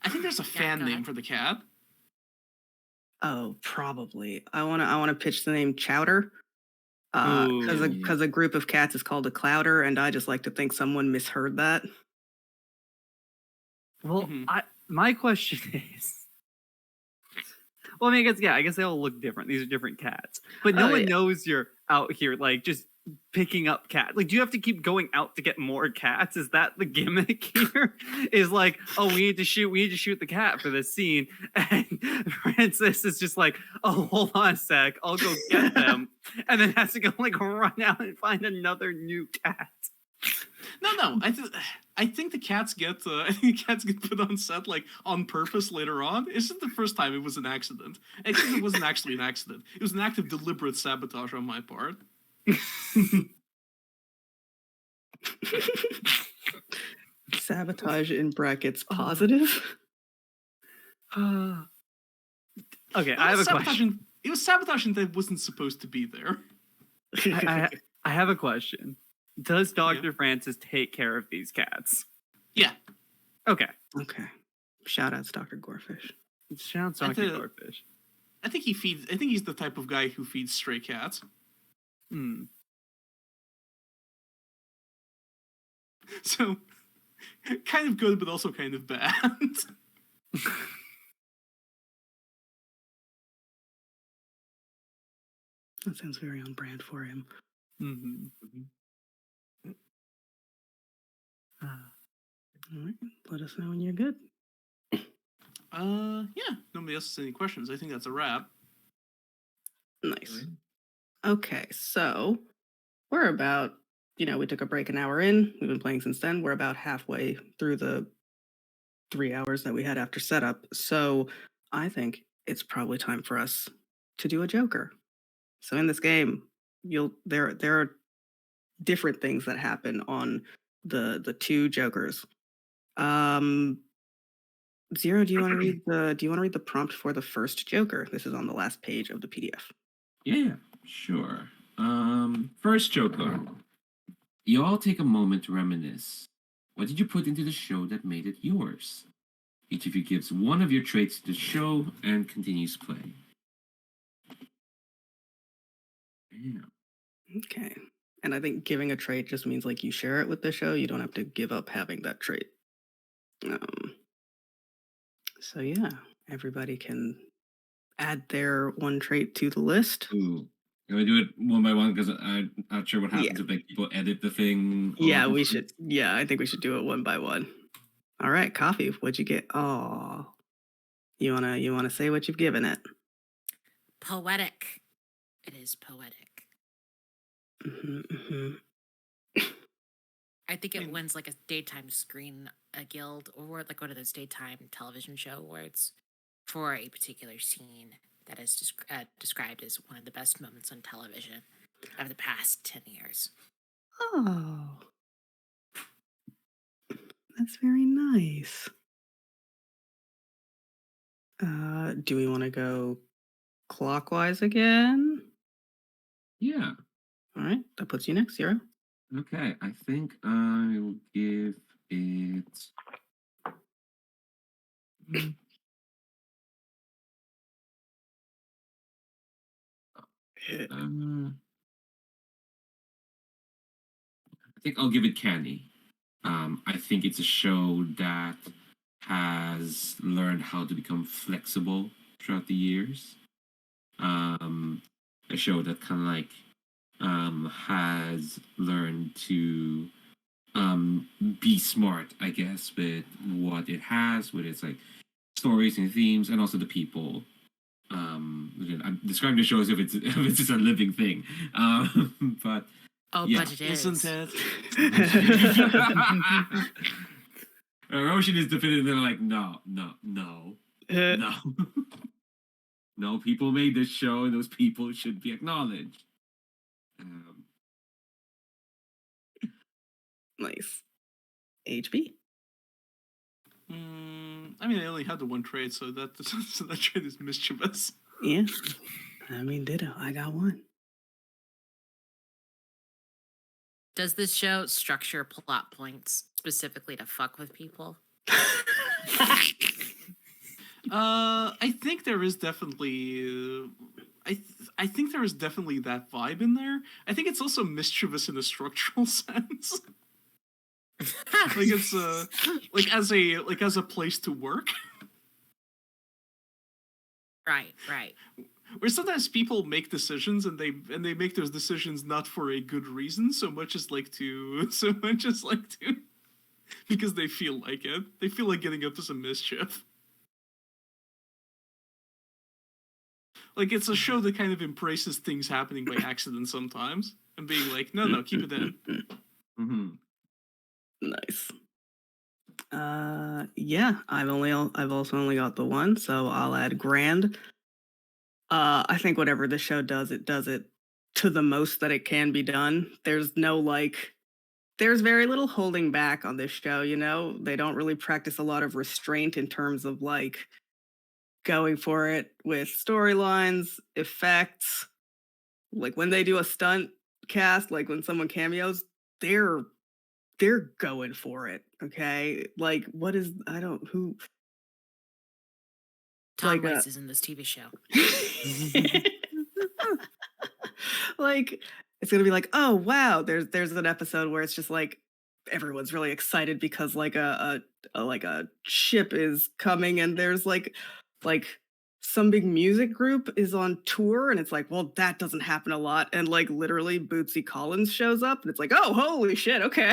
I think there's a fan go name ahead. for the cat. Oh, probably. I wanna pitch the name Chowder. Because a group of cats is called a clouder, and I just like to think someone misheard that. Well, Mhm. my question is, well, I mean, I guess they all look different. These are different cats, but no Oh, one yeah. knows you're out here like just picking up cats. Like, do you have to keep going out to get more cats? Is that the gimmick here? Is like, oh, we need to shoot the cat for this scene, and Francis is just like, oh, hold on a sec, I'll go get them, and then has to go like run out and find another new cat. No. I think the cats get put on set like on purpose later on. It's just the first time it was an accident. I think it wasn't actually an accident. It was an act of deliberate sabotage on my part. Sabotage in brackets positive. Okay, I have a question. It was sabotaging that wasn't supposed to be there. I have a question. Does Dr. Francis take care of these cats? Yeah. Okay. Okay. Shout outs, Dr. Gorefish. Sounds I like think- Gorefish. I think he's the type of guy who feeds stray cats. Hmm. So, kind of good, but also kind of bad. That sounds very on brand for him. Mm-hmm. All right. Let us know when you're good. Yeah. Nobody else has any questions. I think that's a wrap. Nice. Okay, so we're about, we took a break an hour in. We've been playing since then. We're about halfway through the 3 hours that we had after setup. So I think it's probably time for us to do a Joker. So in this game, there are different things that happen on the two Jokers. Zero, do you want to read the prompt for the first Joker? This is on the last page of the PDF. Yeah, sure. First Joker. You all take a moment to reminisce. What did you put into the show that made it yours? Each of you gives one of your traits to the show and continues playing. Yeah. Okay. And I think giving a trait just means like you share it with the show. You don't have to give up having that trait. So yeah, everybody can add their one trait to the list. Ooh. Can we do it one by one? Because I'm not sure what happens if like people edit the thing. Yeah, we should. Yeah, I think we should do it one by one. All right, Coffee. What'd you get? Oh, you wanna say what you've given it? Poetic. It is poetic. I think it wins like a daytime screen guild or like one of those daytime television show awards for a particular scene that is described as one of the best moments on television of the past 10 years. Oh, that's very nice. Do we want to go clockwise again? Yeah. All right, that puts you next, Zero. Okay, I think I will give it. I think I'll give it Canny. I think it's a show that has learned how to become flexible throughout the years. A show that kind of like has learned to be smart, I guess, with what it has, with its like stories and themes, and also the people. I'm describing the show as if it's just a living thing, but yeah. But it is. Isn't it? Roshan is definitively like, no. No, people made this show, and those people should be acknowledged. Nice. HB. I mean, I only had the one trait, so that trait is mischievous. Yeah. I mean, ditto. I got one. Does this show structure plot points specifically to fuck with people? I think there is definitely. I think there is definitely that vibe in there. I think it's also mischievous in a structural sense. Like it's as a place to work. Right. Where sometimes people make decisions and they make those decisions not for a good reason, so much as because they feel like it. They feel like getting up to some mischief. Like it's a show that kind of embraces things happening by accident sometimes and being like, no, keep it in. Mm-hmm. Nice. Yeah, I've also only got the one, so I'll add Grand. I think whatever the show does, it does it to the most that it can be done. There's very little holding back on this show, They don't really practice a lot of restraint in terms of like going for it with storylines, effects. Like when they do a stunt cast, like when someone cameos, they're going for it, okay? Like who Tom Waits is in this TV show. Like it's gonna be like, oh wow, there's an episode where it's just like everyone's really excited because like a ship is coming and there's like some big music group is on tour and it's like, well, that doesn't happen a lot, and like literally Bootsy Collins shows up and it's like, oh holy shit, okay.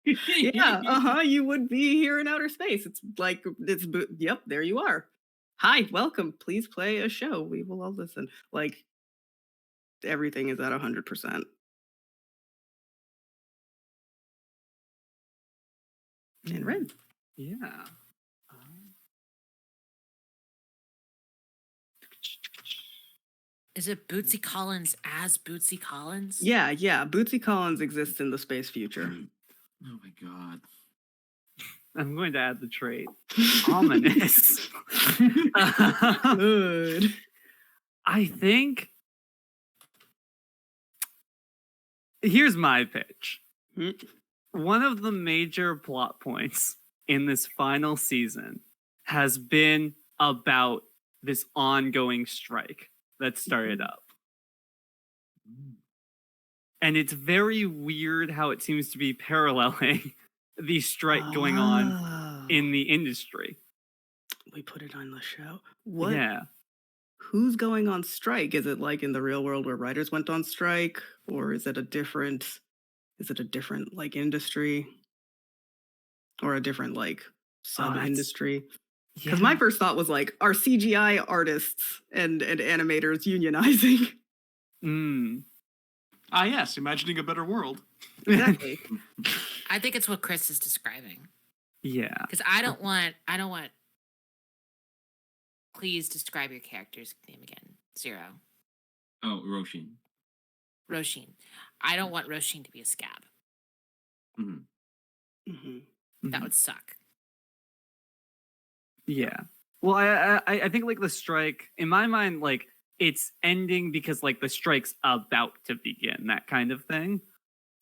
Yeah, you would be here in outer space. It's like yep, there you are. Hi, welcome. Please play a show. We will all listen. Like everything is at 100%. And Ren. Yeah. Is it Bootsy Collins as Bootsy Collins? Yeah, Bootsy Collins exists in the space future. Oh my god. I'm going to add the trait. Ominous. Good. I think. Here's my pitch. Hmm. One of the major plot points in this final season has been about this ongoing strike that started up. And it's very weird how it seems to be paralleling the strike going on in the industry. We put it on the show. What? Yeah. Who's going on strike? Is it like in the real world where writers went on strike, or is it a different like industry, or a different like sub industry? Because my first thought was like, are CGI artists and animators unionizing? Ah, yes, imagining a better world. Exactly. I think it's what Chris is describing. Yeah. Because I don't want. Please describe your character's name again. Zero. Oh, Roshin. Roshin. I don't want Roshin to be a scab. That would suck. Yeah. Well, I think like the strike, in my mind, like it's ending because like the strike's about to begin, that kind of thing.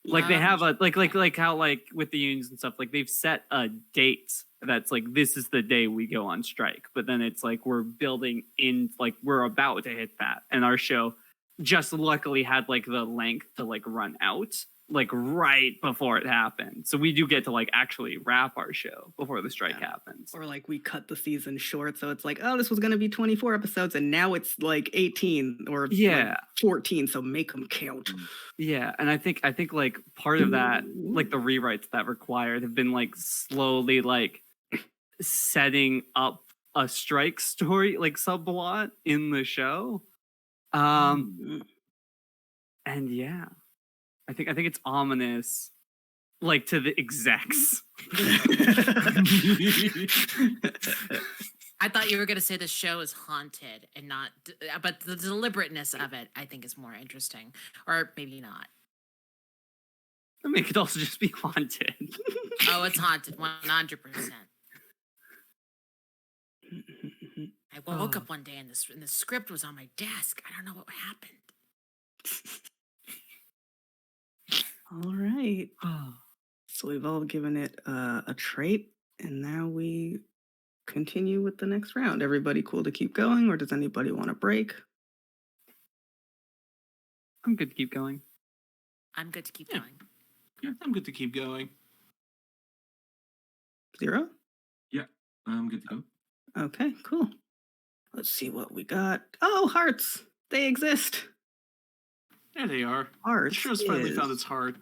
Like they have a like how like with the unions and stuff, like they've set a date that's like this is the day we go on strike. But then it's like we're building in, like we're about to hit that, and our show just luckily had like the length to like run out like right before it happened. So we do get to like actually wrap our show before the strike happens. Or like we cut the season short, so it's like, oh, this was going to be 24 episodes and now it's like 18 or like 14, so make them count. Yeah, and I think like part of that, like the rewrites that required have been like slowly like setting up a strike story, like subplot in the show. And yeah. I think it's ominous, like to the execs. I thought you were going to say the show is haunted and not, but the deliberateness of it, I think, is more interesting, or maybe not. I mean, it could also just be haunted. Oh, it's haunted, 100%. I woke up one day and the script was on my desk. I don't know what happened. All right. So we've all given it a trait, and now we continue with the next round. Everybody cool to keep going, or does anybody want to break? I'm good to keep going. I'm good to keep going. Yeah, I'm good to keep going. Zero? Yeah, I'm good to go. Okay, cool. Let's see what we got. Oh, hearts! They exist! There they are. Hearts. The show's finally found its heart.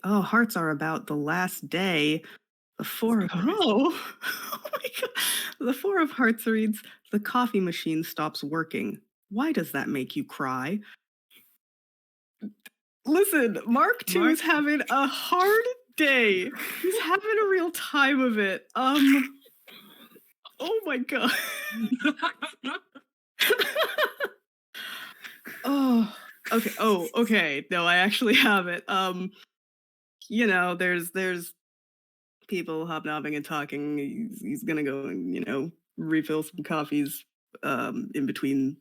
Hearts are about the last day. The Four of oh my god. The Four of Hearts reads, the coffee machine stops working. Why does that make you cry? Listen, Mark II is having a hard day. He's having a real time of it. Oh my god. Oh, okay. Oh, okay. No, I actually have it. You know, there's people hobnobbing and talking. He's gonna go and, you know, refill some coffees in between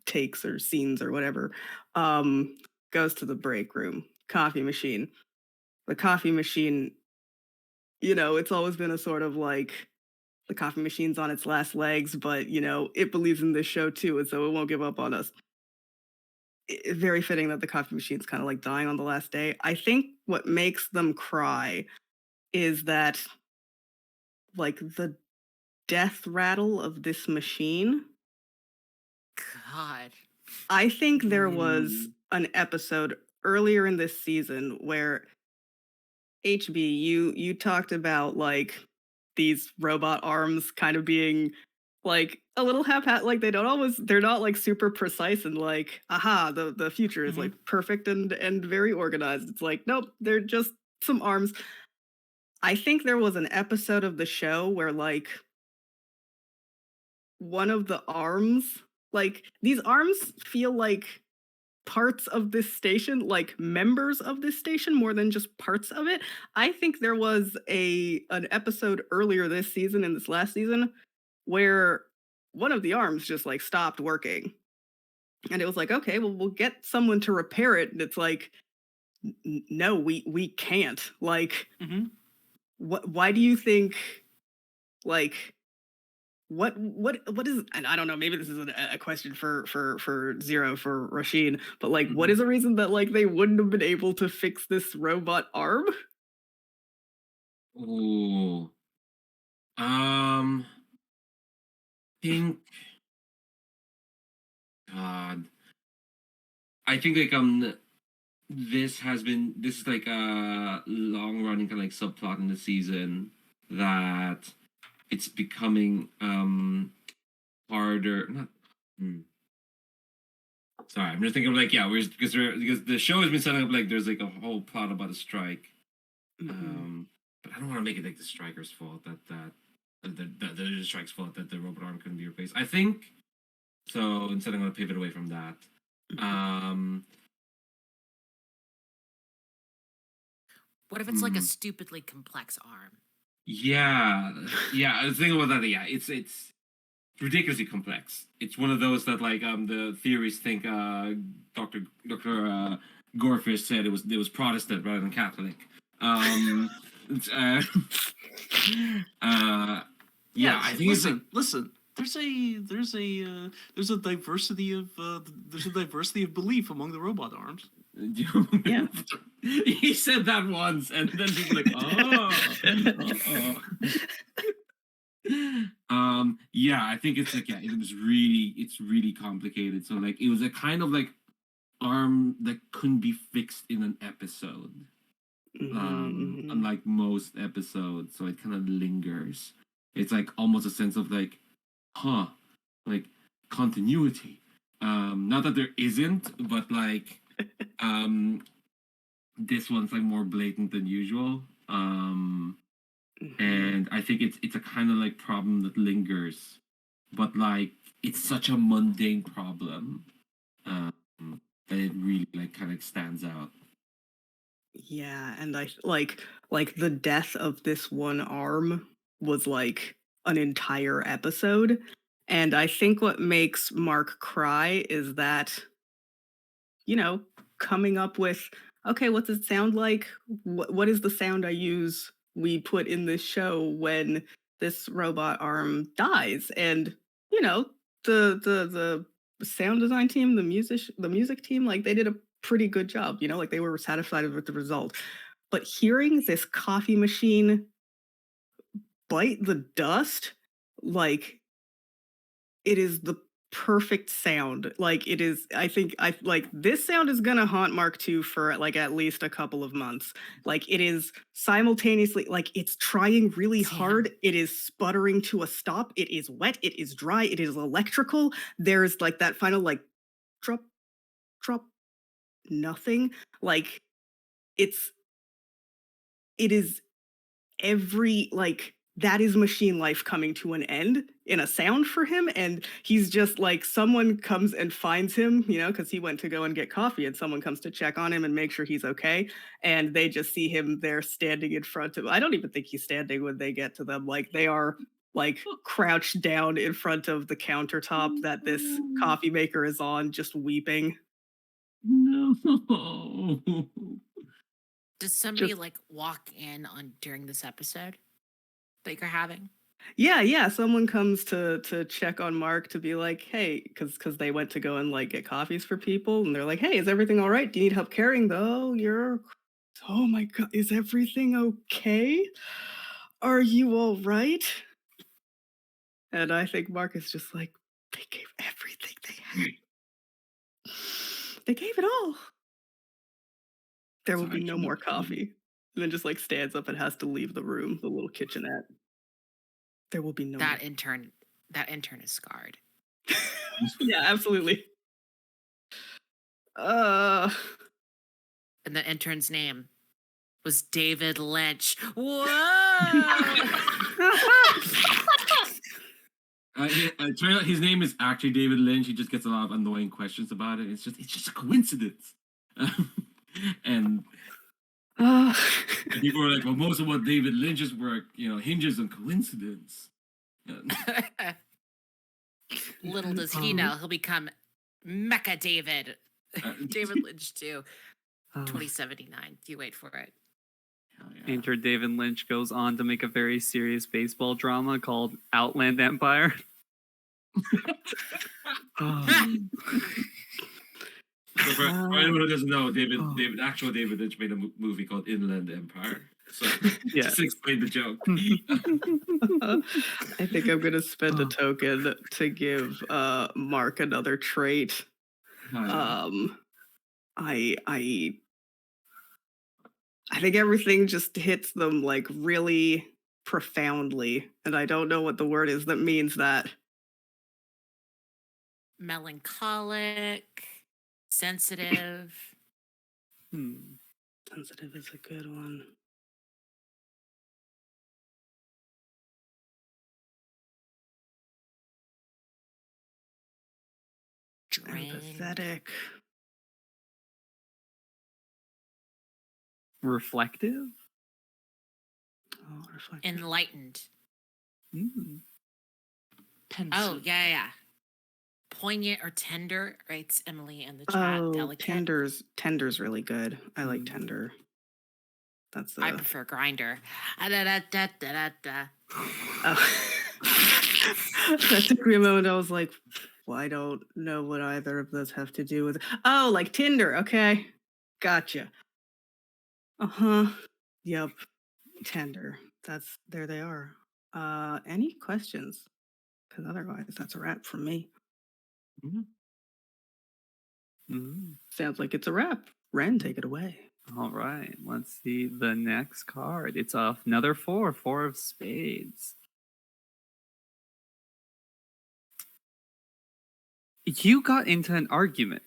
takes or scenes or whatever. Goes to the break room, coffee machine. The coffee machine, you know, it's always been a sort of like the coffee machine's on its last legs, but, you know, it believes in this show too, and so it won't give up on us. Very fitting that the coffee machine's kind of like dying on the last day. I think what makes them cry is that, like, the death rattle of this machine. God. I think there was an episode earlier in this season where HB, you talked about like these robot arms kind of being like a little like they're not like super precise and like aha the future is Mhm. like perfect and very organized. It's like nope, they're just some arms. I think there was an episode of the show where like one of the arms, like these arms feel like parts of this station, like members of this station more than just parts of it. I think there was an episode earlier this season in this last season where one of the arms just like stopped working. And it was like, okay, well we'll get someone to repair it. And it's like no, we can't. Like Mhm. why do you think like what is, and I don't know, maybe this is a question for Zero, for Rasheen, but like what Mhm. is the reason that like they wouldn't have been able to fix this robot arm? Ooh. Think God. I think like this is like a long running kind of like subplot in the season that it's becoming harder. Not. Hmm. Sorry, I'm just thinking of like yeah, because the show has been setting up like there's like a whole plot about a strike. Mhm. But I don't want to make it like the striker's fault the strike's fault that the robot arm couldn't be replaced. I think so. Instead, I'm going to pivot away from that. Um, What if it's like a hmm, stupidly complex arm? yeah, yeah. I was thinking about that. Yeah, it's ridiculously complex. It's one of those that like the theorists think Doctor Gorfish said it was Protestant rather than Catholic. Um, it's, uh, yeah, I Yes. think it's like Listen. There's a diversity of belief among the robot arms. Yeah. he said that once, and then people like, yeah, I think it's like, yeah, it's really complicated. So like, it was a kind of like arm that couldn't be fixed in an episode, Mhm. unlike most episodes. So it kind of lingers. It's like almost a sense of like, huh, like continuity. Not that there isn't, but like, um, this one's like more blatant than usual. Mhm. And I think it's a kind of like problem that lingers, but like it's such a mundane problem um, that it really like kind of stands out. Yeah, and like the death of this one arm was like an entire episode. And I think what makes Mark cry is that, you know, coming up with, okay, what's it sound like? What is the sound I use we put in this show when this robot arm dies? And, you know, the sound design team, the music team, like they did a pretty good job, you know, like they were satisfied with the result. But hearing this coffee machine bite the dust, like it is the perfect sound. Like it is, I think I like this sound is gonna haunt Mark II for like at least a couple of months. Like it is simultaneously like it's trying really Yeah. hard. It is sputtering to a stop. It is wet. It is dry. It is electrical. There's like that final like drop, drop, nothing. Like it's it is every like that is machine life coming to an end in a sound for him, and he's just like someone comes and finds him, you know, because he went to go and get coffee and someone comes to check on him and make sure he's okay, and they just see him there standing in front of, I don't even think he's standing when they get to them, like they are like crouched down in front of the countertop that this coffee maker is on, just weeping. No. Does somebody Just like walk in on during this episode that you're having? yeah, someone comes to check on Mark to be like, "Hey," because they went to go and, like, get coffees for people, and they're like, "Hey, is everything alright? Do you need help carrying, though? You're oh my god, is everything okay? Are you alright?" And I think Mark is just like, "They gave everything they had. They gave it all. There will be Sorry, no should more coffee." And then just like stands up and has to leave the room, the little kitchenette. There will be no That intern is scarred. Yeah, absolutely. Uh And the intern's name was David Lynch. Whoa! It turns out his name is actually David Lynch. He just gets a lot of annoying questions about it. It's just a coincidence. And people are like, well, most of what David Lynch's work, hinges on coincidence. Little does he know, he'll become Mecha David. David Lynch too. 2079. You wait for it. Enter David Lynch goes on to make a very serious baseball drama called Outland Empire. So for anyone who doesn't know, David Lynch made a movie called Inland Empire. So Yeah. just explain the joke. I think I'm gonna spend a token to give Mark another trait. I think everything just hits them like really profoundly, and I don't know what the word is that means that. Melancholic, sensitive. Sensitive is a good one. Empathetic. Reflective? Oh, reflective. Enlightened. Pensive. Oh, yeah. Poignant or tender, writes Emily in the chat. Oh, Delicate. tender's really good. I like tender. That's the. I prefer grinder. Da-da-da-da-da-da. Oh. That took me a moment. I was like, well, I don't know what either of those have to do with. Oh, like Tinder. Okay, gotcha. Yep. Tender. There they are. Any questions? Because otherwise, that's a wrap from me. Sounds like it's a wrap. Ren, take it away. All right, let's see the next card. It's another four of spades. You got into an argument.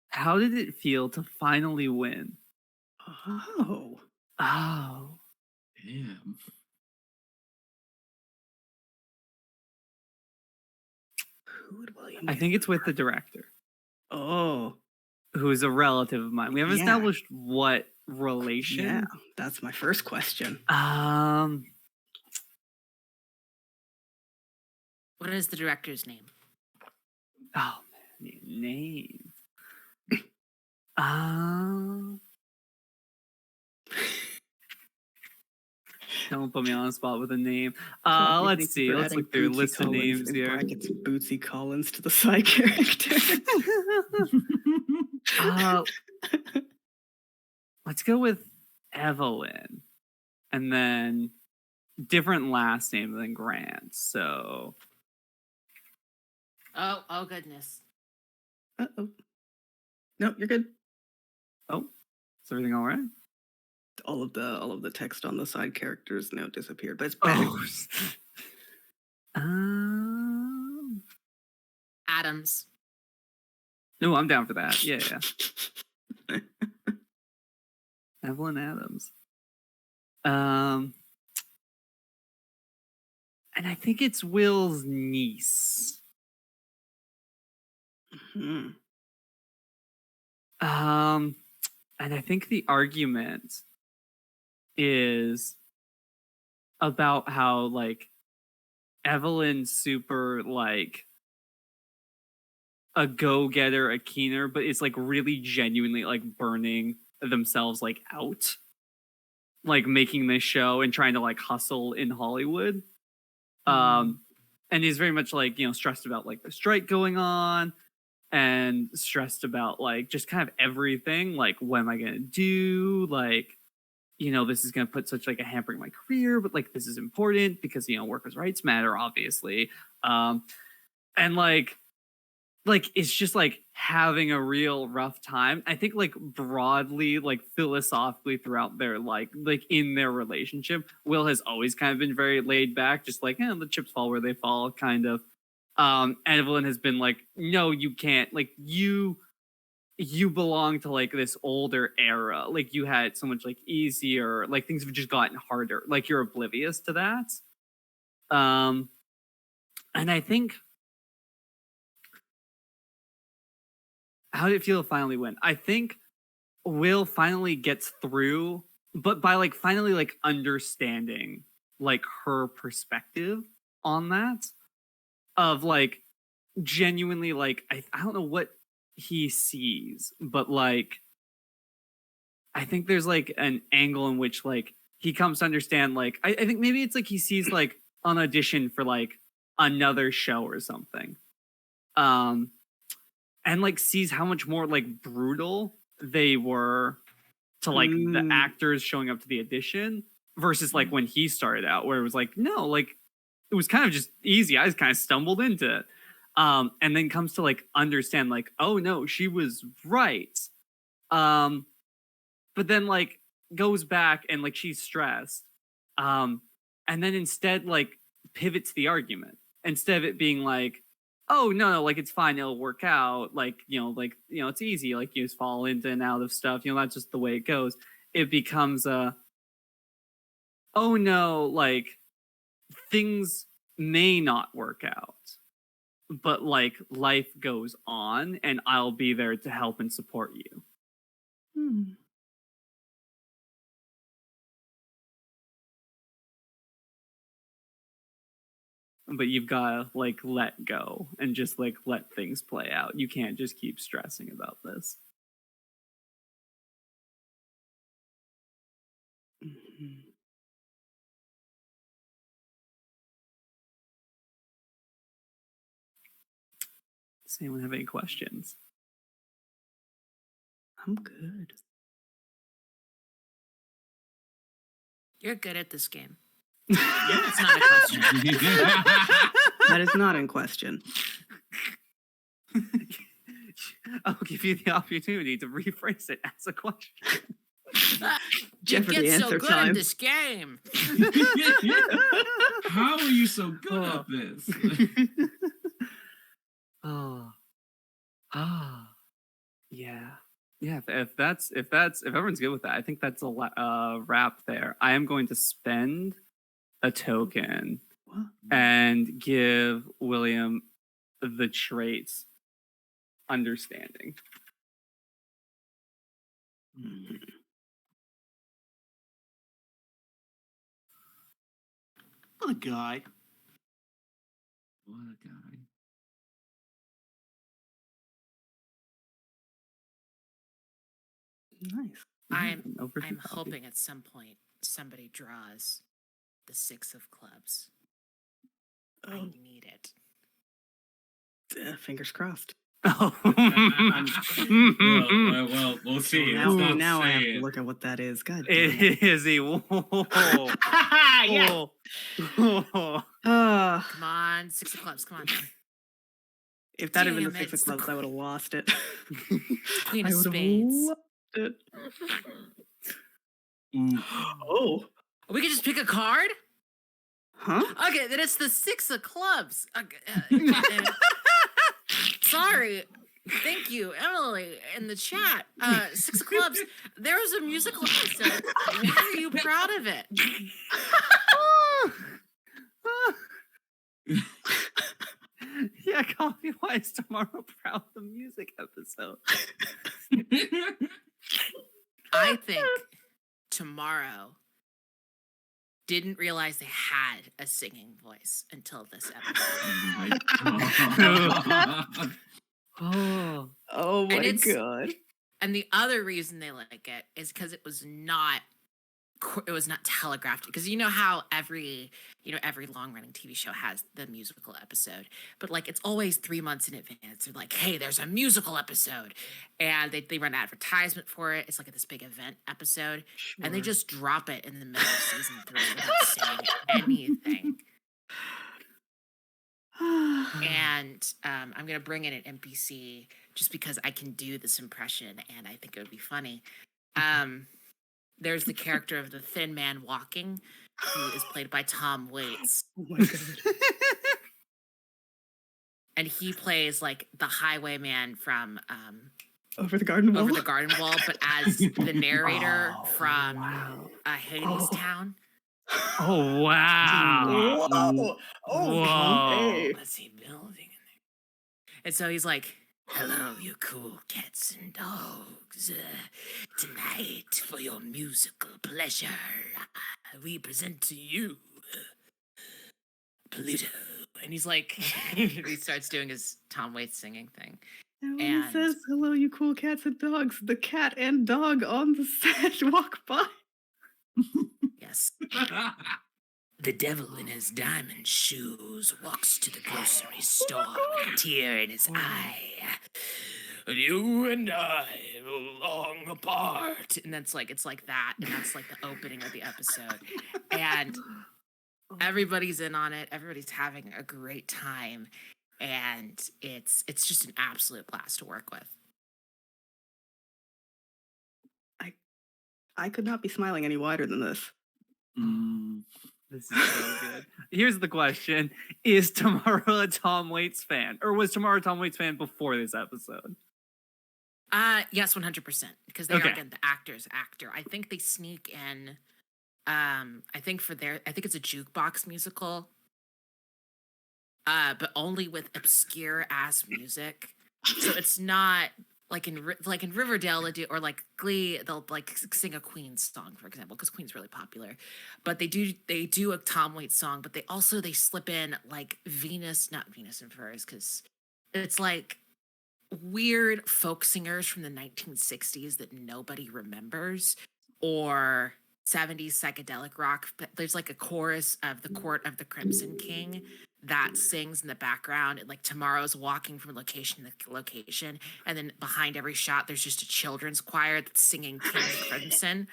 How did it feel to finally win? Oh. Damn. Who would William? I think it's with the director. Oh. Who is a relative of mine. We haven't established what relation. Yeah, that's my first question. What is the director's name? Oh man, name. Don't put me on the spot with a name. Let's see. Let's look through a list of names here. Brackets Bootsy Collins to the side character. Let's go with Evelyn, and then different last name than Grant. So. Oh goodness. Uh-oh. No, you're good. Oh, is everything all right? All of the text on the side characters now disappeared, but it's better. Adams. No, I'm down for that. Yeah. Evelyn Adams. And I think it's Will's niece. Mm-hmm. And I think the argument is about how like Evelyn's super like a go-getter, a keener, but it's like really genuinely like burning themselves like out, like making this show and trying to like hustle in Hollywood. And he's very much like, stressed about like the strike going on and stressed about like just kind of everything. Like, what am I going to do? Like, this is going to put such like a hamper in my career, but like, this is important because, workers' rights matter, obviously. And like, like is just like having a real rough time. I think like broadly, like philosophically throughout their like in their relationship, Will has always kind of been very laid back, just like the chips fall where they fall, kind of. And Evelyn has been like, no, you can't. Like you belong to like this older era. Like you had so much like easier, like things have just gotten harder. Like you're oblivious to that. And I think, how did it feel to finally win? I think Will finally gets through, but by like finally like understanding like her perspective on that, of like genuinely like I don't know what he sees, but like I think there's like an angle in which like he comes to understand like I think maybe it's like he sees like an audition for like another show or something. And like sees how much more like brutal they were to like the actors showing up to the audition versus like when he started out, where it was like, no, like it was kind of just easy. I just kind of stumbled into it. And then comes to like understand like, oh no, she was right. But then like goes back and like she's stressed. And then instead like pivots the argument instead of it being like, oh no, like it's fine, it'll work out. Like, it's easy. Like you just fall into and out of stuff. That's just the way it goes. It becomes oh no, like things may not work out, but like life goes on and I'll be there to help and support you. But you've got to like let go and just like let things play out. You can't just keep stressing about this. Does anyone have any questions? I'm good. You're good at this game. It's not a question. That is not in question. I'll give you the opportunity to rephrase it as a question. You Jeopardy get so answer good time. at this game. How are you so good at this? Yeah. If everyone's good with that, I think that's a wrap there. I am going to spend a token and give William the traits understanding. What a guy. What a guy. Nice. I'm Over some coffee. hoping at some point somebody draws the 6 of clubs. I need it. Fingers crossed. Well, we'll see. Now I have to look at what that is. God damn it. It is a Yeah. Come on, 6 of clubs. Come on. If that had been the Damn, 6 of it's the clubs, I would have lost it. Queen I of would have spades. lost it. Ooh. Oh. We could just pick a card? Huh? Okay, then it's the 6 of clubs. Sorry. Thank you, Emily, in the chat. 6 of clubs. There was a musical episode. Why are you proud of it? Yeah, Coffee Wise tomorrow proud the music episode. I think tomorrow didn't realize they had a singing voice until this episode. Oh my it's- god. And the other reason they like it is because it was not telegraphed, because you know how every long running TV show has the musical episode, but like it's always 3 months in advance. They're like, hey, there's a musical episode, and they run advertisement for it. It's like this big event episode, and they just drop it in the middle of season 3 without saying anything. And I'm gonna bring in an NPC just because I can do this impression and I think it would be funny. There's the character of the Thin Man Walking, who is played by Tom Waits, Oh my god. and he plays like the highwayman from Over the garden wall. Over the Garden Wall, but as the narrator Oh, from wow. Hades Oh. Town. Oh wow. Whoa. Oh, Whoa. okay. What's he building in there? And so he's like, "Hello, you cool cats and dogs. Tonight, for your musical pleasure, we present to you Pluto." And he's like, he starts doing his Tom Waits singing thing. And when And- he says, "Hello, you cool cats and dogs," the cat and dog on the set walk by. Yes. The devil in his diamond shoes walks to the grocery store with a tear in his eye. You and I belong apart. And that's like, it's like that. And that's like the opening of the episode. And everybody's in on it. Everybody's having a great time. And it's just an absolute blast to work with. I could not be smiling any wider than this. This is so good. Here's the question: is Tomorrow a Tom Waits fan, or was Tomorrow a Tom Waits fan before this episode? Yes, 100%. Because they Okay. are, again, the actor's actor. I think they sneak in. I think it's a jukebox musical. But only with obscure ass music. So it's not like in Riverdale they do, or like Glee, they'll like sing a Queen song, for example, because Queen's really popular. But they do a Tom Waits song, but they slip in like not Venus and Furs, because it's like weird folk singers from the 1960s that nobody remembers, or 70s psychedelic rock. But there's like a chorus of the Court of the Crimson King that sings in the background, and like Tomorrow's walking from location to location, and then behind every shot there's just a children's choir that's singing King Crimson.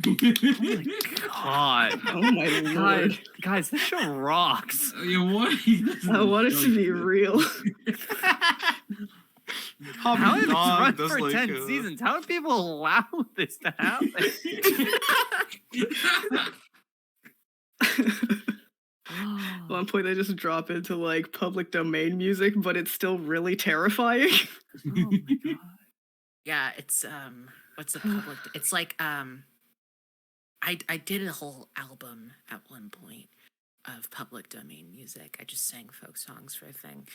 God, Oh my lord. guys, this show rocks. Yeah, what? I want it to be real. How Hobby did this Dog run does for like 10 seasons? How do people allow this to happen? At one point, they just drop into like public domain music, but it's still really terrifying. Oh my god. Yeah, it's what's the public? It's like I did a whole album at one point of public domain music. I just sang folk songs for a thing.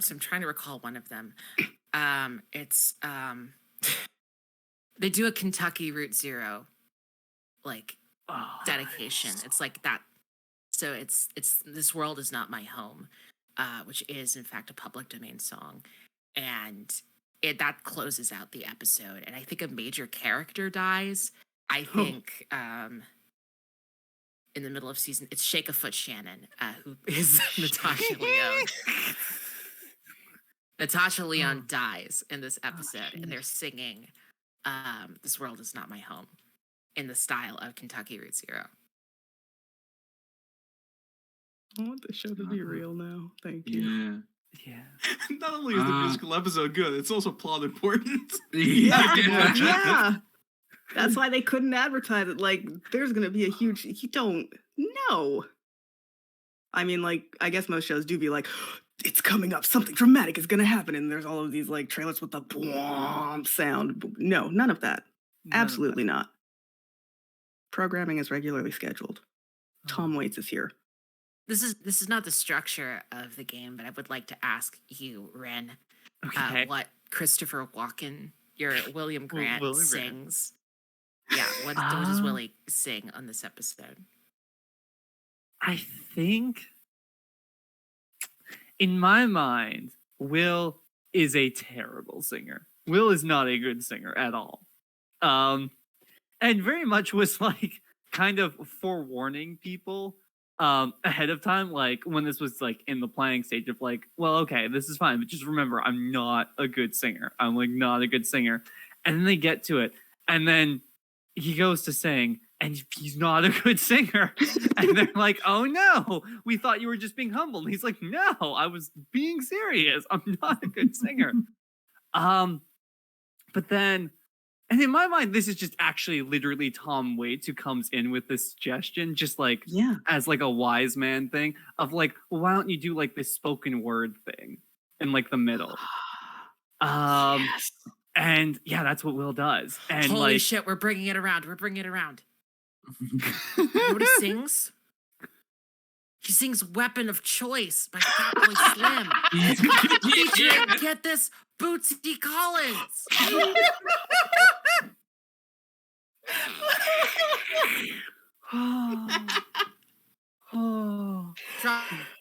So I'm trying to recall one of them. It's they do a Kentucky Route Zero like Oh, dedication. It's like that. So it's This World Is Not My Home, which is in fact a public domain song, and that closes out the episode. And I think a major character dies. I think in the middle of season, it's Shake a Foot Shannon, who is Natasha Leone. Natasha Leone dies in this episode, and they're singing "This World Is Not My Home" in the style of Kentucky Route Zero. I want this show to be real now. Thank you. Yeah. yeah. Not only is the musical episode good, it's also plot important. Yeah. That's why they couldn't advertise it. Like, there's gonna be a huge. You don't know. I mean, like, I guess most shows do be like, it's coming up, something dramatic is gonna happen, and there's all of these like trailers with the boom sound. No, none of that. Absolutely not. Programming is regularly scheduled. Tom Waits is here. This is not the structure of the game, but I would like to ask you, Ren, Okay. what Christopher Walken, your William Grant, William Grant. sings. Yeah, what does Willie sing on this episode? I think, in my mind, Will is a terrible singer. Will is not a good singer at all. And very much was like kind of forewarning people ahead of time, like when this was like in the planning stage of like, well, okay, this is fine, but just remember, I'm not a good singer. I'm like not a good singer. And then they get to it, and then he goes to sing, and he's not a good singer. And they're like, oh no, we thought you were just being humble. And he's like, no, I was being serious. I'm not a good singer. But then, and in my mind, this is just actually literally Tom Waits who comes in with this suggestion, just like Yeah. as like a wise man thing of like, well, why don't you do like this spoken word thing in like the middle? Yes. And yeah, that's what Will does. And Holy like, shit, we're bringing it around. We're bringing it around. You know what he sings? He sings Weapon of Choice by Fatboy Slim. Featuring, get this, Bootsy Collins.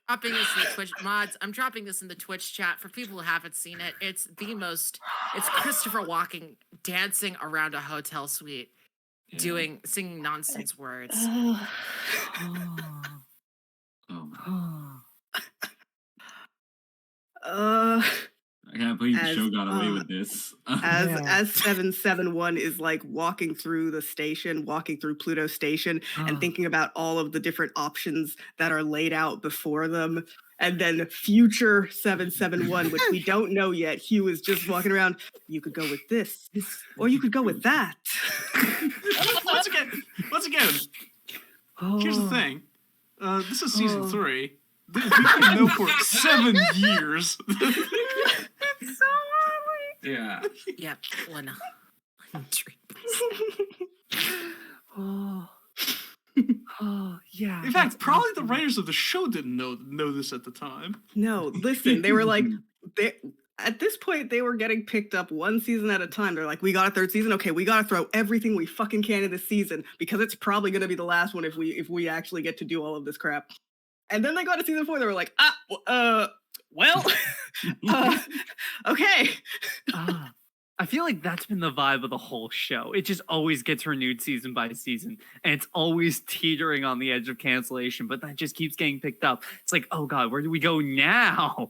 Dropping this in the Twitch mods. I'm dropping this in the Twitch chat for people who haven't seen it. It's Christopher Walken dancing around a hotel suite, singing nonsense words. Oh my. I can't believe the show got away with this. As 771 is like walking through the station, walking through Pluto Station, and thinking about all of the different options that are laid out before them. And then future 771, which we don't know yet, Hugh is just walking around. You could go with this, or you could go with that. Once again, here's the thing. This is season 3. We've been know for 7 years. Yeah. Yep. One. Yeah. In fact, probably the writers of the show didn't know this at the time. No, listen, they were like, at this point, they were getting picked up one season at a time. They're like, we got a 3rd season. Okay, we got to throw everything we fucking can in this season because it's probably going to be the last one if we actually get to do all of this crap. And then they got to season 4. They were like, well, okay. I feel like that's been the vibe of the whole show. It just always gets renewed season by season, and it's always teetering on the edge of cancellation, but that just keeps getting picked up. It's like, oh god, where do we go now?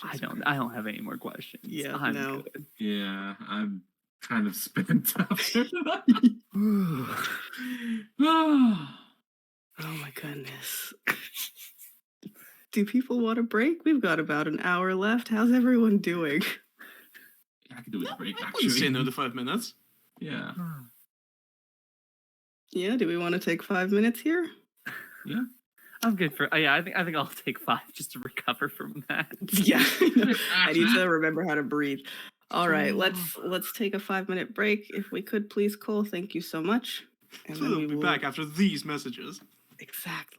I don't have any more questions. Yeah, I'm no. good. Yeah, I'm kind of spent after that. Oh my goodness. Do people want a break? We've got about an hour left. How's everyone doing? I could do with a break, I actually. wouldn't say no to 5 minutes. Yeah. Yeah, do we want to take 5 minutes here? Yeah. I'm good for I think I'll take 5 just to recover from that. Yeah. I need to remember how to breathe. All right, let's take a 5-minute break. If we could, please, Cole. Thank you so much. And So we'll be back after these messages. Exactly.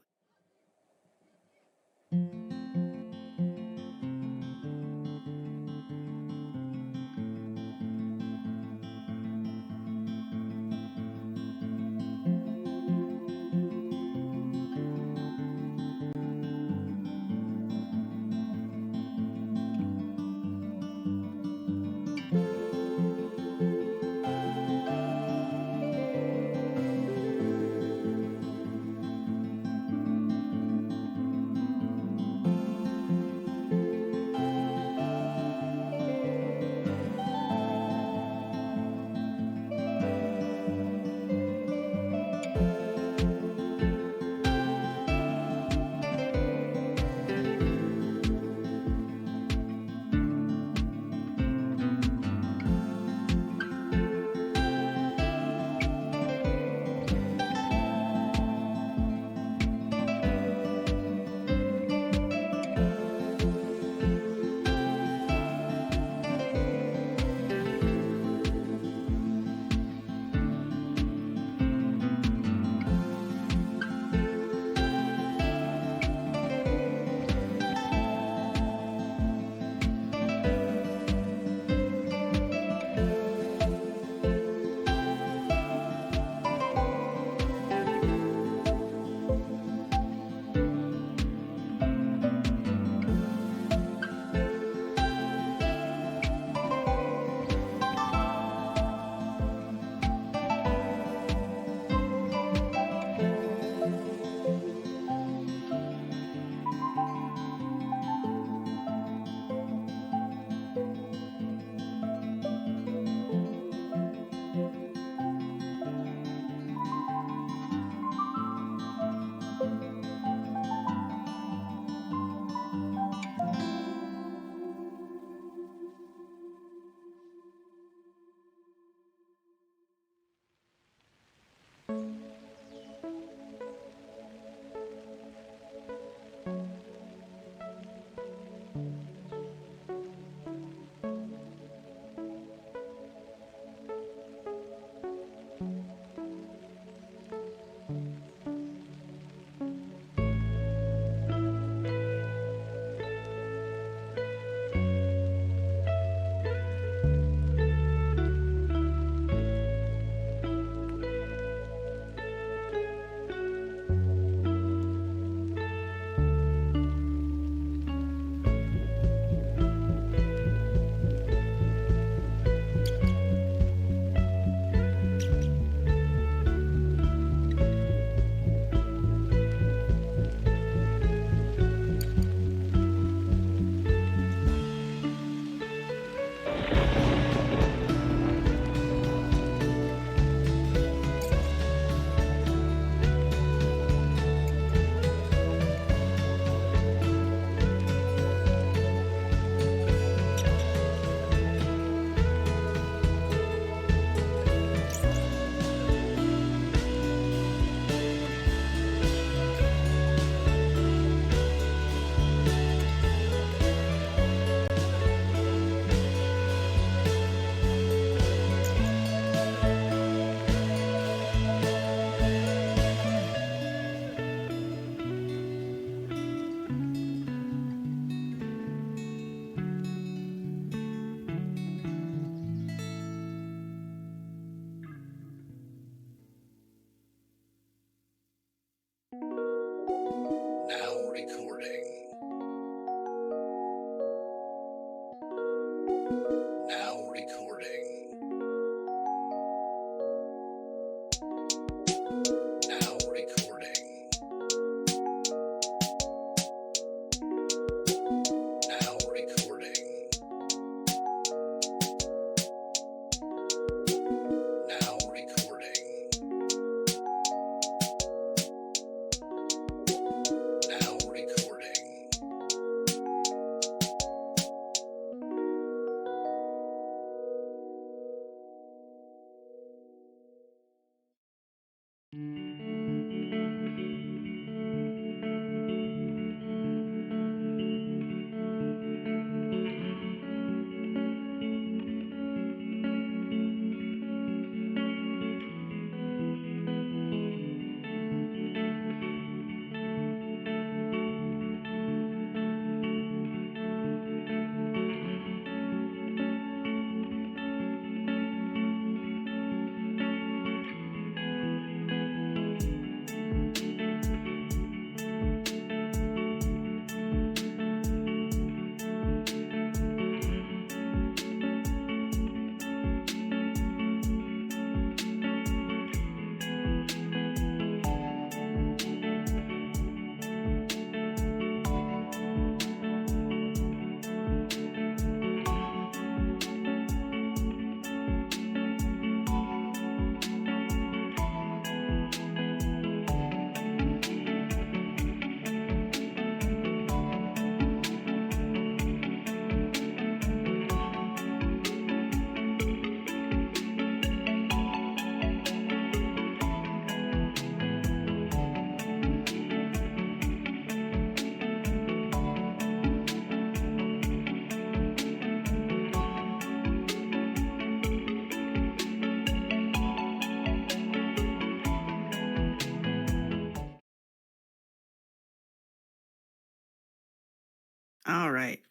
All right.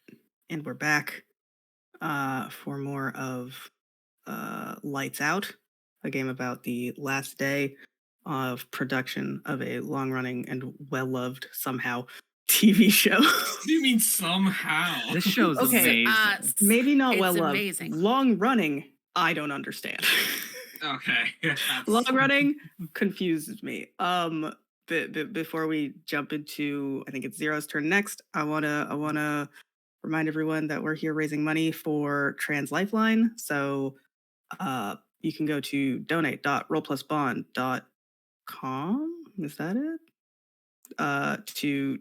And we're back for more of Lights Out, a game about the last day of production of a long running and well loved somehow TV show. What do you mean somehow? This show's Okay, amazing. Maybe not It's well loved. amazing. Long running, I don't understand. Okay. Long running confuses me. Before we jump into, I think it's Zero's turn next. I wanna remind everyone that we're here raising money for Trans Lifeline. So you can go to donate.rollplusbond.com. Is that it? To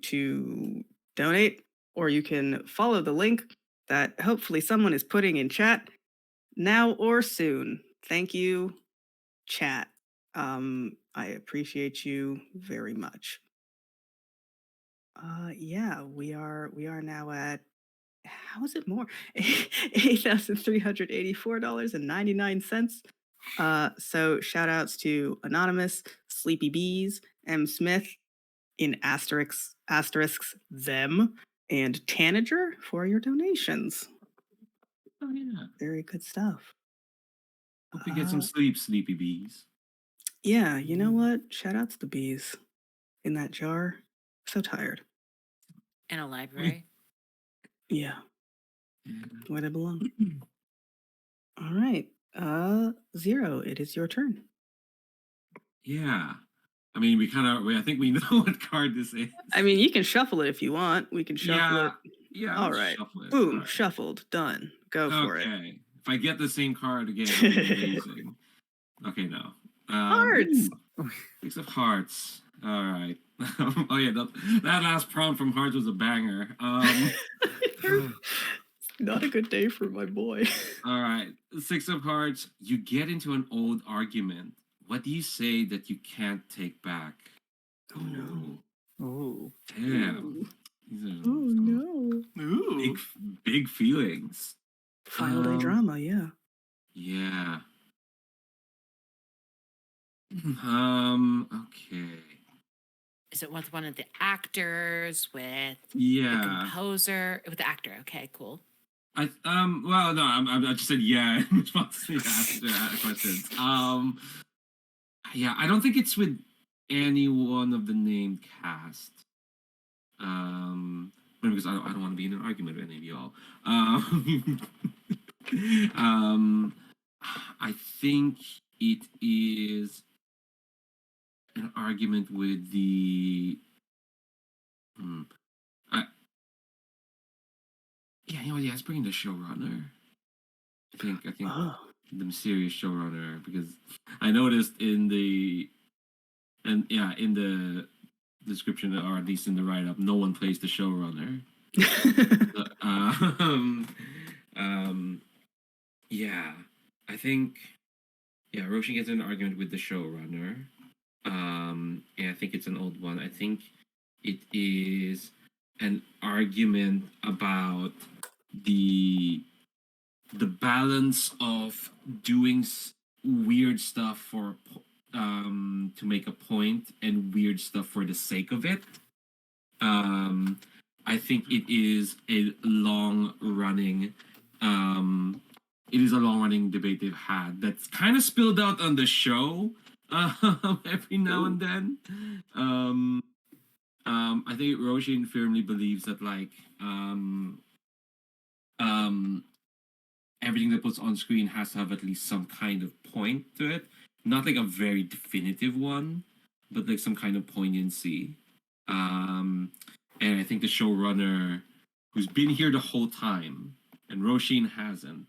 donate, or you can follow the link that hopefully someone is putting in chat now or soon. Thank you, chat. I appreciate you very much. Yeah, we are now at, how is it more? $8,384.99. So shout outs to Anonymous, Sleepy Bees, M. Smith, in asterisks them, and Tanager for your donations. Oh yeah. Very good stuff. Hope you get some sleep, sleepy bees. Yeah, you know what? Shout out to the bees in that jar. So tired. In a library. Yeah, Yeah. where they belong. All right. Zero, it is your turn. Yeah. I mean, I think we know what card this is. I mean, you can shuffle it if you want. We can shuffle it. Yeah. All let's right. shuffle it. Boom, All right. shuffled, done. Go for it. Okay. If I get the same card again, it'll be amazing. Okay, no. Hearts. Ooh, 6 of hearts. All right. Oh yeah, that last prompt from Hearts was a banger. Not a good day for my boy. All right. 6 of hearts. You get into an old argument. What do you say that you can't take back? Oh no. Oh, Damn. These are Oh some no. Ooh. big feelings. Final day drama, yeah. Yeah. Okay. Is it with one of the actors, with the Yeah. composer, with the actor? Okay, cool. Well, no, I just said yeah in response to the questions. Yeah, I don't think it's with any one of the named cast. Because I don't want to be in an argument with any of y'all. I think it is an argument with the. Yeah, you know, yeah, it's bringing the showrunner. I think Oh. the mysterious showrunner, because I noticed in the description, or at least in the write up, no one plays the showrunner. Yeah, I think Roshin gets in an argument with the showrunner. And I think it's an old one. I think it is an argument about the balance of doing weird stuff for to make a point, and weird stuff for the sake of it. I think it is a long running debate they've had that's kind of spilled out on the show every now and then. I think Roshin firmly believes that everything that puts on screen has to have at least some kind of point to it. Not like a very definitive one, but like some kind of poignancy. And I think the showrunner, who's been here the whole time, and Roshin hasn't.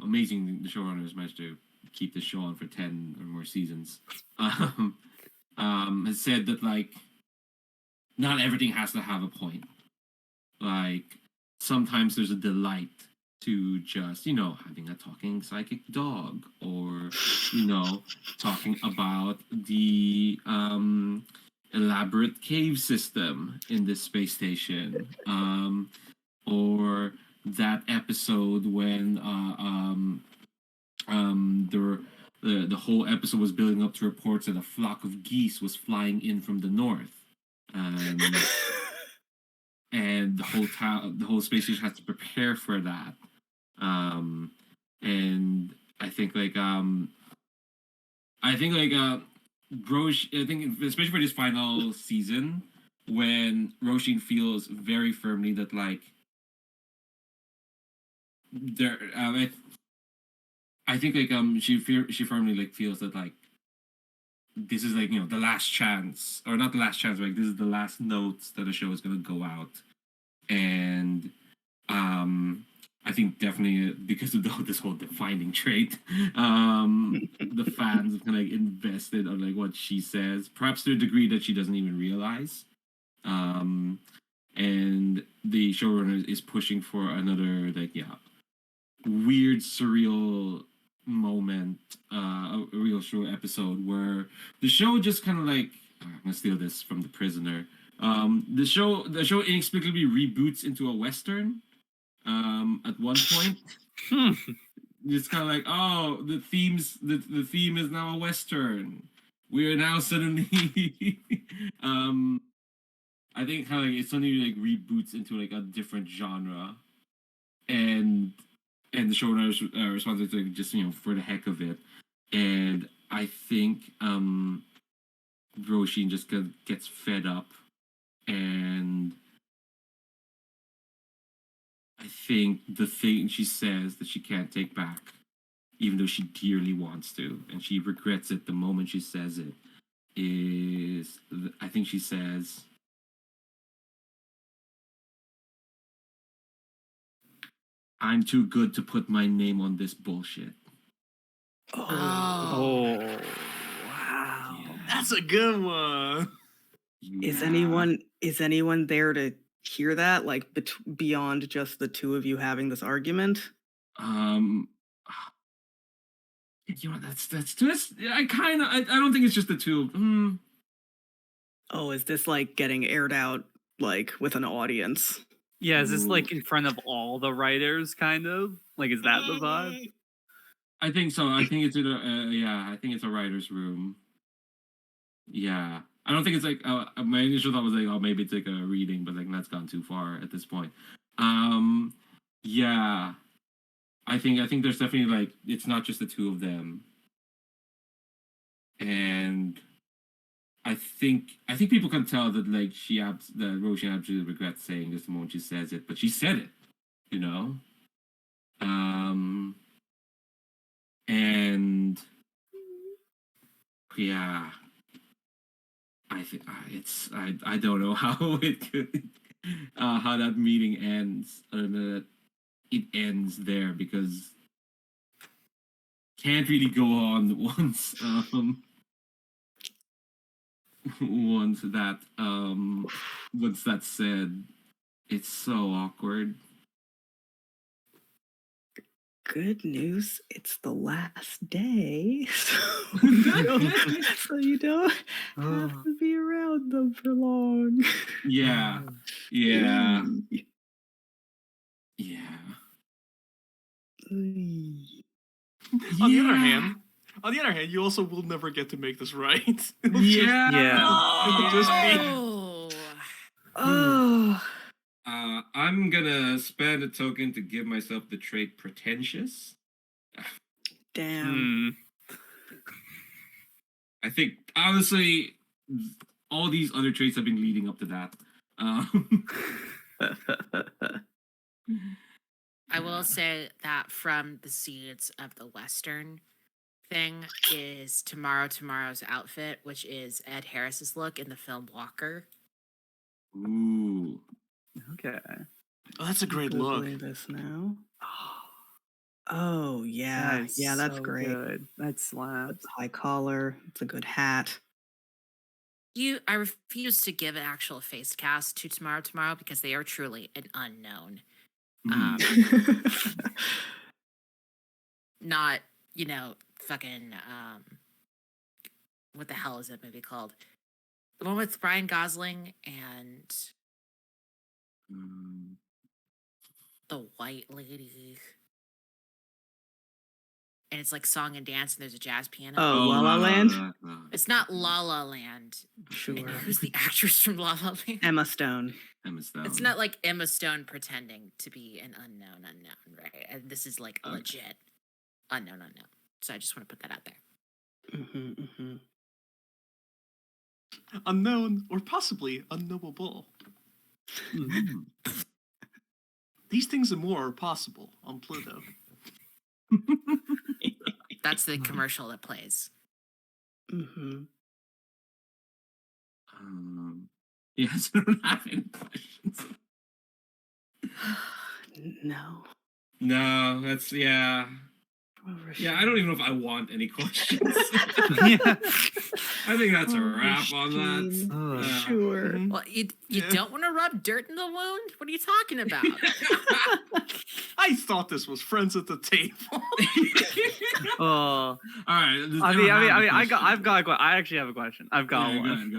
Amazing, the showrunner has managed to keep the show on for 10 or more seasons. Has said that not everything has to have a point. Sometimes there's a delight to just, having a talking psychic dog, or, talking about the elaborate cave system in this space station, or that episode when the whole episode was building up to reports that a flock of geese was flying in from the north. And and the whole space station has to prepare for that. And I think Rosh, I think especially for this final season, when Roshin feels very firmly that like there, I think she firmly like feels that like this is like the last chance, or not the last chance, like this is the last notes that the show is gonna go out, and I think definitely because of this whole defining trait, the fans have kind of like invested on like what she says, perhaps to a degree that she doesn't even realize. And the showrunner is pushing for another weird surreal moment, a real show episode where the show just kind of like I'm gonna steal this from The Prisoner. The show inexplicably reboots into a western. At one point, it's kind of like, oh, the theme is now a western. We are now suddenly, I think kind of like it suddenly like reboots into like a different genre, and the showrunner responds to like, just for the heck of it, and I think Roshin just gets fed up, and I think the thing she says that she can't take back, even though she dearly wants to, and she regrets it the moment she says it, is I think she says, "I'm too good to put my name on this bullshit." Oh. Wow. That's a good one. Is Yeah. anyone there to hear that? Like beyond just the two of you having this argument? Um, that's I don't think it's just the two of them. Oh, is this like getting aired out like with an audience? Yeah, is this Ooh. like in front of all the writers, kind of? Like, is that the vibe? I think so. I think it's in I think it's a writer's room. Yeah. I don't think it's like my initial thought was like, oh, maybe it's like a reading, but like that's gone too far at this point. Yeah. I think there's definitely like it's not just the two of them. And I think people can tell that like that Roshan absolutely regrets saying this the moment she says it, but she said it, you know? And yeah, I think I don't know how it could how that meeting ends. Other than that, it ends there because can't really go on once that's said. It's so awkward. Good news, it's the last day. So you don't have to be around them for long. Yeah, yeah, yeah. On the other hand, you also will never get to make this right. It'll Yeah. It'll just be. Oh. Oh, I'm gonna spend a token to give myself the trait pretentious. damn. I think honestly, all these other traits have been leading up to that. I will say that from the seeds of the Western thing is Tomorrow's outfit, which is Ed Harris's look in the film Walker. Ooh. Okay. Oh, that's a great look. Googling this now. Oh yeah, That is yeah, that's so great. good. That slaps. It's high collar. It's a good hat. I refuse to give an actual face cast to Tomorrow because they are truly an unknown. Not, fucking what the hell is that movie called? The one with Ryan Gosling and the white lady. and it's like song and dance, and there's a jazz piano. Oh, La La Land? It's not La La Land. Sure. And who's the actress from La La Land? Emma Stone. Emma Stone. It's not like Emma Stone pretending to be an unknown, right? And this is like legit unknown. So I just want to put that out there. Unknown or possibly unknowable. Mhm. These things and more are possible on Pluto. That's the commercial that plays. Yes, I don't have any questions. No. No, that's yeah. Yeah, I don't even know if I want any questions. Yeah. I think that's a wrap on that. Oh, Yeah. Sure. Mhm. Well, you Yeah. don't want to rub dirt in the wound? What are you talking about? I thought this was friends at the table. Oh. All right. does I anyone have a I've question? got a I actually have a question. I've got Yeah, one.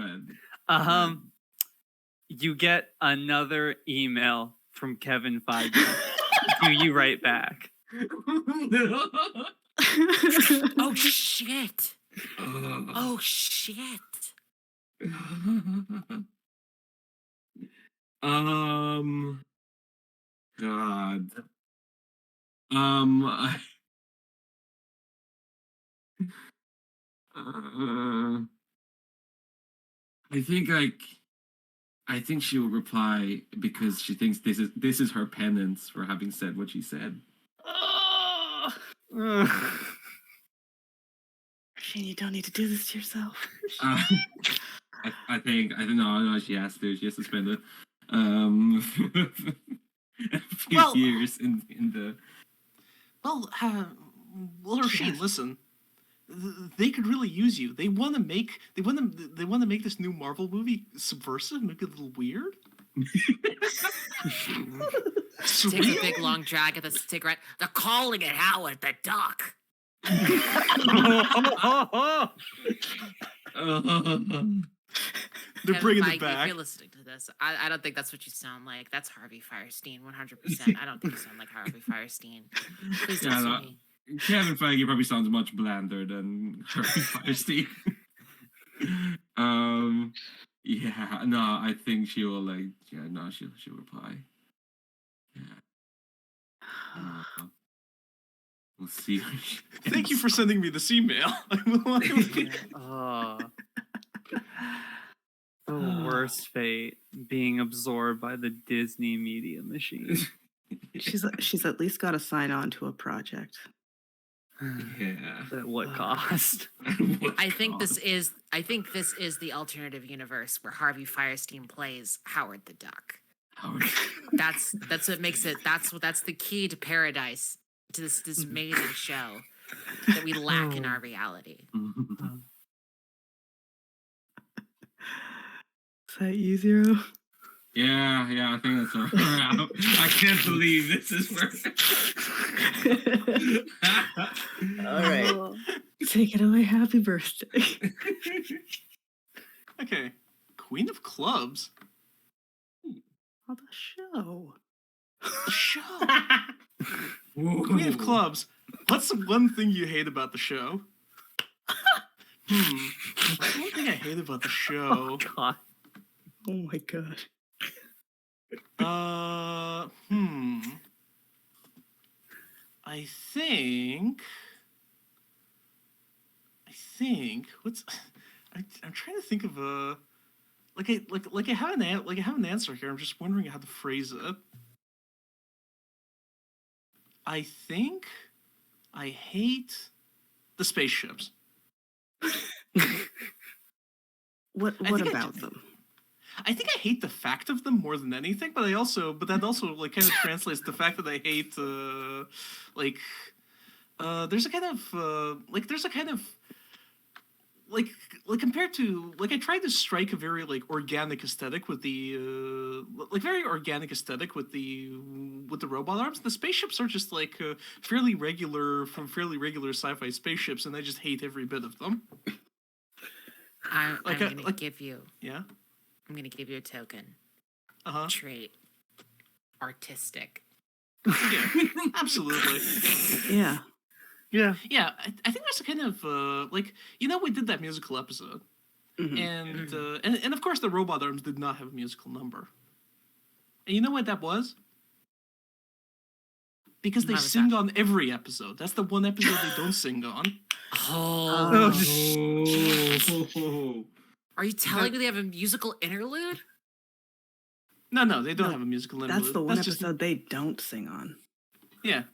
Go ahead. You get another email from Kevin Feige. Do you write back? Oh shit! Oh shit! God. I think she will reply because she thinks this is her penance for having said what she said. Shane, you don't need to do this to yourself. I think no, she has to spend a few Well- years in the Well, Rasheen, listen. They could really use you. They want to make this new Marvel movie subversive, maybe a little weird. Takes a big long drag at the cigarette. They're calling it Howard the Duck. They're Kevin bringing Feige, it back. If you're listening to this, I don't think that's what you sound like. That's Harvey Firestein, 100%. I don't think you sound like Harvey Firestein. Please don't Yeah, sue no. me. Kevin Feige probably sounds much blander than Harvey Firestein. Yeah, no, I think she will she'll reply. Yeah. We'll see. Thank you for sending me this email. Oh. The worst fate, being absorbed by the Disney media machine. She's at least got to sign on to a project. Yeah. At what cost? I think this is the alternative universe where Harvey Firestein plays Howard the Duck. Howard. That's what makes it. That's the key to paradise, to this amazing show that we lack in our reality. Is that you, Zero? Yeah, I think that's a wrap. I can't believe this is where. All right. Take it away. Happy birthday. Okay, Queen of Clubs. Oh, the show. The show. Queen of Clubs. What's the one thing you hate about the show? One thing I hate about the show. God. Oh my god. I think what's I'm trying to think of a I have an answer here. I'm just wondering how to phrase it. I think I hate the spaceships. What think about them? I think I hate the fact of them more than anything, but that also like kind of translates to the fact that I hate there's a kind of compared to I tried to strike a very organic aesthetic with the robot arms. The spaceships are just fairly regular sci-fi spaceships, and I just hate every bit of them. I'm gonna give you. Yeah. I'm gonna give you a token. Trait. Artistic. Yeah. Absolutely. Yeah. Yeah. Yeah, I think there's a kind of like we did that musical episode, Mhm. and of course the robot arms did not have a musical number. And you know what that was? Because they Why was sing that? on every episode. That's the one episode they don't sing on. Oh, Oh. are you telling me they have a musical interlude? No, they don't No, have a musical That's interlude. the one just episode they don't sing on. yeah.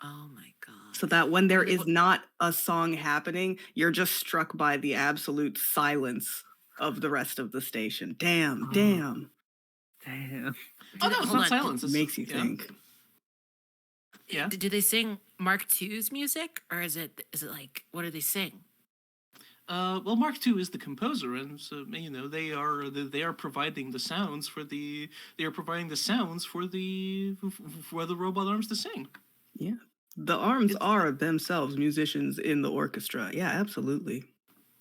Oh my god. So that when there Wait, is what- not a song happening, you're just struck by the absolute silence of the rest of the station. Damn. Damn. Oh no, it's Hold not on, silence. It's, Makes you yeah. think. Yeah. Do they sing Mark II's music, or is it like what do they sing? Well, Mark II is the composer, and so they are providing the sounds for the for the robot arms to sing. Yeah. The arms It's- are themselves musicians in the orchestra. Yeah, absolutely.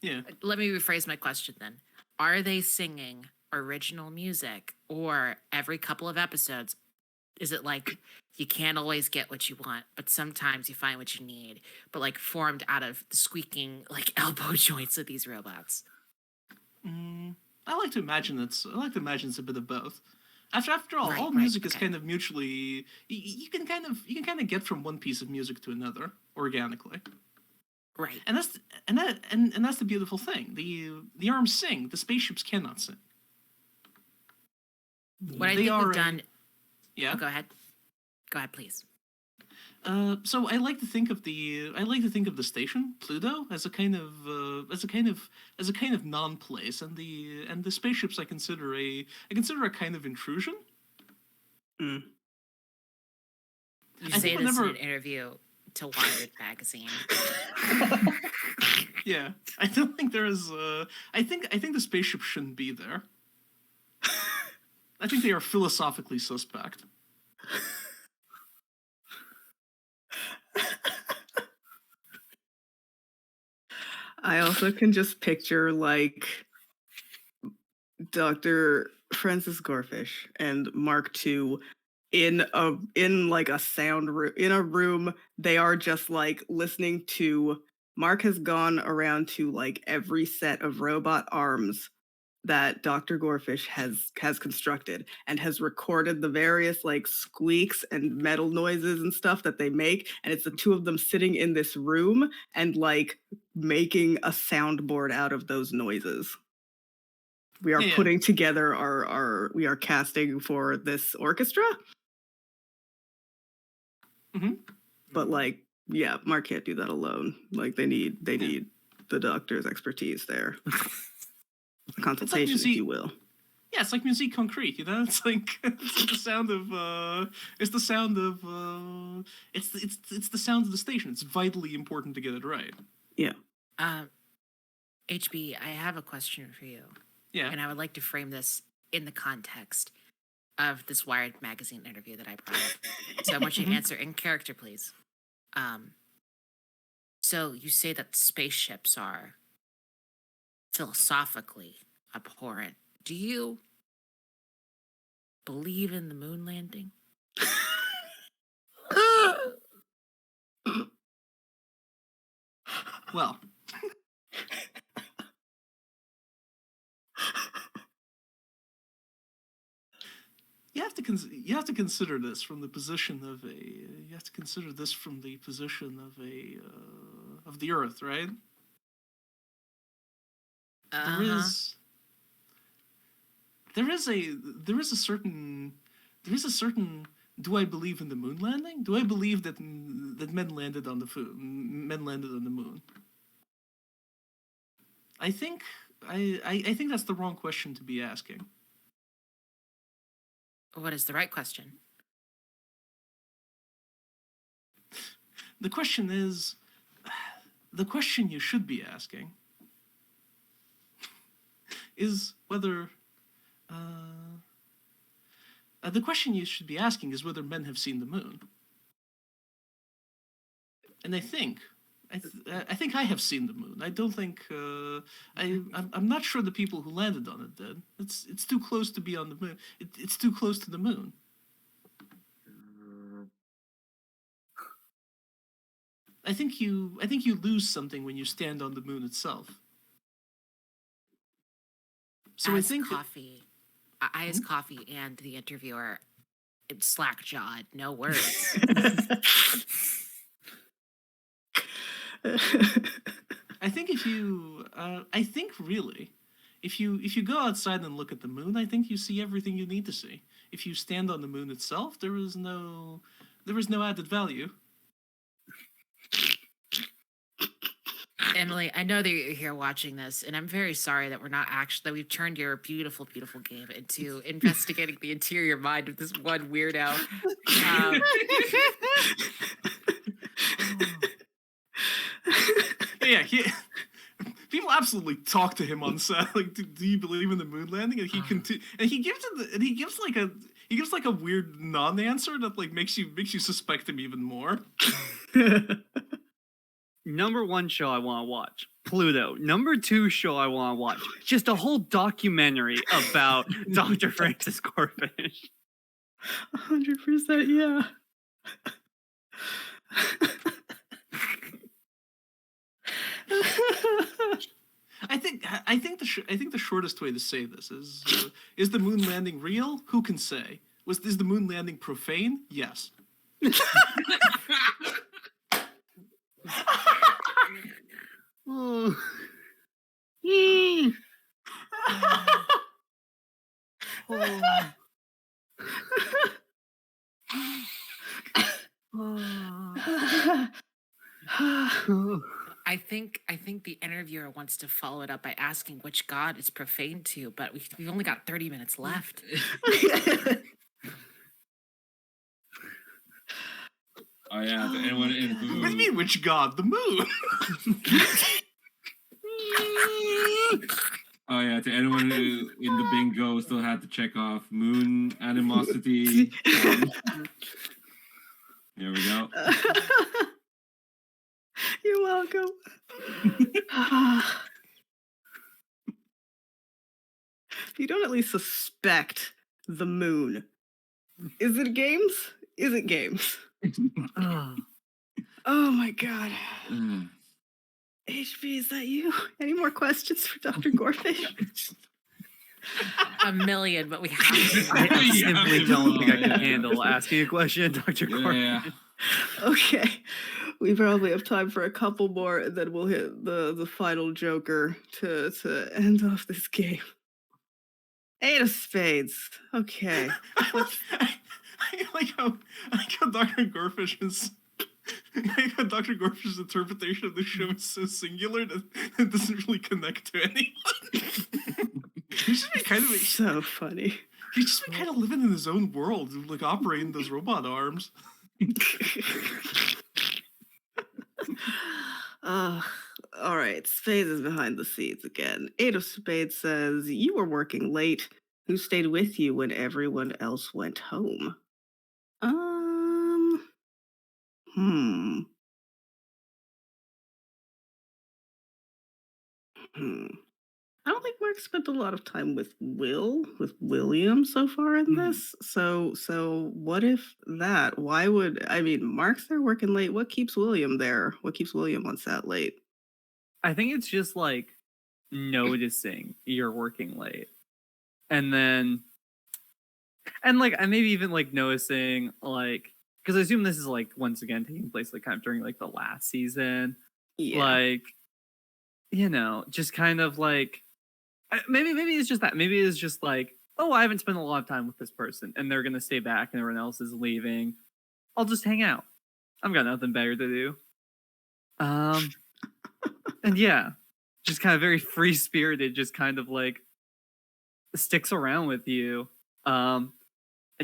Yeah. Let me rephrase my question then. Are they singing original music, or every couple of episodes is it like you can't always get what you want, but sometimes you find what you need, but like formed out of the squeaking like elbow joints of these robots? I like to imagine it's a bit of both. After all, Right, all right, music is okay. kind of mutually. You can kind of get from one piece of music to another organically, Right. and that's the beautiful thing. The arms sing. The spaceships cannot sing. What I They think are we've done. Yeah. Oh, go ahead. Go ahead, please. So I like to think of the station Pluto as a kind of non-place, and the spaceships I consider a kind of intrusion. Mm. You I say think this whenever- in an interview to Wired magazine. Yeah, I don't think there is. I think the spaceship shouldn't be there. I think they are philosophically suspect. I also can just picture like Dr. Francis Gorefish and Mark II in like a sound room in a room. They are just like listening to Mark has gone around to like every set of robot arms that Dr. Gorefish has constructed and has recorded the various like squeaks and metal noises and stuff that they make, and it's the two of them sitting in this room and like making a soundboard out of those noises. We are Yeah. putting together we are casting for this orchestra. Mhm. But like, yeah, Mark can't do that alone. Like they need the doctor's expertise there. A consultation, if music- you will. Yeah, it's like musique concrete, you know. It's like it's the sound of it's the sound of it's the sound of the station. It's vitally important to get it right. HB, I have a question for you. Yeah. And I would like to frame this in the context of this Wired magazine interview that I brought up. So I want you to answer in character, please. So you say that spaceships are philosophically abhorrent. Do you believe in the moon landing? Well, you have to consider this from the position of of the Earth, right? There is a certain do I believe in the moon landing? Do I believe that men landed on the moon? I think that's the wrong question to be asking. What is the right question? The question you should be asking is whether the question you should be asking is whether men have seen the moon. And I think I have seen the moon. I don't think I'm not sure the people who landed on it did. It's too close to be on the moon. It's too close to the moon. I think you lose something when you stand on the moon itself. So I As think coffee, I as coffee and the interviewer, it's slack jawed, no words. I think if you I think really if you go outside and look at the moon, I think you see everything you need to see. If you stand on the moon itself, there is no added value. Emily, I know that you're here watching this, and I'm very sorry that we've turned your beautiful, beautiful game into investigating the interior mind of this one weirdo. Um, Yeah, people absolutely talk to him on set. Like, do you believe in the moon landing? And he gives like a weird non-answer that like makes you suspect him even more. Number one show I want to watch, Pluto. Number two show I want to watch, just a whole documentary about Dr. Francis Corfish. 100%, yeah. I think the shortest way to say this is the moon landing real? Who can say? Is the moon landing profane? Yes. Oh. I think the interviewer wants to follow it up by asking which god is profane to, but we've only got 30 minutes left. Oh yeah, to anyone in What do you who mean, which god? The moon. Oh yeah, to anyone who in the bingo still had to check off moon animosity. There we go. You're welcome. If you don't at least suspect the moon, is it games? Is it games? Oh my god. HB, is that you? Any more questions for Dr. Gorfish? A million, but we have to. I Yeah, simply don't think I can yeah. handle asking a question, Dr. Corfish. Yeah. Okay. We probably have time for a couple more, and then we'll hit the final joker to end off this game. 8 of spades. Okay. I like how Dr. Gorfish is. I like how Dr. Gorfish's interpretation of the show is so singular that it doesn't really connect to anyone. He's just been kind of So funny. he's just been kind of living in his own world, like operating those robot arms. All right. Spades is behind the scenes again. 8 of spades says, you were working late. Who stayed with you when everyone else went home? Hmm. I don't think Mark spent a lot of time with William so far in this. So what if that? Why would Mark's there working late? What keeps William there? What keeps William on set late? I think it's just like noticing you're working late. And then like I maybe even like noticing like because I assume this is like once again taking place like kind of during like the last season. Yeah. Like just kind of like maybe it's just that. Maybe it's just like, oh, I haven't spent a lot of time with this person and they're gonna stay back and everyone else is leaving. I'll just hang out. I've got nothing better to do. And yeah, just kind of very free spirited, just kind of like sticks around with you. And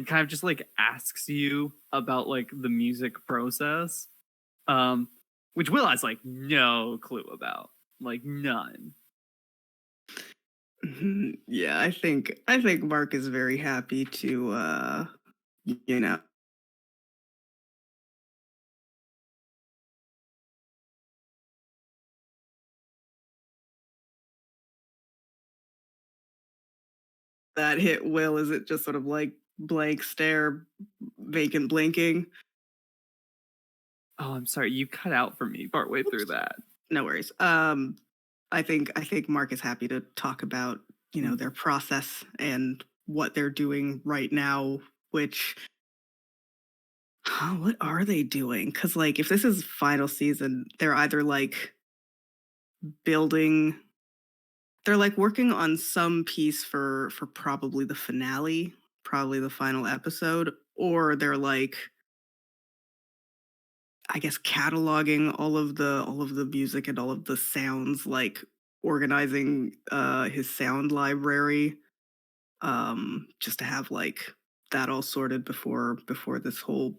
kind of just like asks you about like the music process. Which Will has like no clue about. Like none. Yeah, I think Mark is very happy to that hit Will. Is it just sort of like blank stare, vacant blinking? Oh, I'm sorry. You cut out for me partway through that. No worries. I think Mark is happy to talk about, you know, their process and what they're doing right now, which what are they doing? Because like if this is final season, they're either like building they're like working on some piece for probably the finale, probably the final episode, or they're like I guess cataloging all of the music and all of the sounds, like organizing his sound library, just to have like that all sorted before this whole,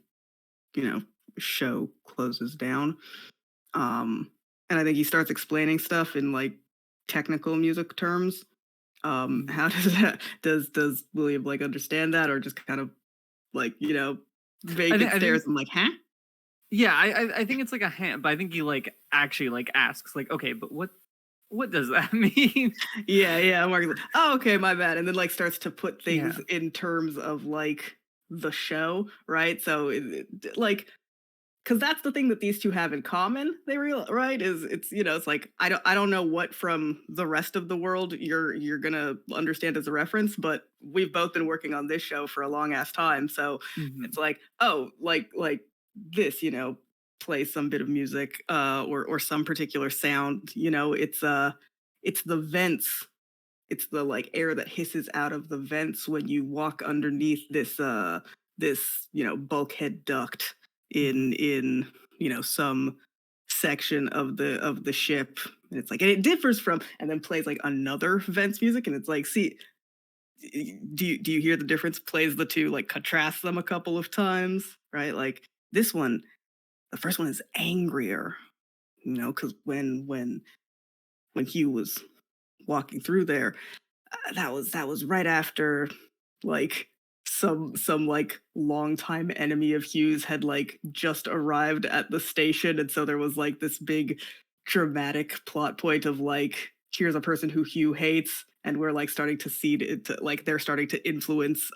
you know, show closes down. And I think he starts explaining stuff in like technical music terms. How does that does William like understand that, or just kind of like, you know, vacant I think stares and like, huh? yeah, I think it's like a hand, but I think he like actually like asks like, okay, but what does that mean? Yeah. Mark's like, oh, okay, my bad. And then like starts to put Yeah. things in terms of like the show, right? So like, because that's the thing that these two have in common. They real right is it's, you know, it's like I don't know what from the rest of the world you're gonna understand as a reference, but we've both been working on this show for a long ass time. So Mhm. it's like, oh, like this, you know, play some bit of music, or some particular sound, you know, it's the vents, it's the like air that hisses out of the vents when you walk underneath this, you know, bulkhead duct in you know, some section of the ship. And it's like, and it differs from, and then plays like another vents music, and it's like, see, do you hear the difference? Plays the two, like contrasts them a couple of times, right? Like this one, the first one is angrier, you know, because when Hugh was walking through there, that was right after like some like longtime enemy of Hugh's had like just arrived at the station, and so there was like this big dramatic plot point of like, here's a person who Hugh hates, and we're like starting to see it to, like they're starting to influence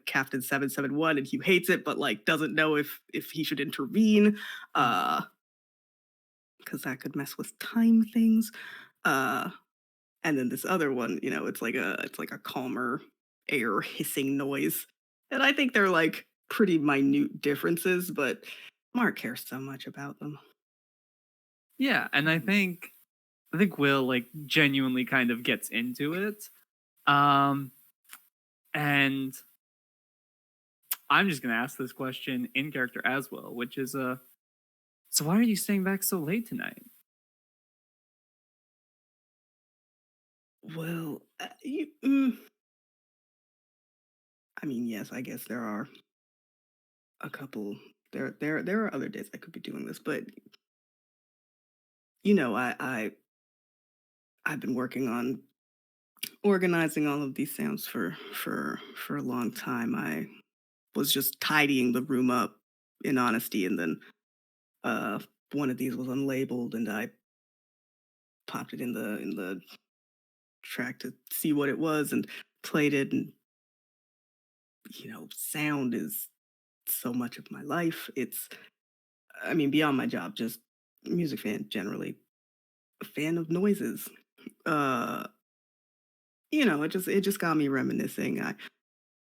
Captain 771, and Hugh hates it but like doesn't know if he should intervene, because that could mess with time things. uh and then this other one, you know, it's like a calmer air hissing noise. And I think they're like pretty minute differences, but Mark cares so much about them. Yeah, and I think Will like genuinely kind of gets into it. Um and I'm just gonna ask this question in character as well, which is so why are you staying back so late tonight? Well, I mean, yes, I guess there are a couple. There are other days I could be doing this, but you know, I've been working on organizing all of these sounds for a long time. I was just tidying the room up in honesty, and then uh one of these was unlabeled, and I popped it in the track to see what it was and played it. And you know, sound is so much of my life. It's, I mean, beyond my job, just music fan generally, a fan of noises. uh you know, it just got me reminiscing. I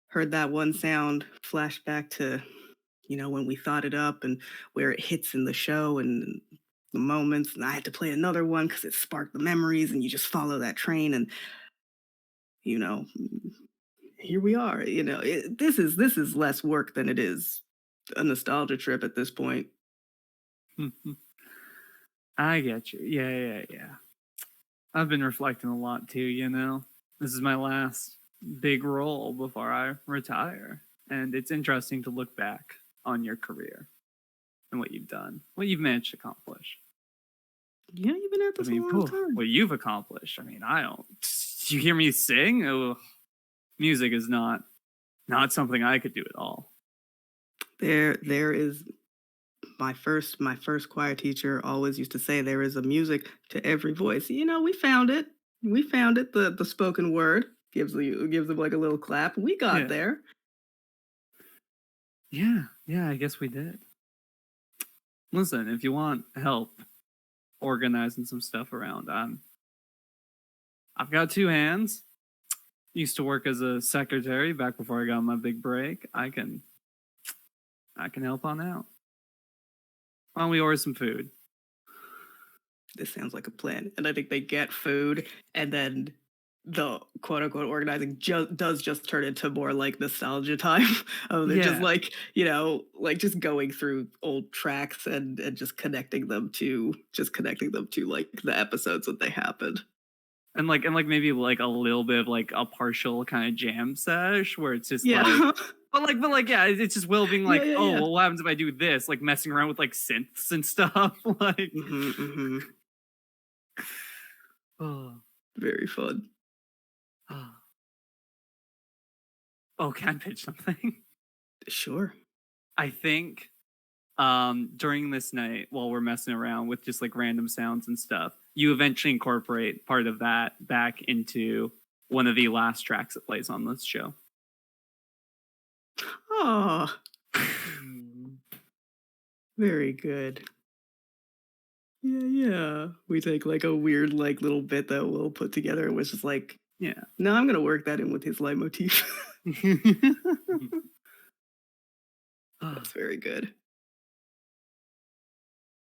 heard that one sound, flashback to, you know, when we thought it up and where it hits in the show and the moments. And I had to play another one because it sparked the memories, and you just follow that train. And, you know, here we are. You know, this is less work than it is a nostalgia trip at this point. I get you. Yeah. I've been reflecting a lot too, you know. This is my last big role before I retire. And it's interesting to look back on your career and what you've done, what you've managed to accomplish. Yeah, you've been at I this mean, a long time. what you've accomplished. I mean, I don't. You hear me sing? Oh, music is not something I could do at all. There is my first choir teacher always used to say there is a music to every voice. You know, we found it. We found it. The spoken word gives them like a little clap. We got Yeah. there. Yeah, I guess we did. Listen, if you want help organizing some stuff around, I've got two hands. Used to work as a secretary back before I got my big break. I can help on out. Why don't we order some food? This sounds like a plan. And I think they get food, and then the quote unquote organizing does just turn into more like nostalgia time. They're just Yeah. like, like just going through old tracks and just connecting them to like the episodes that they happened. And maybe like a little bit of like a partial kind of jam sesh where it's just like Yeah. but like yeah, it's just Will being like, Yeah, oh, yeah. well, what happens if I do this? Like messing around with like synths and stuff. Like Mhm. oh, Very fun. oh. Oh, can I pitch something? Sure. I think during this night while we're messing around with just like random sounds and stuff, you eventually incorporate part of that back into one of the last tracks that plays on this show. Oh, very good. Yeah. We take like a weird like little bit that we'll put together, and was just like, Yeah. no, I'm gonna work that in with his leitmotif. That's very good.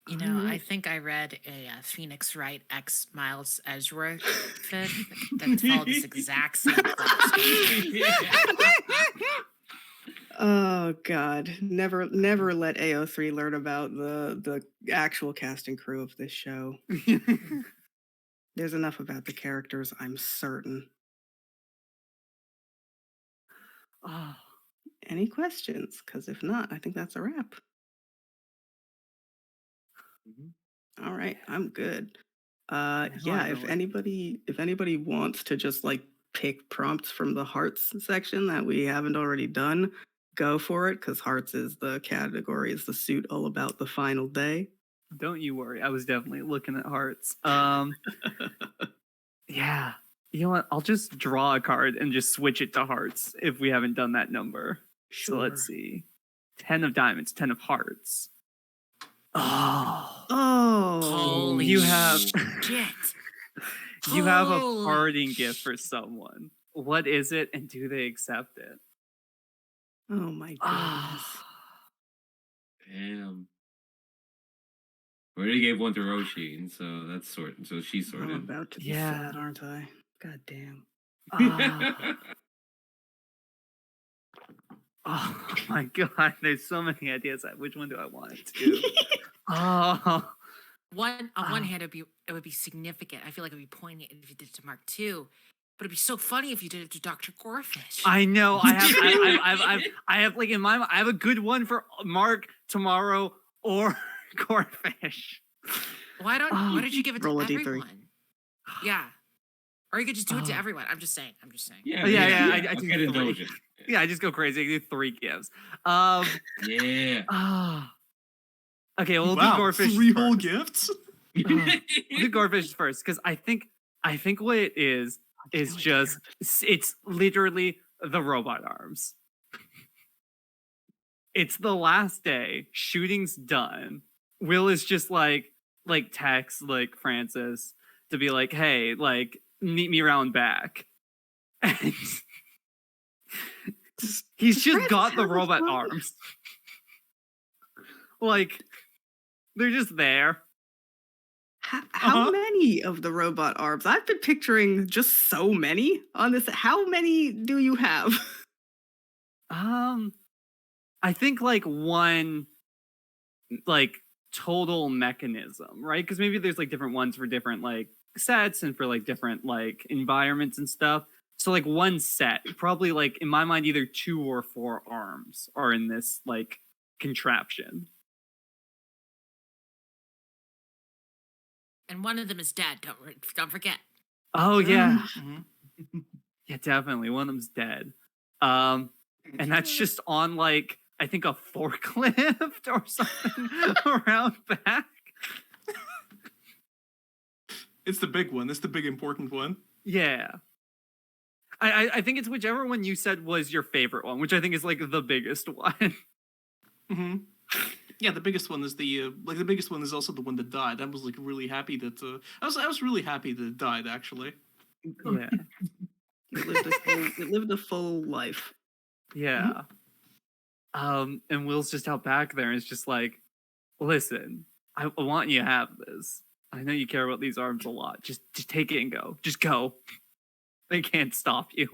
You know, I Alright. think I read a Phoenix Wright X Miles Edgeworth fic that followed this exact same plot. Oh God! Never let AO3 learn about the actual cast and crew of this show. There's enough about the characters, I'm certain. Oh, Any questions? Because if not, I think that's a wrap. All right, I'm good. Yeah, if anybody wants to just like pick prompts from the hearts section that we haven't already done, go for it, because hearts is the category, is the suit all about the final day. don't you worry. I was definitely looking at hearts. Yeah. You know what? I'll just draw a card and just switch it to hearts if we haven't done that number. So let's see. 10 of diamonds, 10 of hearts. Oh. Oh, Holy you have shit. you have a Holy parting gift for someone. What is it, and do they accept it? oh my goodness. Ah. Damn. We already gave one to Roisin, so that's sorted. So she's I'm sorted. about to be Yeah. sad, aren't I? God damn. Ah. Oh my god, there's so many ideas. Which one do I want to? Oh. On one hand, it would be significant. I feel like it would be poignant if you did it to Mark II, but it'd be so funny if you did it to Dr. Gorefish. I know. I have like in my mind, I have a good one for Mark tomorrow or Gorefish. Why don't you give it to Roll a D3. everyone? Yeah. Or you could just do it to everyone. I'm just saying. Yeah, I I'll do get three. indulgent. Yeah, I just go crazy. I do 3 gifts. Yeah. Okay, we'll Wow, do Gorefish 3 whole first. gifts? We'll do Gorefish first because I think what it is just it's literally the robot arms. It's the last day. Shooting's done. Will is just like text like Francis to be like, hey, like meet me around back. And he's just got the robot arms. Like they're just there. How many of the robot arms? I've been picturing just so many on this. How many do you have? I think like one like total mechanism, right? Because maybe there's like different ones for different like sets and for like different like environments and stuff. So like one set, probably like in my mind, either 2 or 4 arms are in this like contraption. And one of them is dead. Don't forget. Oh yeah, Mhm. yeah, definitely. One of them's dead. And that's just on like I think a forklift or something around back. It's the big one. It's the big important one. Yeah. I think it's whichever one you said was your favorite one, which I think is like the biggest one. Mm-hmm. Yeah, the biggest one is the biggest one is also the one that died. I was like really happy that I was really happy that it died actually. Yeah. It lived a full life. Yeah. And Will's just out back there and it's just like, listen, I want you to have this. I know you care about these arms a lot. Just take it and go. Just go. They can't stop you.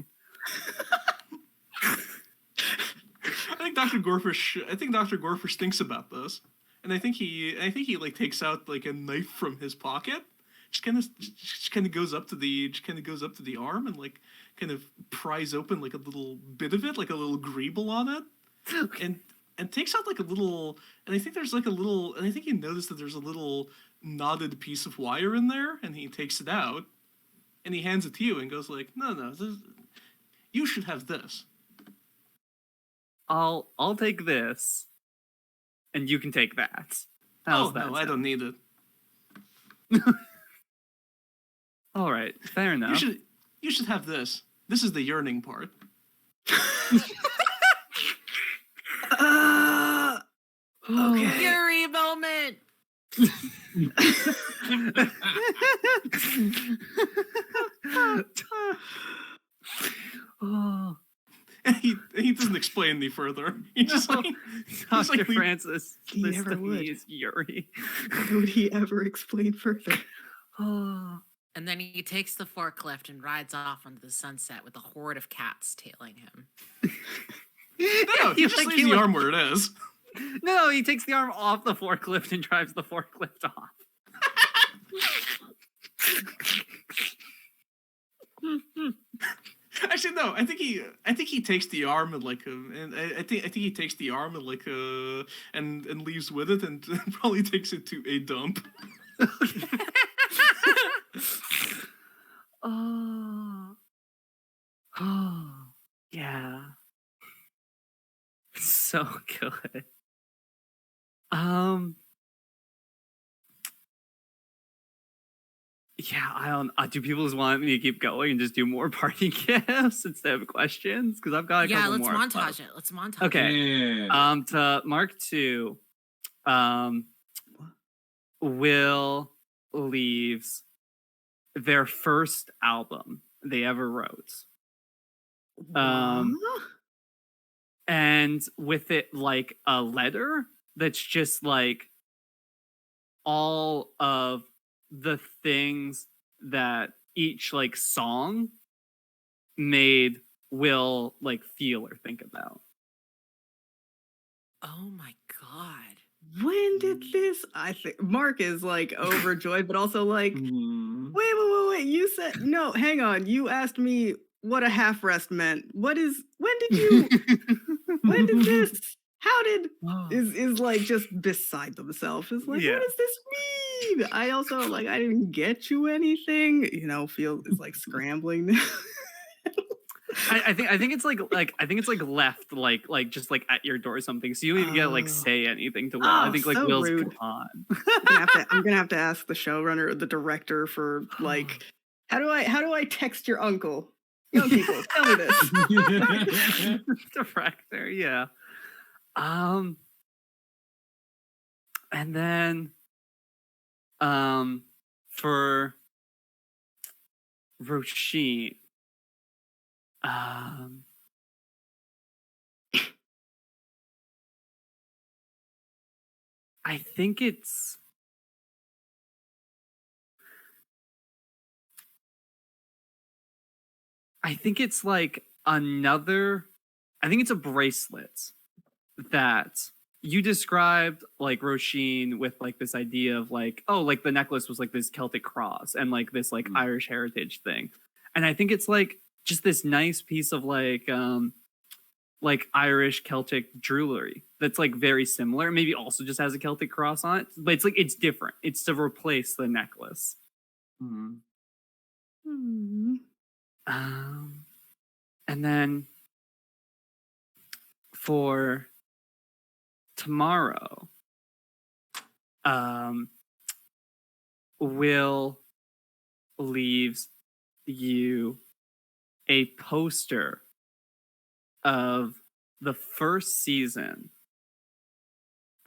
I think Dr. Gorfish thinks about this, and I think he like takes out like a knife from his pocket, just kind of goes up to the arm and like kind of pries open like a little bit of it, like a little greeble on it, and takes out like a little, and I think there's like a little, and I think you notice that there's a little knotted piece of wire in there, and he takes it out, and he hands it to you and goes like, no, you should have this. I'll take this, and you can take that. How's that no, I sound? don't need it. All right, fair enough. You should have this. This is the yearning part. Okay. Fury moment. Oh, And he doesn't explain any further. He just No. like Dr. like, Francis, He this never to would. me is Yuri. Why would he ever explain further? Oh, And then he takes the forklift and rides off into the sunset with a horde of cats tailing him. no, he just leaves the arm where it is. No, he takes the arm off the forklift and drives the forklift off. Actually, no. I think he takes the arm and like, and I think he takes the arm and like, and leaves with it and probably takes it to a dump. Oh. Oh. Yeah. So good. Yeah, I don't. Do people just want me to keep going and just do more party gifts instead of questions? Because I've got a Yeah, couple let's more. montage it. Let's montage Okay. it. Yeah. To Mark 2, Will leaves their first album they ever wrote. And with it like a letter that's just like all of the things that each like song made Will like feel or think about. Oh my god. When did this? I think Mark is like overjoyed, but also like, Mhm. wait. You said no. Hang on. You asked me what a half rest meant. When did you? When did this? How did? Is like just beside themselves. Is like, Yeah. what does this mean? I also like, I didn't get you anything. Feel is like scrambling. I think it's like I think it's like left like just like at your door or something. So you don't even get to like Oh. say anything to Will. I Oh, think like so Will's rude. gone. I'm gonna have to ask the showrunner or the director for like, how do I text your uncle? Young people, tell me this. Director, yeah. And then for Roisin, I think it's like another, I think it's a bracelet that you described like Roisin with like this idea of like, oh, like the necklace was like this Celtic cross and like this like Irish heritage thing. And I think it's like just this nice piece of like Irish Celtic jewelry that's like very similar. Maybe also just has a Celtic cross on it, but it's like it's different. It's to replace the necklace. Mhm. And then for tomorrow, Will leaves you a poster of the first season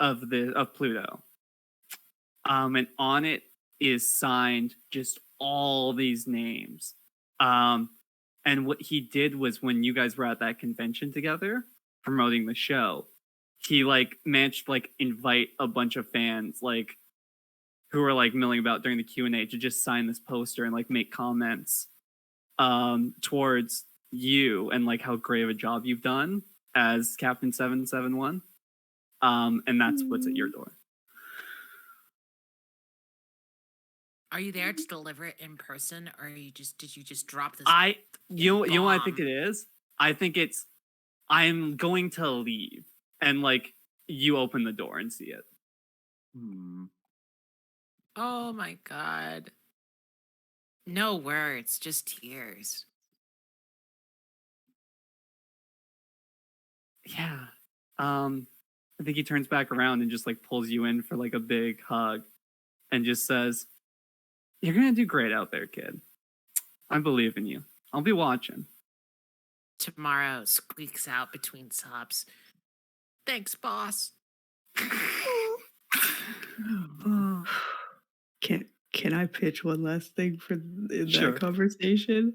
of Pluto. And on it is signed just all these names. And what he did was, when you guys were at that convention together promoting the show, he like managed to like invite a bunch of fans like who were like milling about during the Q&A to just sign this poster and like make comments towards you and like how great of a job you've done as Captain 771. And that's what's at your door. Are you there to deliver it in person, or did you just drop this? You know what I think bomb? it is? I think it's I'm going to leave, and like you open the door and see it. Oh my god. No words, just tears. Yeah. I think he turns back around and just like pulls you in for like a big hug and just says, "You're gonna do great out there, kid. I believe in you. I'll be watching." Tomorrow squeaks out between sobs. Thanks, boss. Can I pitch one last thing for in Sure. that conversation?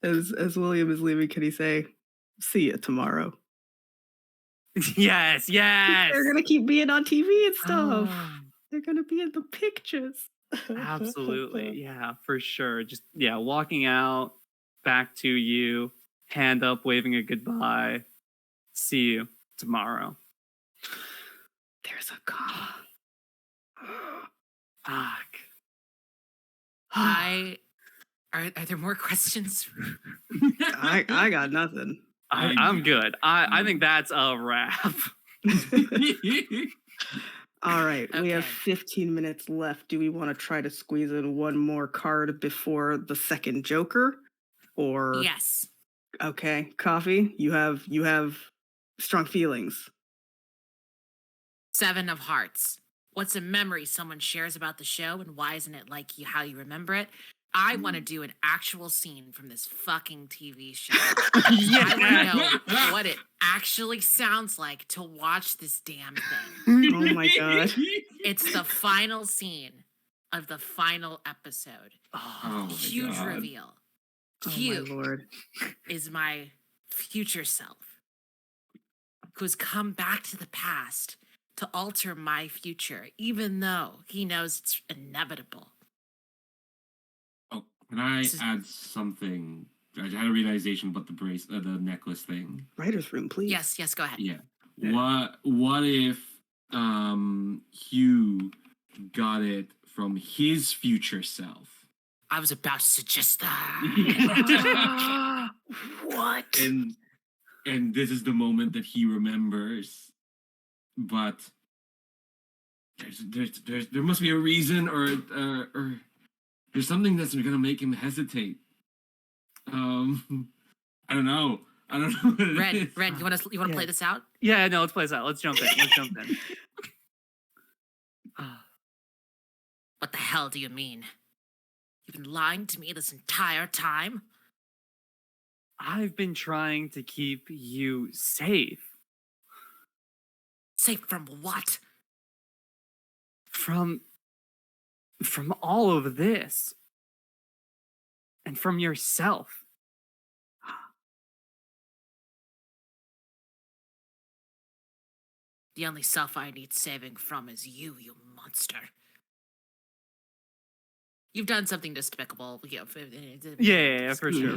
As William is leaving, can he say, "See you tomorrow"? Yes, yes. They're gonna keep being on TV and stuff. Oh, They're gonna be in the pictures. absolutely. Yeah, for sure. Just walking out back to you, hand up, waving a goodbye. See you tomorrow. There's a car. Fuck. Are there more questions? I got nothing. I'm good. I think that's a wrap. All right, we have Okay. 15 minutes left. Do we want to try to squeeze in one more card before the second Joker? Or Yes. okay, Coffee, you have strong feelings. 7 of Hearts. What's a memory someone shares about the show, and why isn't it like how you remember it? I want to do an actual scene from this fucking TV show. I want to know what it actually sounds like to watch this damn thing. Oh my god. It's the final scene of the final episode. Oh my Huge God. reveal. Oh my Hugh lord. is my future self, who's come back to the past to alter my future, even though he knows it's inevitable. Oh, can I This is- add something? I had a realization about the necklace thing. Writer's room, please. Yes, go ahead. Yeah. Yeah. What if Hugh got it from his future self? I was about to suggest that. What? And this is the moment that he remembers, but there must be a reason, or there's something that's gonna make him hesitate. I don't know. What it Red, is. you want to Yeah. play this out? Yeah, no, let's play this out. Let's jump in. What the hell do you mean? You've been lying to me this entire time? I've been trying to keep you safe Safe from what? from all of this and from yourself. The only self I need saving from is you monster. You've done something despicable. Yeah, for sure.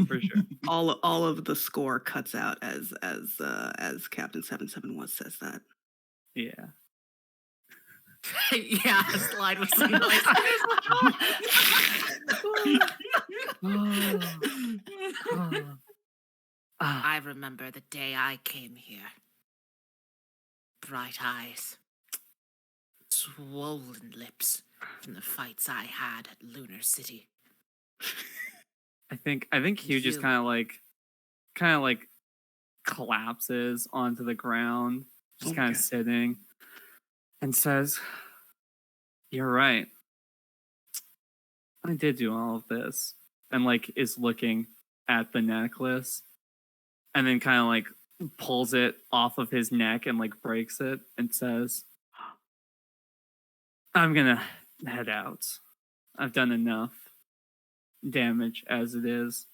All of the score cuts out as Captain 771 says that. Yeah. Yeah, the slide was so nice. I remember the day I came here. Bright eyes. Swollen lips from the fights I had at Lunar City. I think Hugh just You. kind of like collapses onto the ground, just kind Okay. of sitting, and says, "You're right. I did do all of this," and like is looking at the necklace, and then kind of like pulls it off of his neck and like breaks it and says, I'm gonna head out. I've done enough damage as it is.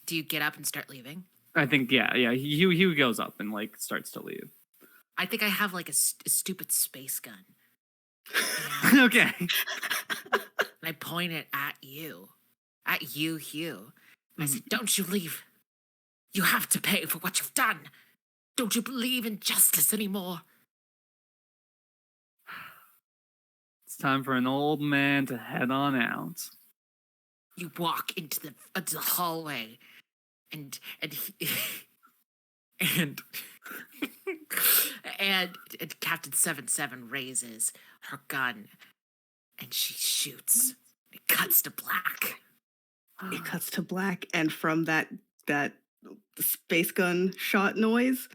Do you get up and start leaving? I think, yeah. He goes up and like starts to leave. I think I have like a stupid space gun. Okay. And I point it at you, Hugh. And I said, "Don't you leave. You have to pay for what you've done. Don't you believe in justice anymore?" It's time for an old man to head on out. You walk into the hallway, and and and Captain 77 raises her gun, and she shoots. It cuts to black. It cuts to black, and from that space gun shot noise,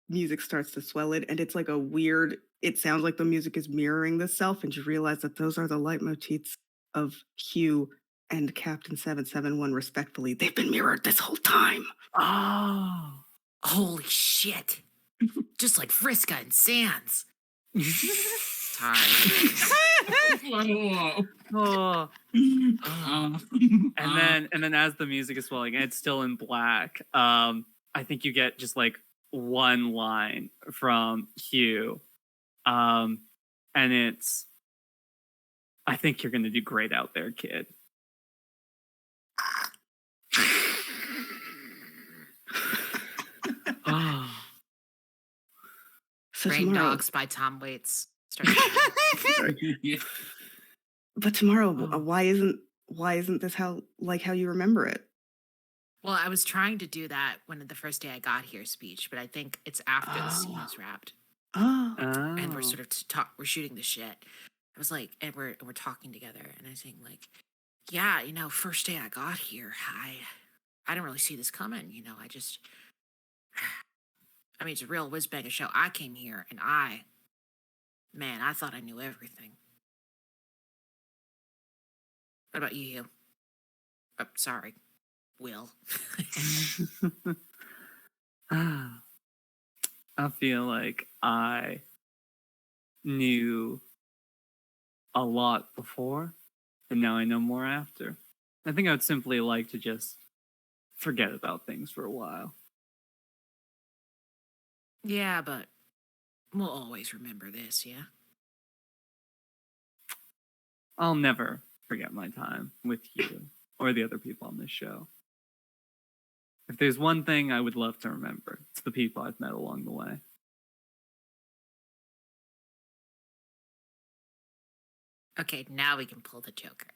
music starts to swell it, and it's like a weird. It sounds like the music is mirroring the self, and you realize that those are the leitmotifs of Hugh and Captain 771, respectfully. They've been mirrored this whole time. Oh. Holy shit! Just like Friska and Sans. Sorry. Whoa. Oh. And then as the music is swelling and it's still in black, I think you get just like one line from Hugh. And it's, "I think you're gonna do great out there, kid." Oh. So Rain tomorrow, Dogs by Tom Waits. Yeah. but tomorrow, Oh. why isn't this how you remember it? Well, I was trying to do that when the first day I got here speech, but I think it's after the scene is wrapped Oh, and we're sort of we're shooting the shit. I was like, and we're talking together, and I was saying like, yeah, first day I got here, I didn't really see this coming. I mean, it's a real whiz bang show. I came here, and I thought I knew everything. What about you, Hugh? Oh, sorry, Will. I feel like I knew a lot before, and now I know more after. I think I would simply like to just forget about things for a while. Yeah, but we'll always remember this, yeah? I'll never forget my time with you or the other people on this show. If there's one thing I would love to remember, it's the people I've met along the way. Okay, now we can pull the Joker.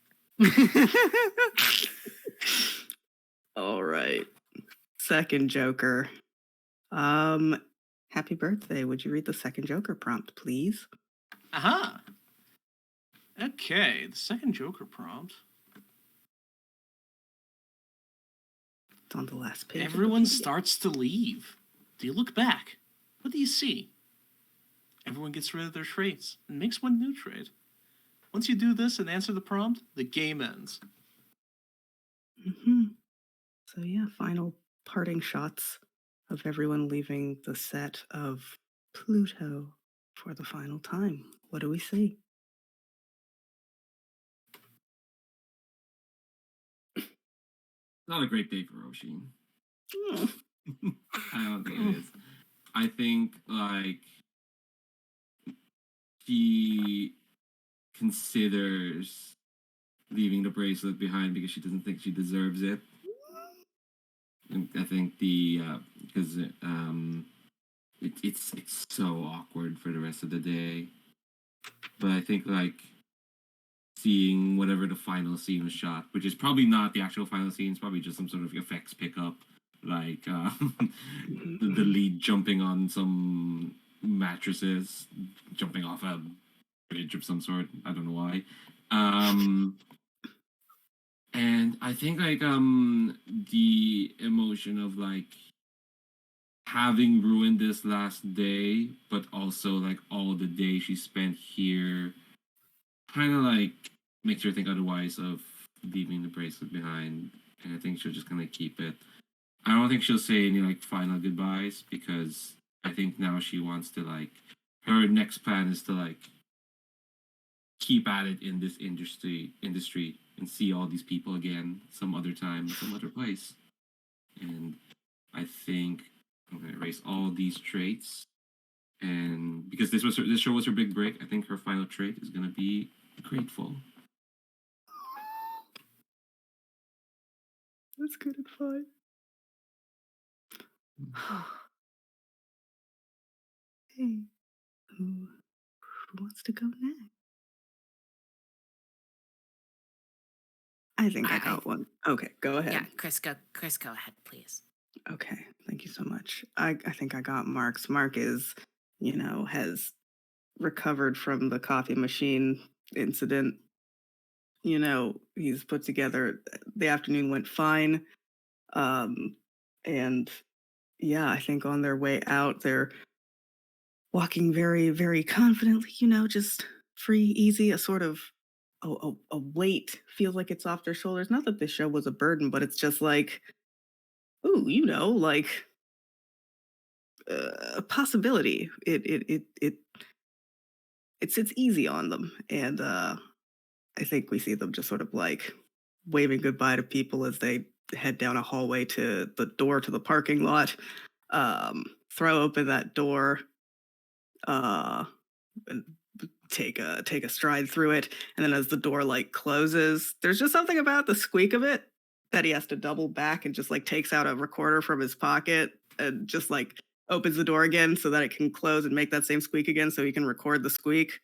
all right. Second Joker. Happy birthday. Would you read the second Joker prompt, please? Aha. Okay, the second Joker prompt. It's on the last page. of Everyone Wikipedia. starts to leave. Do you look back? What do you see? Everyone gets rid of their traits and makes one new trait. Once you do this and answer the prompt, the game ends. So yeah, final parting shots of everyone leaving the set of Pluto for the final time. What do we see? Not a great day for Roshi. Hmm. I don't think it is. I think like she considers leaving the bracelet behind because she doesn't think she deserves it. And I think because it's so awkward for the rest of the day. But I think like seeing whatever the final scene was shot, which is probably not the actual final scene, it's probably just some sort of effects pickup, like the lead jumping on some mattresses, jumping off a bridge of some sort. I don't know why. And I think like the emotion of like having ruined this last day, but also like all the day she spent here, kind of like makes her think otherwise of leaving the bracelet behind. And I think she'll just kind of keep it. I don't think she'll say any like final goodbyes because I think now she wants to like her next plan is to like keep at it in this industry and see all these people again some other time, some other place. And I think I'm gonna erase all these traits. And because this show was her big break, I think her final trait is gonna be grateful. That's good advice. Hey, who wants to go next? I think I I got one. Okay, go ahead. yeah, Chris, go ahead, please. Okay, thank you so much. I think I got Mark's. Mark is, has recovered from the coffee machine incident. He's put together. The afternoon went fine. And yeah, I think on their way out, they're walking very, very confidently, just free, easy, a sort of a weight feels like it's off their shoulders. Not that this show was a burden, but it's just like, ooh, like a possibility. It sits easy on them, and I think we see them just sort of like waving goodbye to people as they head down a hallway to the door to the parking lot. Throw open that door, and take a stride through it, and then as the door like closes, there's just something about the squeak of it that he has to double back and just like takes out a recorder from his pocket and just like opens the door again so that it can close and make that same squeak again so he can record the squeak.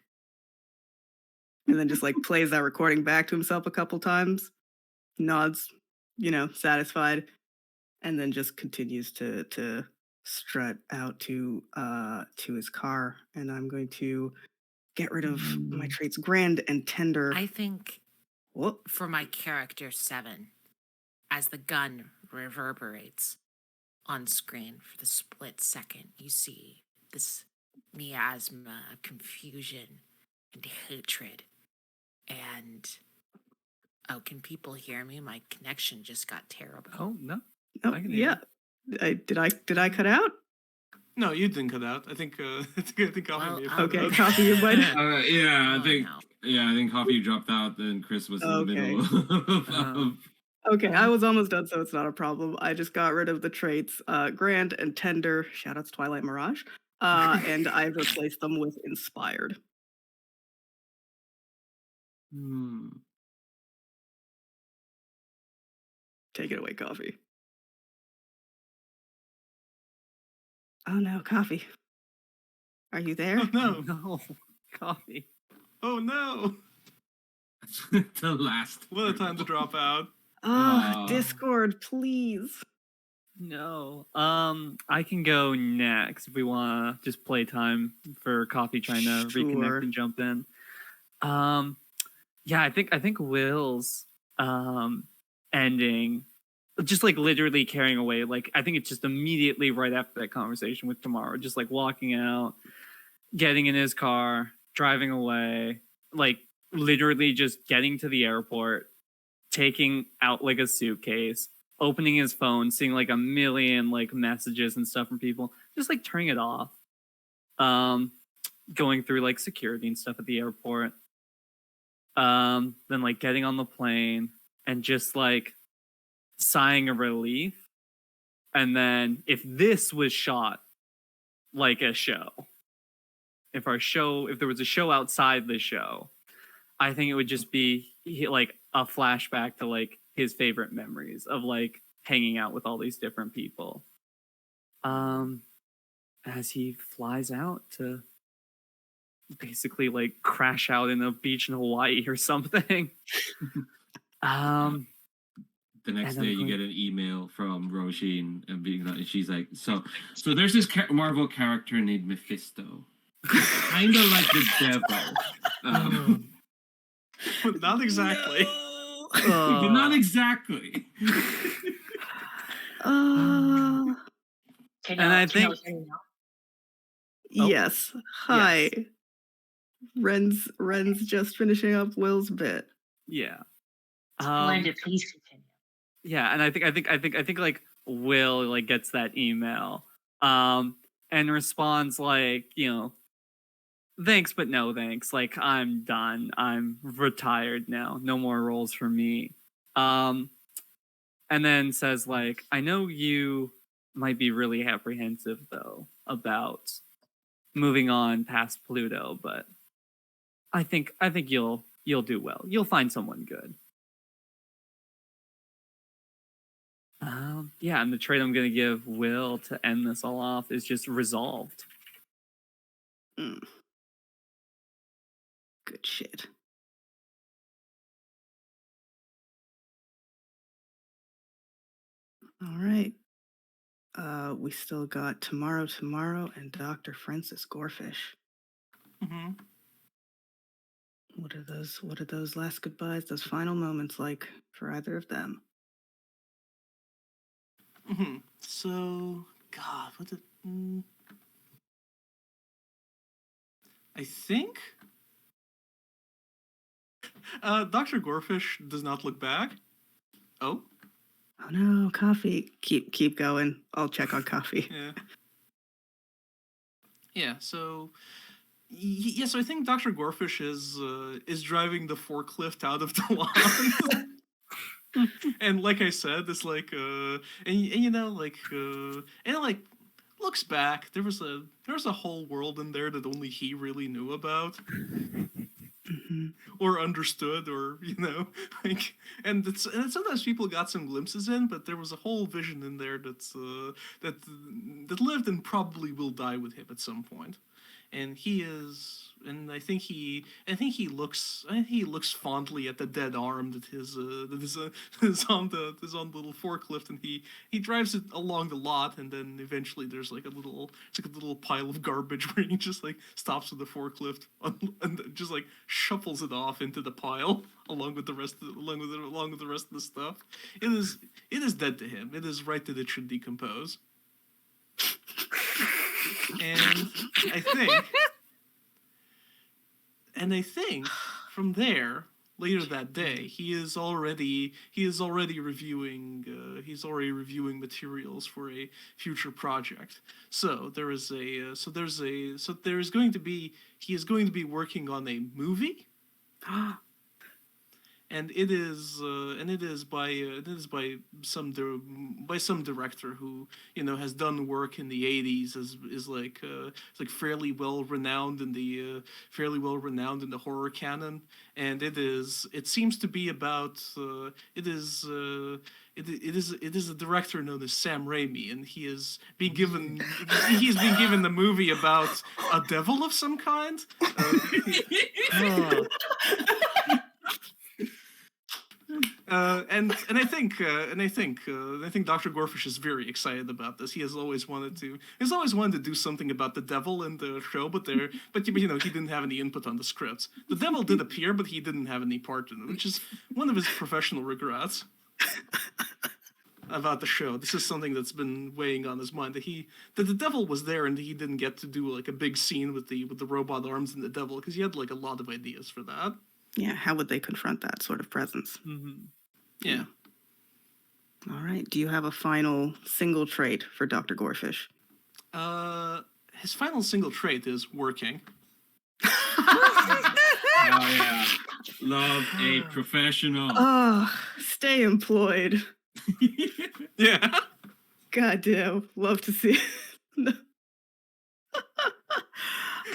And then just like plays that recording back to himself a couple times, nods, satisfied, and then just continues to strut out to his car. And I'm going to get rid of my traits grand and tender. I think What? for my character 7, as the gun reverberates on screen for the split second, you see this miasma of confusion and hatred. And can people hear me? My connection just got terrible. Oh no. Oh, I can hear yeah. Did I cut out? No, you didn't cut out. I think I think Coffee Well, may have Okay, cut out. Coffee, you might. Yeah, Oh, I think no. I think Coffee dropped out, and Chris was in the Okay. middle. Okay, I was almost done, so it's not a problem. I just got rid of the traits grand and tender. Shout out to Twilight Mirage. And I've replaced them with inspired. Take it away, Coffee. Oh no, Coffee. Are you there? Oh no! No, Coffee. Oh no! The last. What a time to drop out. Oh, Discord, please. No. I can go next if we want to just play time for Coffee trying to Sure. reconnect and jump in. Yeah, I think Will's ending, just like literally carrying away. Like I think it's just immediately right after that conversation with Tomorrow, just like walking out, getting in his car, driving away, like literally just getting to the airport, taking out like a suitcase, opening his phone, seeing like a million like messages and stuff from people, just like turning it off. Going through like security and stuff at the airport. Then like getting on the plane and just like sighing a relief. And then if this was shot like a show, if there was a show outside the show, I think it would just be like a flashback to like his favorite memories of like hanging out with all these different people. As he flies out to basically like crash out in a beach in Hawaii or something. The next And I'm day, you going- get an email from Roshin, and she's like, "So there's this Marvel character named Mephisto, kind of like the devil, Not exactly. but not exactly." Uh, And I think yes. Hi. Ren's just finishing up Will's bit. yeah. Splendid. Please continue. Yeah, and I think like Will like gets that email. and responds like, thanks, but no thanks. Like, I'm done. I'm retired now. No more roles for me. And then says like, I know you might be really apprehensive though about moving on past Pluto, but I think you'll do well. You'll find someone good. Yeah, and the trait I'm gonna give Will to end this all off is just resolved. Mm. Good shit. All right. We still got Tomorrow, and Dr. Francis Gorefish. Mm-hmm. What are those last goodbyes, those final moments like for either of them? Mm-hmm. So, God, what did... I think... Dr. Gorefish does not look back. Oh? Oh no, coffee. Keep going. I'll check on coffee. Yeah. Yeah, so... Yeah, so I think Dr. Gorefish is driving the forklift out of the lawn. And like I said, it's like looks back. There was a whole world in there that only he really knew about. Mhm. Or understood, or like, and sometimes people got some glimpses in, but there was a whole vision in there that lived and probably will die with him at some point. And I think he looks fondly at the dead arm that is on the little forklift, and he drives it along the lot, and then eventually there's like a little pile of garbage where he just like stops with the forklift and just like shuffles it off into the pile along with the rest of the stuff. It is dead to him. It is right that it should decompose. And I think from there, later that day, he is already reviewing materials for a future project. So he is going to be working on a movie. And it is by some director who has done work in the 80s, is like fairly well renowned in the horror canon, and it seems to be about it is a director known as Sam Raimi, and he's being given the movie about a devil of some kind. And I think Dr. Gorefish is very excited about this. He's always wanted to do something about the devil in the show, but he didn't have any input on the scripts. The devil did appear, but he didn't have any part in it, which is one of his professional regrets about the show. This is something that's been weighing on his mind, that the devil was there and he didn't get to do like a big scene with the robot arms and the devil, because he had like a lot of ideas for that. Yeah, how would they confront that sort of presence? Mm-hmm. Yeah. All right. Do you have a final single trait for Dr. Gorefish? His final single trait is working. Oh yeah, love a professional. Oh, stay employed. Yeah. Goddamn, love to see it.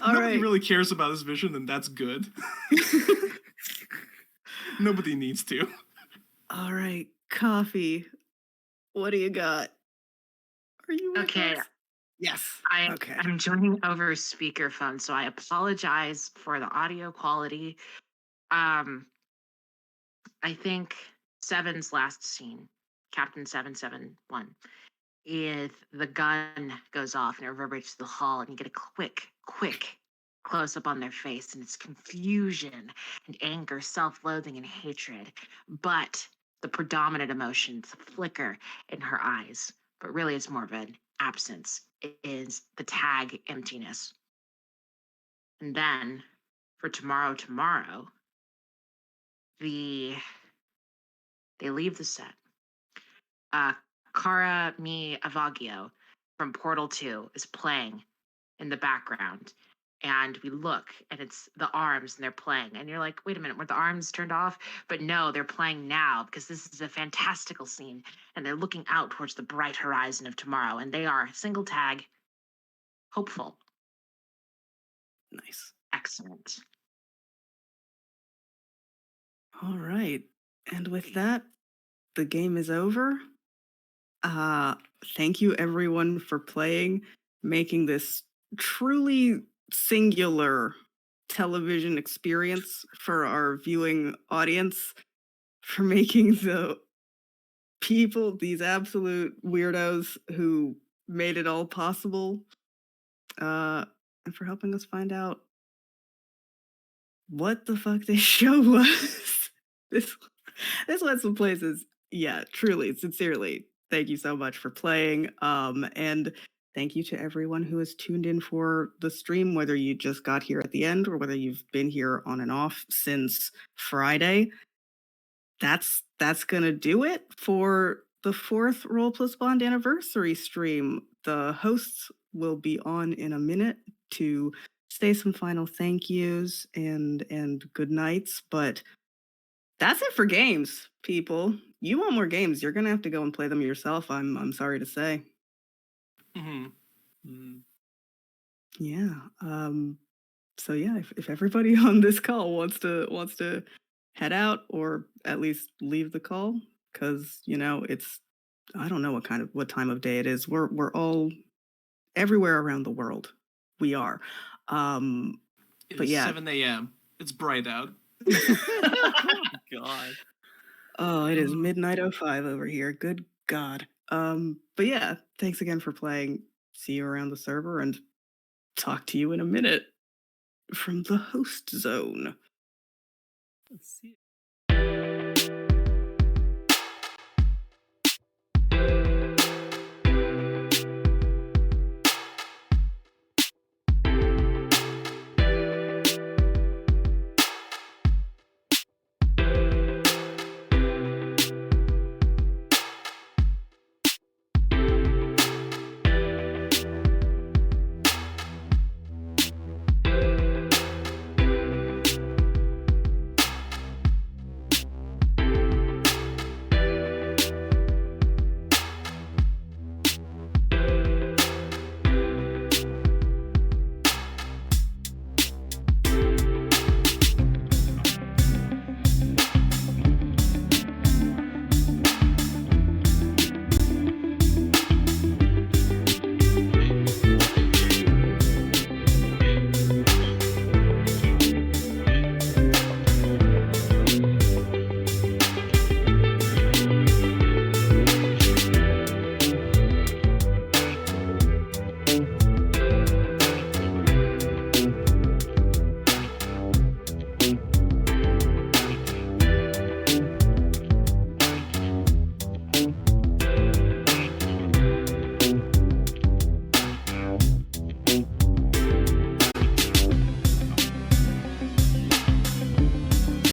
All Nobody right. really cares about his vision, and that's good. Nobody needs to. All right, coffee. What do you got? Are you with Okay. us? Yes. Okay. I'm joining over speakerphone, so I apologize for the audio quality. I think Seven's last scene, Captain 771, if the gun goes off and it reverberates to the hall, and you get a quick close up on their face, and it's confusion and anger, self-loathing and hatred, but the predominant emotions flicker in her eyes, but really it's more of an absence. It is the tag emptiness. And then for tomorrow, they leave the set. Cara Mi Avaggio from Portal 2 is playing in the background. And we look and it's the arms and they're playing. And you're like, wait a minute, were the arms turned off? But no, they're playing now because this is a fantastical scene. And they're looking out towards the bright horizon of tomorrow. And they are single tag, hopeful. Nice. Excellent. All right. And with that, the game is over. Thank you everyone for playing, making this truly singular television experience for our viewing audience, for making the people, these absolute weirdos who made it all possible, and for helping us find out what the fuck this show was. this went some places. Yeah, truly, sincerely, thank you so much for playing. And thank you to everyone who has tuned in for the stream, whether you just got here at the end or whether you've been here on and off since Friday. That's gonna do it for the 4th Roll Plus Bond anniversary stream. The hosts will be on in a minute to say some final thank yous and good nights, but that's it for games, people. You want more games, you're gonna have to go and play them yourself, I'm sorry to say. Hmm. Yeah. So yeah, if everybody on this call wants to head out or at least leave the call, because it's, I don't know what time of day it is. We're all everywhere around the world. We are. It But is yeah. 7 a.m. It's bright out. Oh, God. Oh, it is midnight 05 over here. Good God. But yeah, thanks again for playing. See you around the server and talk to you in a minute from the host zone. Let's see.